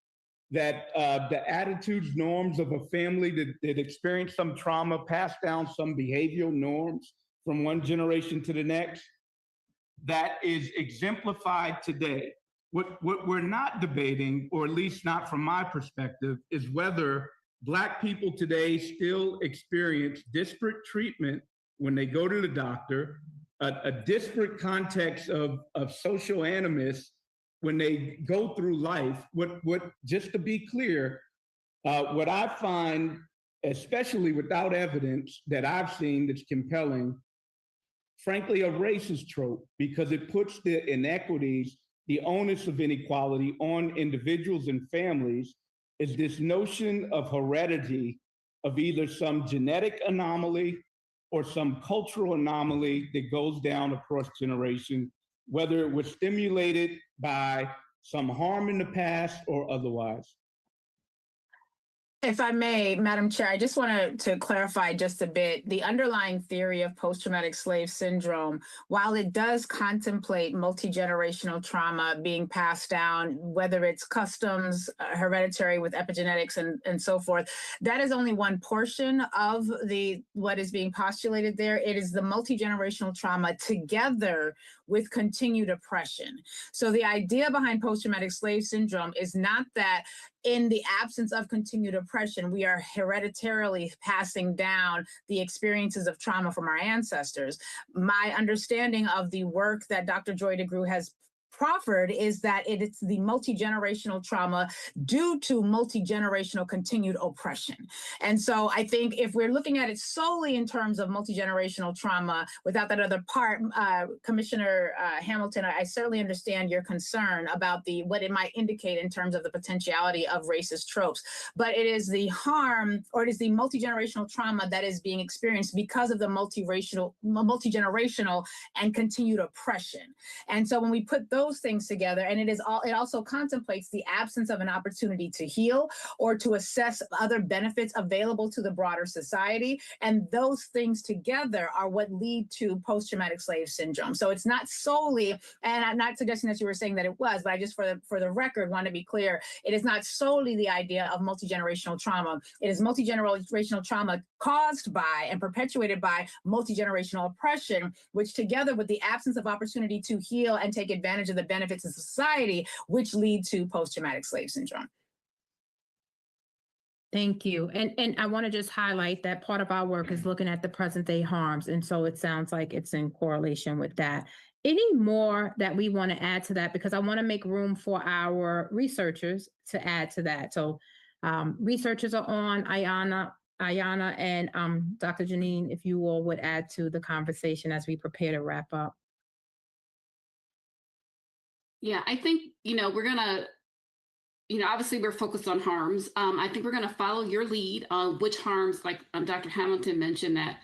that the attitudes, norms of a family that experienced some trauma pass down some behavioral norms from one generation to the next? That is exemplified today. What we're not debating, or at least not from my perspective, is whether Black people today still experience disparate treatment when they go to the doctor, a disparate context of social animus when they go through life. Just to be clear, what I find, especially without evidence that I've seen that's compelling, frankly, a racist trope, because it puts the inequities, the onus of inequality on individuals and families, is this notion of heredity, of either some genetic anomaly or some cultural anomaly that goes down across generations, whether it was stimulated by some harm in the past or otherwise. If I may, Madam Chair, I just wanted to clarify just a bit. The underlying theory of post-traumatic slave syndrome, while it does contemplate multi-generational trauma being passed down, whether it's customs, hereditary with epigenetics and so forth, that is only one portion of what is being postulated there. It is the multi-generational trauma together with continued oppression. So the idea behind post-traumatic slave syndrome is not that in the absence of continued oppression, we are hereditarily passing down the experiences of trauma from our ancestors. My understanding of the work that Dr. Joy DeGruy has proffered is that it's the multi-generational trauma due to multi-generational continued oppression. And so I think if we're looking at it solely in terms of multi-generational trauma without that other part, Commissioner Hamilton, I certainly understand your concern about what it might indicate in terms of the potentiality of racist tropes, but it is the harm, or it is the multi-generational trauma that is being experienced because of the multi-generational and continued oppression. And so when we put those things together, and it also contemplates the absence of an opportunity to heal or to assess other benefits available to the broader society. And those things together are what lead to post-traumatic slave syndrome. So it's not solely, and I'm not suggesting that you were saying that it was, but I just for the record want to be clear, it is not solely the idea of multi-generational trauma. It is multi-generational trauma caused by and perpetuated by multi-generational oppression, which together with the absence of opportunity to heal and take advantage of the benefits of society, which lead to post-traumatic slave syndrome. Thank you. And I want to just highlight that part of our work is looking at the present day harms. And so it sounds like it's in correlation with that. Any more that we want to add to that? Because I want to make room for our researchers to add to that. So researchers are on, Ayana and Dr. Janine, if you all would add to the conversation as we prepare to wrap up. Yeah, I think, we're gonna, obviously we're focused on harms. I think we're gonna follow your lead on which harms, like Dr. Hamilton mentioned, that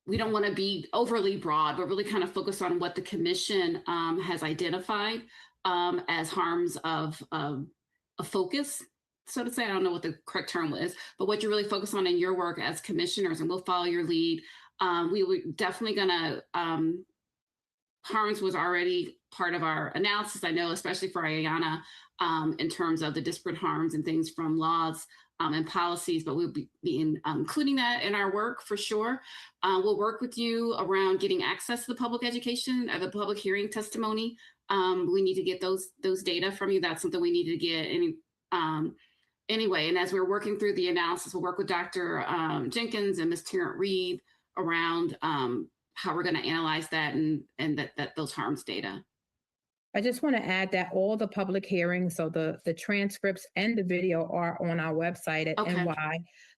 we don't want to be overly broad, but really kind of focus on what the commission has identified as harms of a focus, so to say. I don't know what the correct term is, but what you're really focused on in your work as commissioners, and we'll follow your lead. We were definitely gonna, harms was already part of our analysis, I know, especially for Ayana, in terms of the disparate harms and things from laws and policies, but we'll be including that in our work for sure. We'll work with you around getting access to the public education, the public hearing testimony. We need to get those data from you. That's something we need to get anyway. And as we're working through the analysis, we'll work with Dr. Jenkins and Ms. Tarrant Reed around how we're going to analyze that and that those harms data. I just want to add that all the public hearings, so the transcripts and the video are on our website at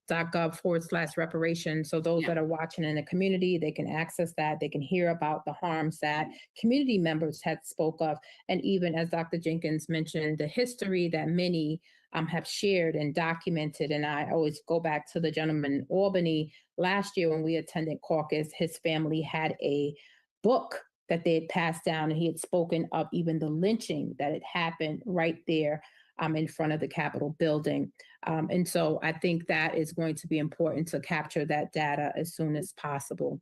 ny.gov/reparations. So those that are watching in the community, they can access that. They can hear about the harms that community members had spoke of. And even as Dr. Jenkins mentioned, the history that many have shared and documented. And I always go back to the gentleman in Albany last year when we attended caucus. His family had a book that they had passed down, and he had spoken of even the lynching that had happened right there in front of the Capitol building. And so I think that is going to be important to capture that data as soon as possible.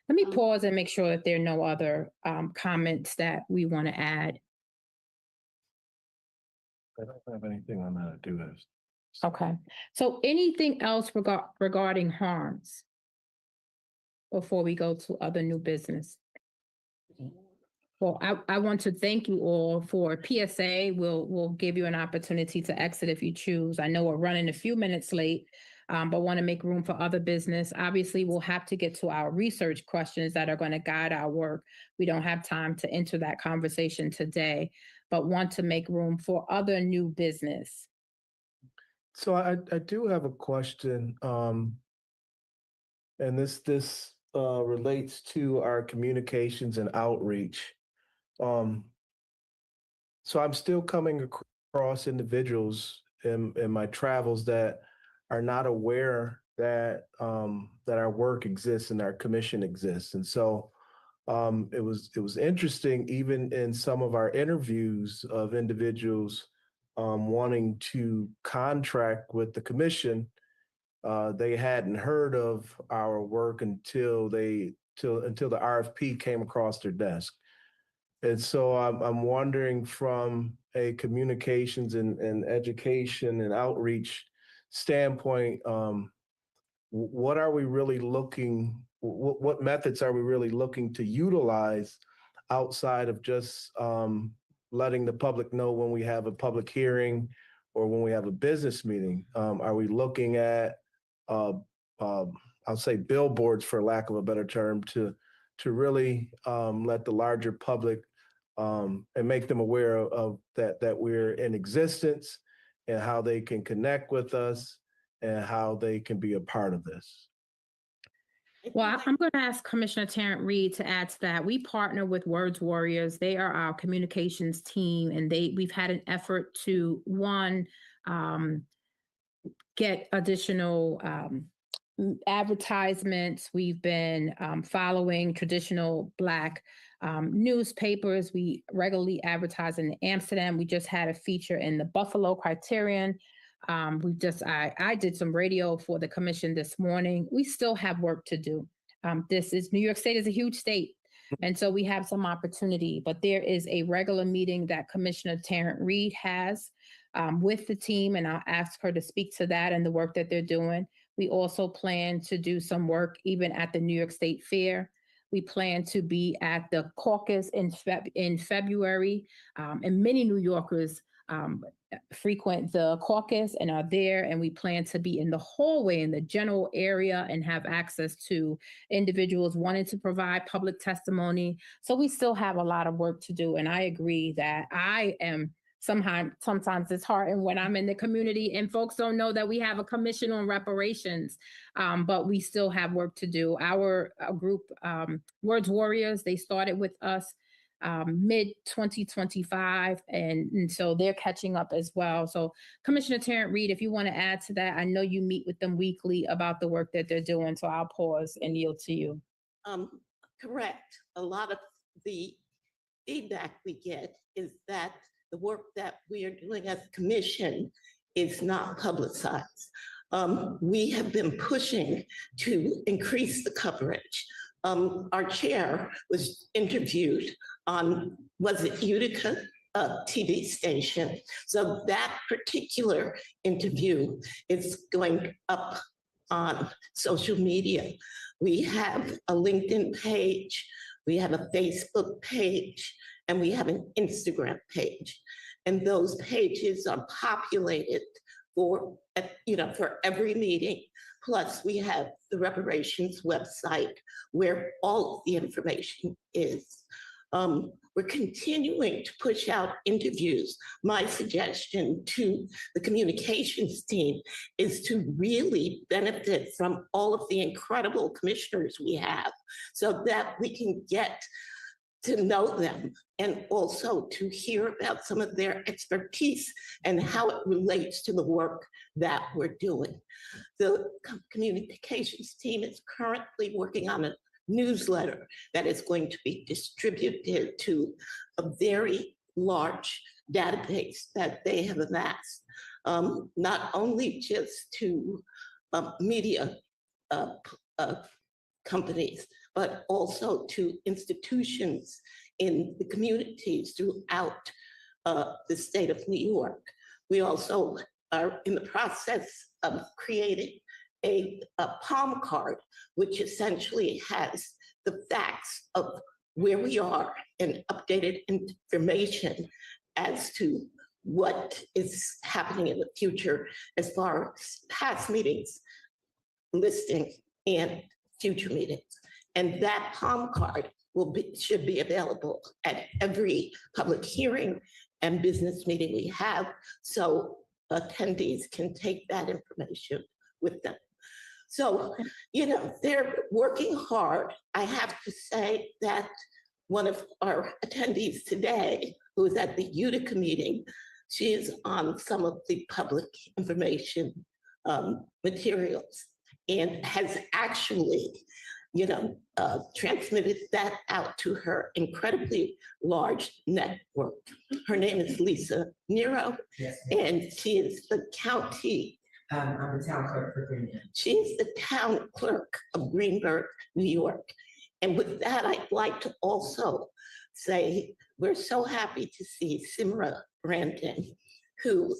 Let me pause and make sure that there are no other comments that we want to add. I don't have anything on that to do this. Okay. So anything else regarding harms before we go to other new business? Well, I want to thank you all for PSA. We'll give you an opportunity to exit if you choose. I know we're running a few minutes late, but want to make room for other business. Obviously, we'll have to get to our research questions that are going to guide our work. We don't have time to enter that conversation today, but want to make room for other new business. So I do have a question, and this relates to our communications and outreach. So I'm still coming across individuals in my travels that are not aware that that our work exists and our commission exists. And so it was interesting, even in some of our interviews of individuals wanting to contract with the commission. They hadn't heard of our work until the RFP came across their desk. And so I'm wondering, from a communications and education and outreach standpoint, what are we really looking, what methods are we really looking to utilize outside of just letting the public know when we have a public hearing or when we have a business meeting? Are we looking at, I'll say, billboards, for lack of a better term, to really let the larger public and make them aware of that we're in existence and how they can connect with us and how they can be a part of this? Well, I'm going to ask Commissioner Tarrant Reed to add to that. We partner with Words Warriors. They are our communications team, and we've had an effort to, one, get additional advertisements. We've been following traditional Black newspapers. We regularly advertise in Amsterdam. We just had a feature in the Buffalo Criterion. I did some radio for the commission this morning. We still have work to do. New York State is a huge state. And so we have some opportunity, but there is a regular meeting that Commissioner Tarrant Reed has with the team, and I'll ask her to speak to that and the work that they're doing. We also plan to do some work even at the New York State Fair. We plan to be at the caucus in February, and many New Yorkers frequent the caucus and are there, and we plan to be in the hallway in the general area and have access to individuals wanting to provide public testimony. So we still have a lot of work to do, and I agree that I am sometimes disheartened when I'm in the community and folks don't know that we have a commission on reparations, but we still have work to do. Our group, Words Warriors, they started with us mid 2025, and so they're catching up as well. So Commissioner Tarrant Reed, if you want to add to that, I know you meet with them weekly about the work that they're doing, so I'll pause and yield to you. Correct. A lot of the feedback we get is that the work that we are doing as a commission is not publicized. We have been pushing to increase the coverage. Our chair was interviewed on, was it Utica TV station? So that particular interview is going up on social media. We have a LinkedIn page, we have a Facebook page, and we have an Instagram page. And those pages are populated for, for every meeting. Plus, we have the reparations website where all of the information is. We're continuing to push out interviews. My suggestion to the communications team is to really benefit from all of the incredible commissioners we have so that we can get to know them and also to hear about some of their expertise and how it relates to the work that we're doing. The communications team is currently working on a newsletter that is going to be distributed to a very large database that they have amassed, not only just to media companies, but also to institutions in the communities throughout the state of New York. We also are in the process of creating a palm card, which essentially has the facts of where we are and updated information as to what is happening in the future as far as past meetings, listing, and future meetings. And that palm card should be available at every public hearing and business meeting we have, so attendees can take that information with them. So, they're working hard. I have to say that one of our attendees today, who was at the Utica meeting, she is on some of the public information materials and has actually, transmitted that out to her incredibly large network. Her name is Lisa Nero, and she is the county. I'm the town clerk for Greenberg. She's the town clerk of Greenberg, New York. And with that, I'd like to also say we're so happy to see Simra Brandon, who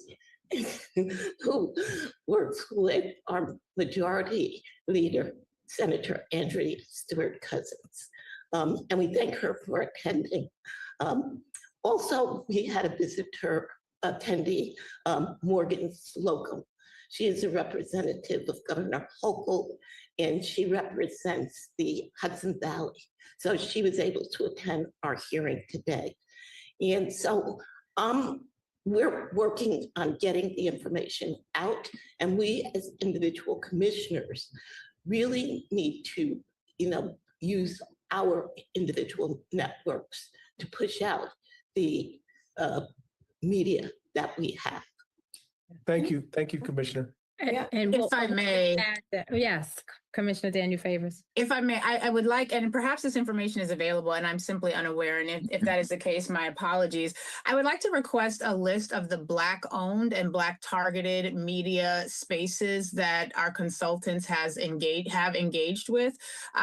works with our majority leader, Senator Andrea Stewart Cousins. And we thank her for attending. Also, we had a visitor attendee, Morgan Slocum. She is a representative of Governor Hochul, and she represents the Hudson Valley. So she was able to attend our hearing today. And so we're working on getting the information out, and we as individual commissioners really need to, use our individual networks to push out the media that we have. Thank you, Commissioner. And if I may, yes, Commissioner Daniel Favors. If I may, I would like, and perhaps this information is available and I'm simply unaware, and if that is the case, my apologies. I would like to request a list of the Black-owned and Black-targeted media spaces that our consultants have engaged with.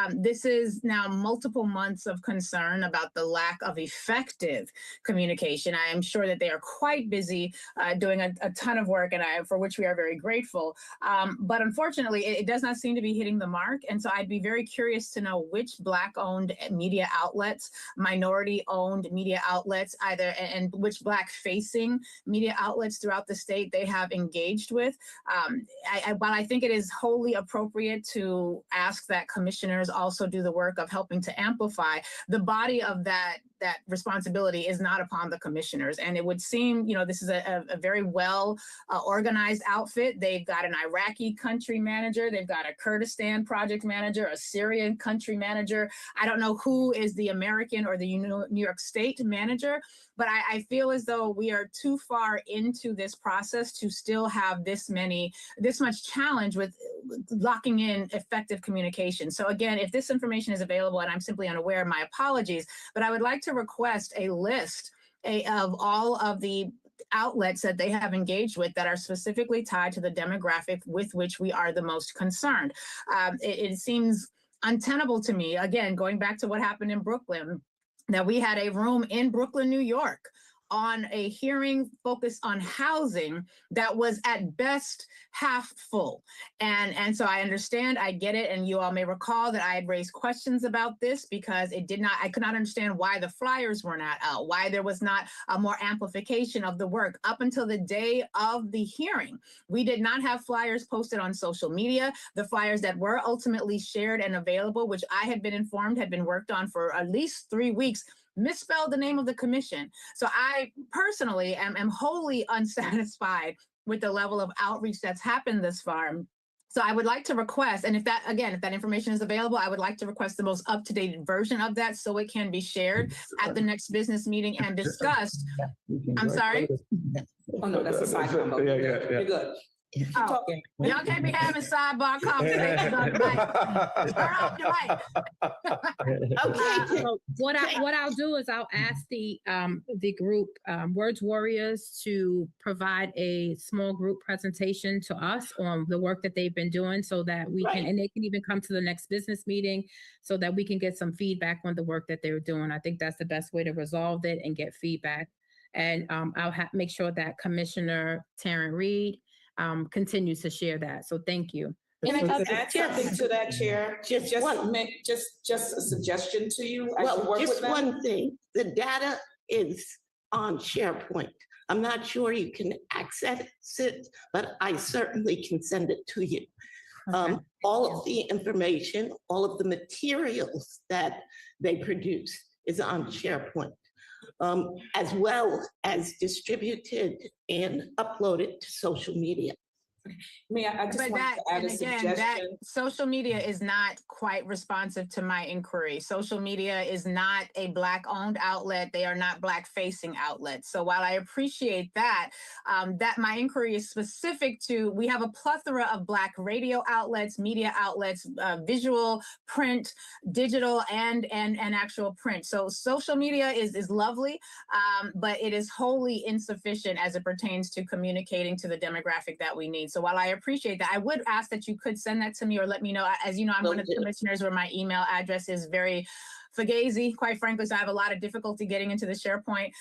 This is now multiple months of concern about the lack of effective communication. I am sure that they are quite busy doing a ton of work, and for which we are very grateful. But unfortunately, it does not seem to be hitting the mark. And so I'd be very curious to know which Black-owned media outlets, minority-owned media outlets, and which Black-facing media outlets throughout the state they have engaged with. But I think it is wholly appropriate to ask that commissioners also do the work of helping to amplify the body of that that responsibility is not upon the commissioners. And it would seem, this is a very well organized outfit. They've got an Iraqi country manager. They've got a Kurdistan project manager, a Syrian country manager. I don't know who is the American or the New York State manager, but I feel as though we are too far into this process to still have this much challenge with locking in effective communication. So again, if this information is available and I'm simply unaware, my apologies, but I would like to request a list of all of the outlets that they have engaged with that are specifically tied to the demographic with which we are the most concerned. It seems untenable to me, again, going back to what happened in Brooklyn, that we had a room in Brooklyn, New York, on a hearing focused on housing that was at best half full. And so I understand, I get it. And you all may recall that I had raised questions about this because I could not understand why the flyers were not out, why there was not a more amplification of the work. Up until the day of the hearing, we did not have flyers posted on social media. The flyers that were ultimately shared and available, which I had been informed had been worked on for at least 3 weeks, misspelled the name of the commission. So I personally am wholly unsatisfied with the level of outreach that's happened this far. So I would like to request, and if that information is available, I would like to request the most up-to-date version of that so it can be shared at the next business meeting and discussed. I'm sorry? Oh, no, that's a side combo. You're good. Oh, y'all can't be having sidebar conversations on the mic. Turn off the mic. Okay. So what I'll do is I'll ask the group Words Warriors to provide a small group presentation to us on the work that they've been doing, so that we can, and they can even come to the next business meeting so that we can get some feedback on the work that they're doing. I think that's the best way to resolve it and get feedback. And I'll make sure that Commissioner Tarrant Reed continues to share that. So thank you. Can I just add something to that, Chair? Just a suggestion to you. Well, just one thing, the data is on SharePoint. I'm not sure you can access it, but I certainly can send it to you. Okay. All of the information, all of the materials that they produce is on SharePoint. As well as distributed and uploaded to social media. I just want to add a suggestion. That social media is not quite responsive to my inquiry. Social media is not a Black-owned outlet. They are not Black-facing outlets. So while I appreciate that, that my inquiry is specific to, we have a plethora of Black radio outlets, media outlets, visual, print, digital, and actual print. So social media is lovely, but it is wholly insufficient as it pertains to communicating to the demographic that we need. So while I appreciate that, I would ask that you could send that to me or let me know. As you know, I'm one of the commissioners where my email address is very fugazi, quite frankly, so I have a lot of difficulty getting into the SharePoint.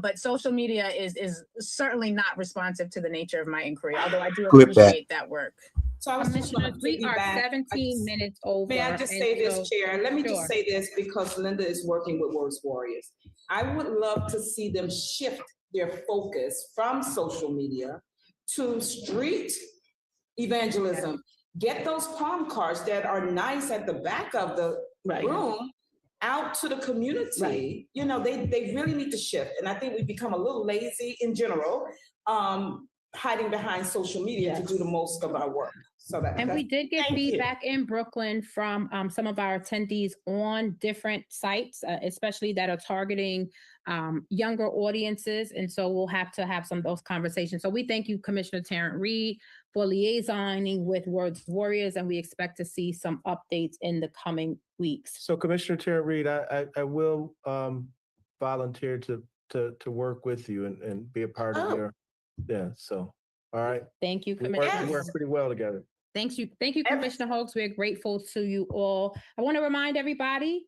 But social media is certainly not responsive to the nature of my inquiry, although I do appreciate that work. So I was just going to we are 17 minutes over. May I just say this, Chair? Let me just say this, because Linda is working with Words Warriors. I would love to see them shift their focus from social media to street evangelism. Get those palm cards that are nice at the back of the room out to the community. You know, they really need to shift. And I think we've become a little lazy in general, hiding behind social media to do the most of our work. So we did get feedback in Brooklyn from some of our attendees on different sites, especially that are targeting younger audiences. And so we'll have to have some of those conversations. So we thank you, Commissioner Tarrant Reed, for liaisoning with Words Warriors, and we expect to see some updates in the coming weeks. So Commissioner Tarrant Reed, I will volunteer to work with you and be a part of your, so, all right. Thank you, Commissioner. We work pretty well together. Thank you, Commissioner Hoax. We're grateful to you all. I want to remind everybody,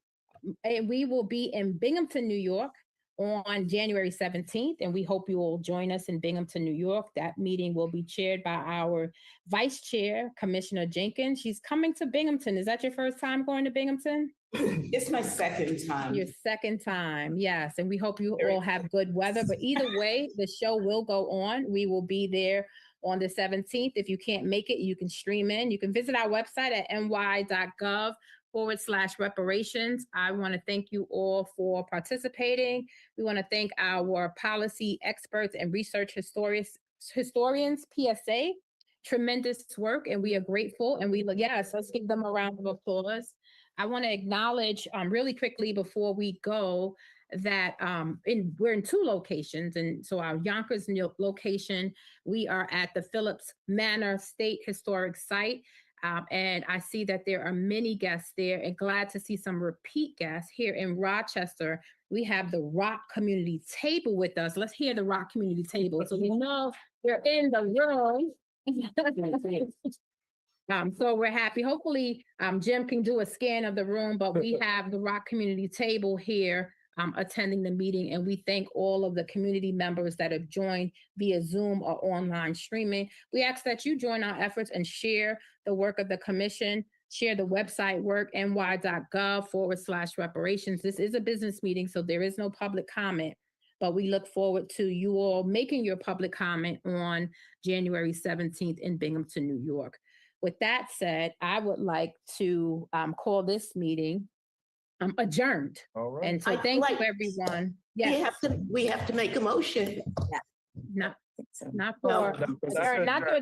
we will be in Binghamton, New York on January 17th, and we hope you will join us in Binghamton, New York. That meeting will be chaired by our Vice Chair, Commissioner Jenkins. She's coming to Binghamton. Is that your first time going to Binghamton? It's my second time. Your second time, yes. And we hope you all have good weather. But either way, the show will go on. We will be there on the 17th. If you can't make it, you can stream in. You can visit our website at ny.gov yonkers.org/reparations. I want to thank you all for participating. We want to thank our policy experts and research historians, PSA. Tremendous work, and we are grateful. And yes, let's give them a round of applause. I want to acknowledge really quickly before we go that we're in 2 locations. And so our Yonkers location, we are at the Philipse Manor State Historic Site. And I see that there are many guests there, and glad to see some repeat guests here in Rochester. We have the Rock Community Table with us. Let's hear the Rock Community Table. So we know they're in the room. So we're happy. Hopefully, Jim can do a scan of the room, but we have the Rock Community Table here attending the meeting, and we thank all of the community members that have joined via Zoom or online streaming. We ask that you join our efforts and share the work of the commission, share the website work, ny.gov/reparations. This is a business meeting, so there is no public comment, but we look forward to you all making your public comment on January 17th in Binghamton, New York. With that said, I would like to call this meeting adjourned. All right. And so thank you, everyone. Yes. We have to make a motion. Not to adjourn. Not to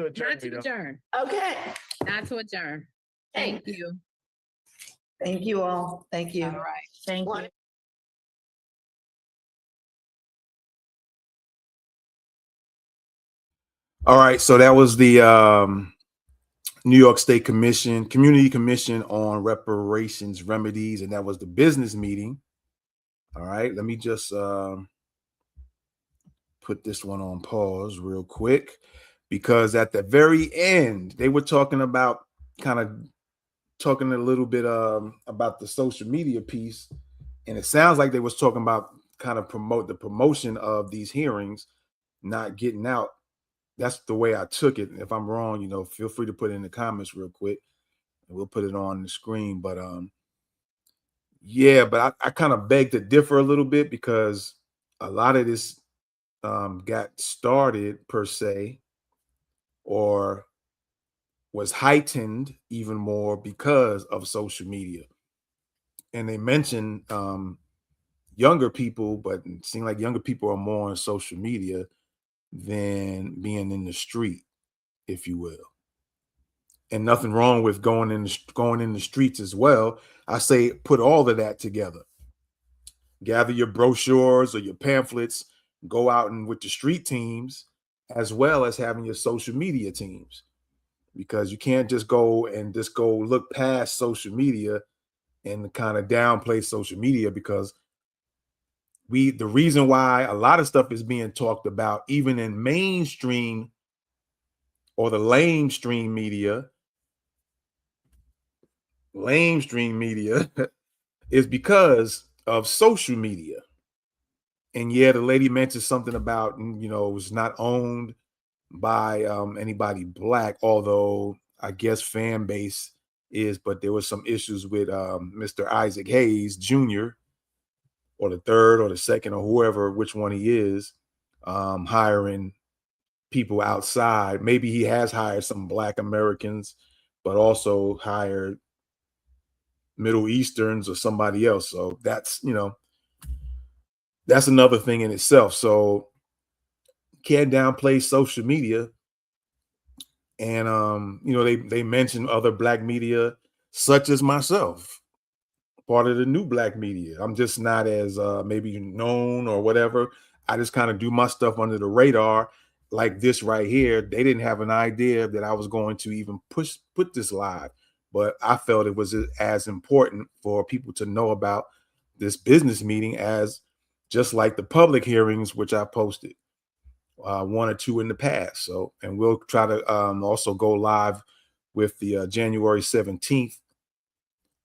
adjourn. Okay. Not to adjourn. Thank you. Thank you all. Thank you. All right. Thank you. All right, so that was the New York State Community Commission on Reparations Remedies, and that was the business meeting. All right, let me just put this one on pause real quick, because at the very end, they were talking a little bit about the social media piece, and it sounds like they was talking about kind of promotion of these hearings not getting out. That's the way I took it. If I'm wrong, feel free to put it in the comments real quick, and we'll put it on the screen. But yeah, but I kind of beg to differ a little bit, because a lot of this got started per se, or was heightened even more because of social media. And they mentioned younger people, but it seems like younger people are more on social media than being in the street, if you will. And nothing wrong with going in the streets as well. I say put all of that together. Gather your brochures or your pamphlets, go out and with the street teams, as well as having your social media teams, because you can't just go look past social media and kind of downplay social media, because the reason why a lot of stuff is being talked about, even in mainstream or the lamestream media, is because of social media. And yeah, the lady mentioned something about, it was not owned by anybody Black, although I guess fan base is, but there was some issues with Mr. Isaac Hayes Jr., or the third or the second or whoever, which one he is, hiring people outside. Maybe he has hired some Black Americans, but also hired Middle Easterns or somebody else. So that's another thing in itself. So can't downplay social media. And they mention other Black media, such as myself, part of the new Black media. I'm just not as maybe known or whatever. I just kind of do my stuff under the radar, like this right here. They didn't have an idea that I was going to even put this live, but I felt it was as important for people to know about this business meeting as just like the public hearings, which I posted 1 or 2 in the past. So, and we'll try to also go live with the January 17th,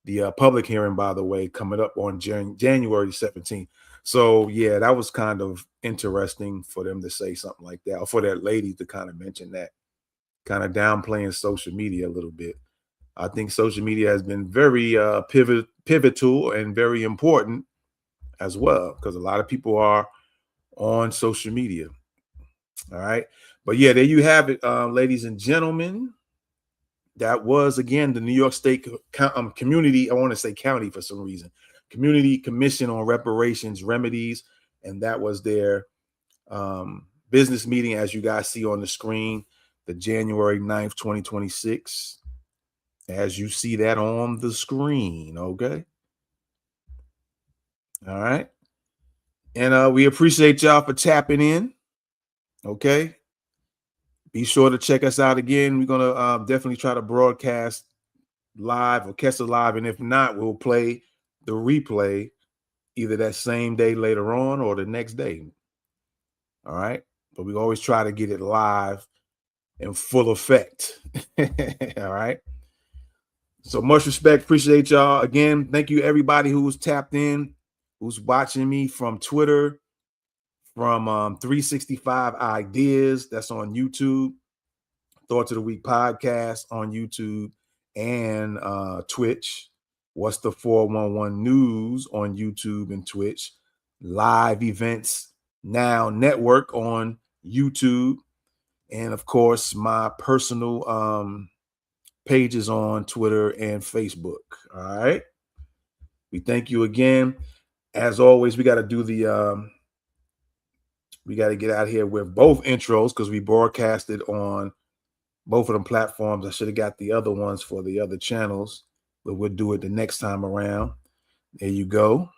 the public hearing, by the way, coming up on January 17th. So yeah, that was kind of interesting for them to say something like that, or for that lady to kind of mention that, kind of downplaying social media a little bit. I think social media has been very pivotal and very important as well, because a lot of people are on social media. All right. But yeah, there you have it, ladies and gentlemen. that was, again, the New York State Community, I want to say county for some reason, Community Commission on Reparations Remedies. And that was their business meeting, as you guys see on the screen, the January 9th, 2026. As you see that on the screen, okay? All right. And we appreciate y'all for tapping in, okay? Be sure to check us out again. We're going to definitely try to broadcast live or catch it live. And if not, we'll play the replay either that same day later on or the next day. All right. But we always try to get it live in full effect. All right. So much respect. Appreciate y'all. Again, thank you everybody who's tapped in, who's watching me from Twitter, from 365 Ideas, that's on YouTube, Thoughts of the Week podcast on YouTube and Twitch. What's the 411 News on YouTube and Twitch. Live Events Now Network on YouTube. And of course, my personal pages on Twitter and Facebook. All right. We thank you again. As always, we got to do we got to get out here with both intros because we broadcasted on both of them platforms. I should have got the other ones for the other channels, but we'll do it the next time around. There you go.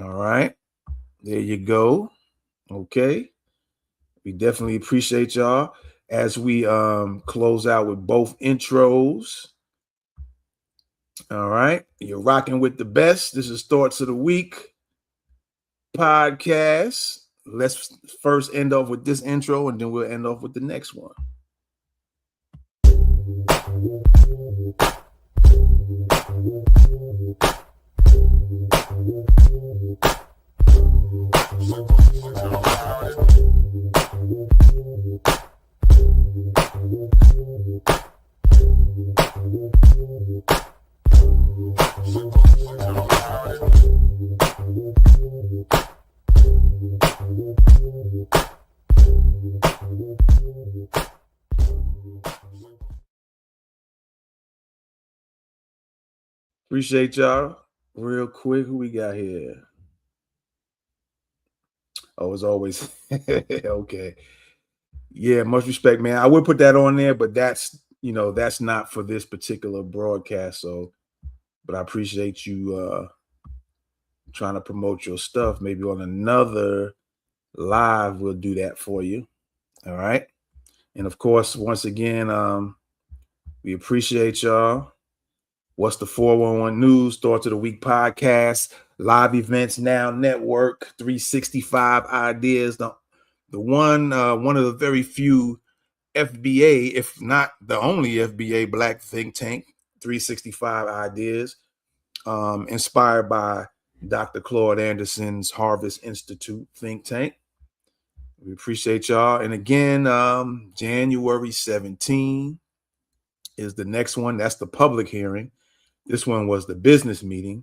All right. There you go. Okay. We definitely appreciate y'all as we close out with both intros. All right. You're rocking with the best. This is Thoughts of the Week podcast. Let's first end off with this intro and then we'll end off with the next one. Appreciate y'all. Real quick, who we got here? Oh, as always. Okay. Yeah, much respect, man. I would put that on there, but that's not for this particular broadcast. So, but I appreciate you trying to promote your stuff. Maybe on another live, we'll do that for you. All right. And of course, once again, we appreciate y'all. What's the 411 News, Thoughts of the Week podcast, Live Events Now Network, 365 Ideas, the one of the very few FBA, if not the only FBA Black think tank, 365 Ideas, inspired by Dr. Claude Anderson's Harvest Institute think tank. We appreciate y'all. And again, January 17 is the next one. That's the public hearing. This one was the business meeting.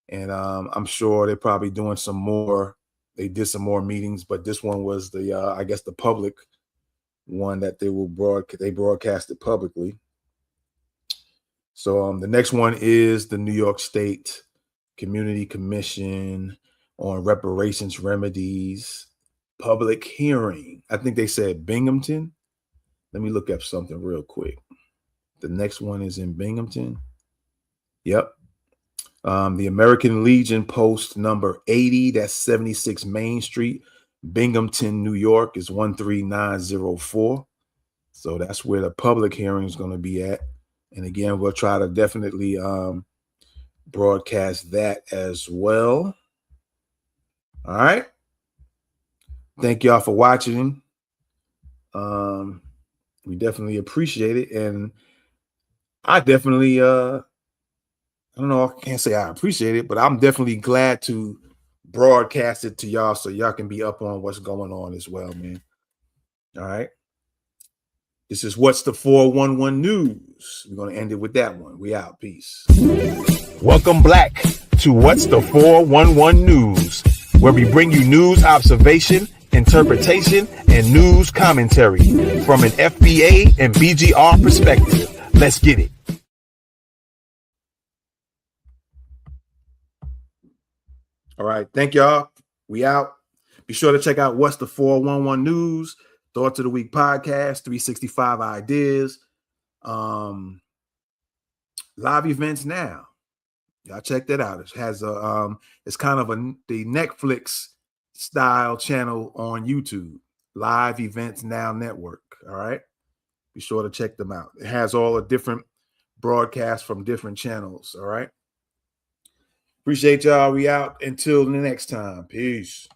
And I'm sure they're probably doing some more. They did some more meetings, but this one was the, I guess, the public one that they broadcasted publicly. So the next one is the New York State Community Commission on Reparations Remedies public hearing. I think they said Binghamton. Let me look up something real quick. The next one is in Binghamton. Yep. The American Legion Post number 80, that's 76 Main Street, Binghamton, New York, is 13904. So that's where the public hearing is going to be at. And again, we'll try to definitely broadcast that as well. All right. Thank y'all for watching. We definitely appreciate it. And I definitely, I don't know, I can't say I appreciate it, but I'm definitely glad to broadcast it to y'all so y'all can be up on what's going on as well, man. All right. This is What's the 411 News. We're going to end it with that one. We out. Peace. Welcome back to What's the 411 News, where we bring you news observation, interpretation, and news commentary from an FBA and BGR perspective. Let's get it. All right. Thank y'all. We out. Be sure to check out What's the 411 News, Thoughts of the Week podcast, 365 Ideas, live events now. Y'all check that out. It has it's kind of the Netflix style channel on YouTube, Live Events Now Network. All right. Be sure to check them out. It has all the different broadcasts from different channels. All right. Appreciate y'all. We out until the next time. Peace.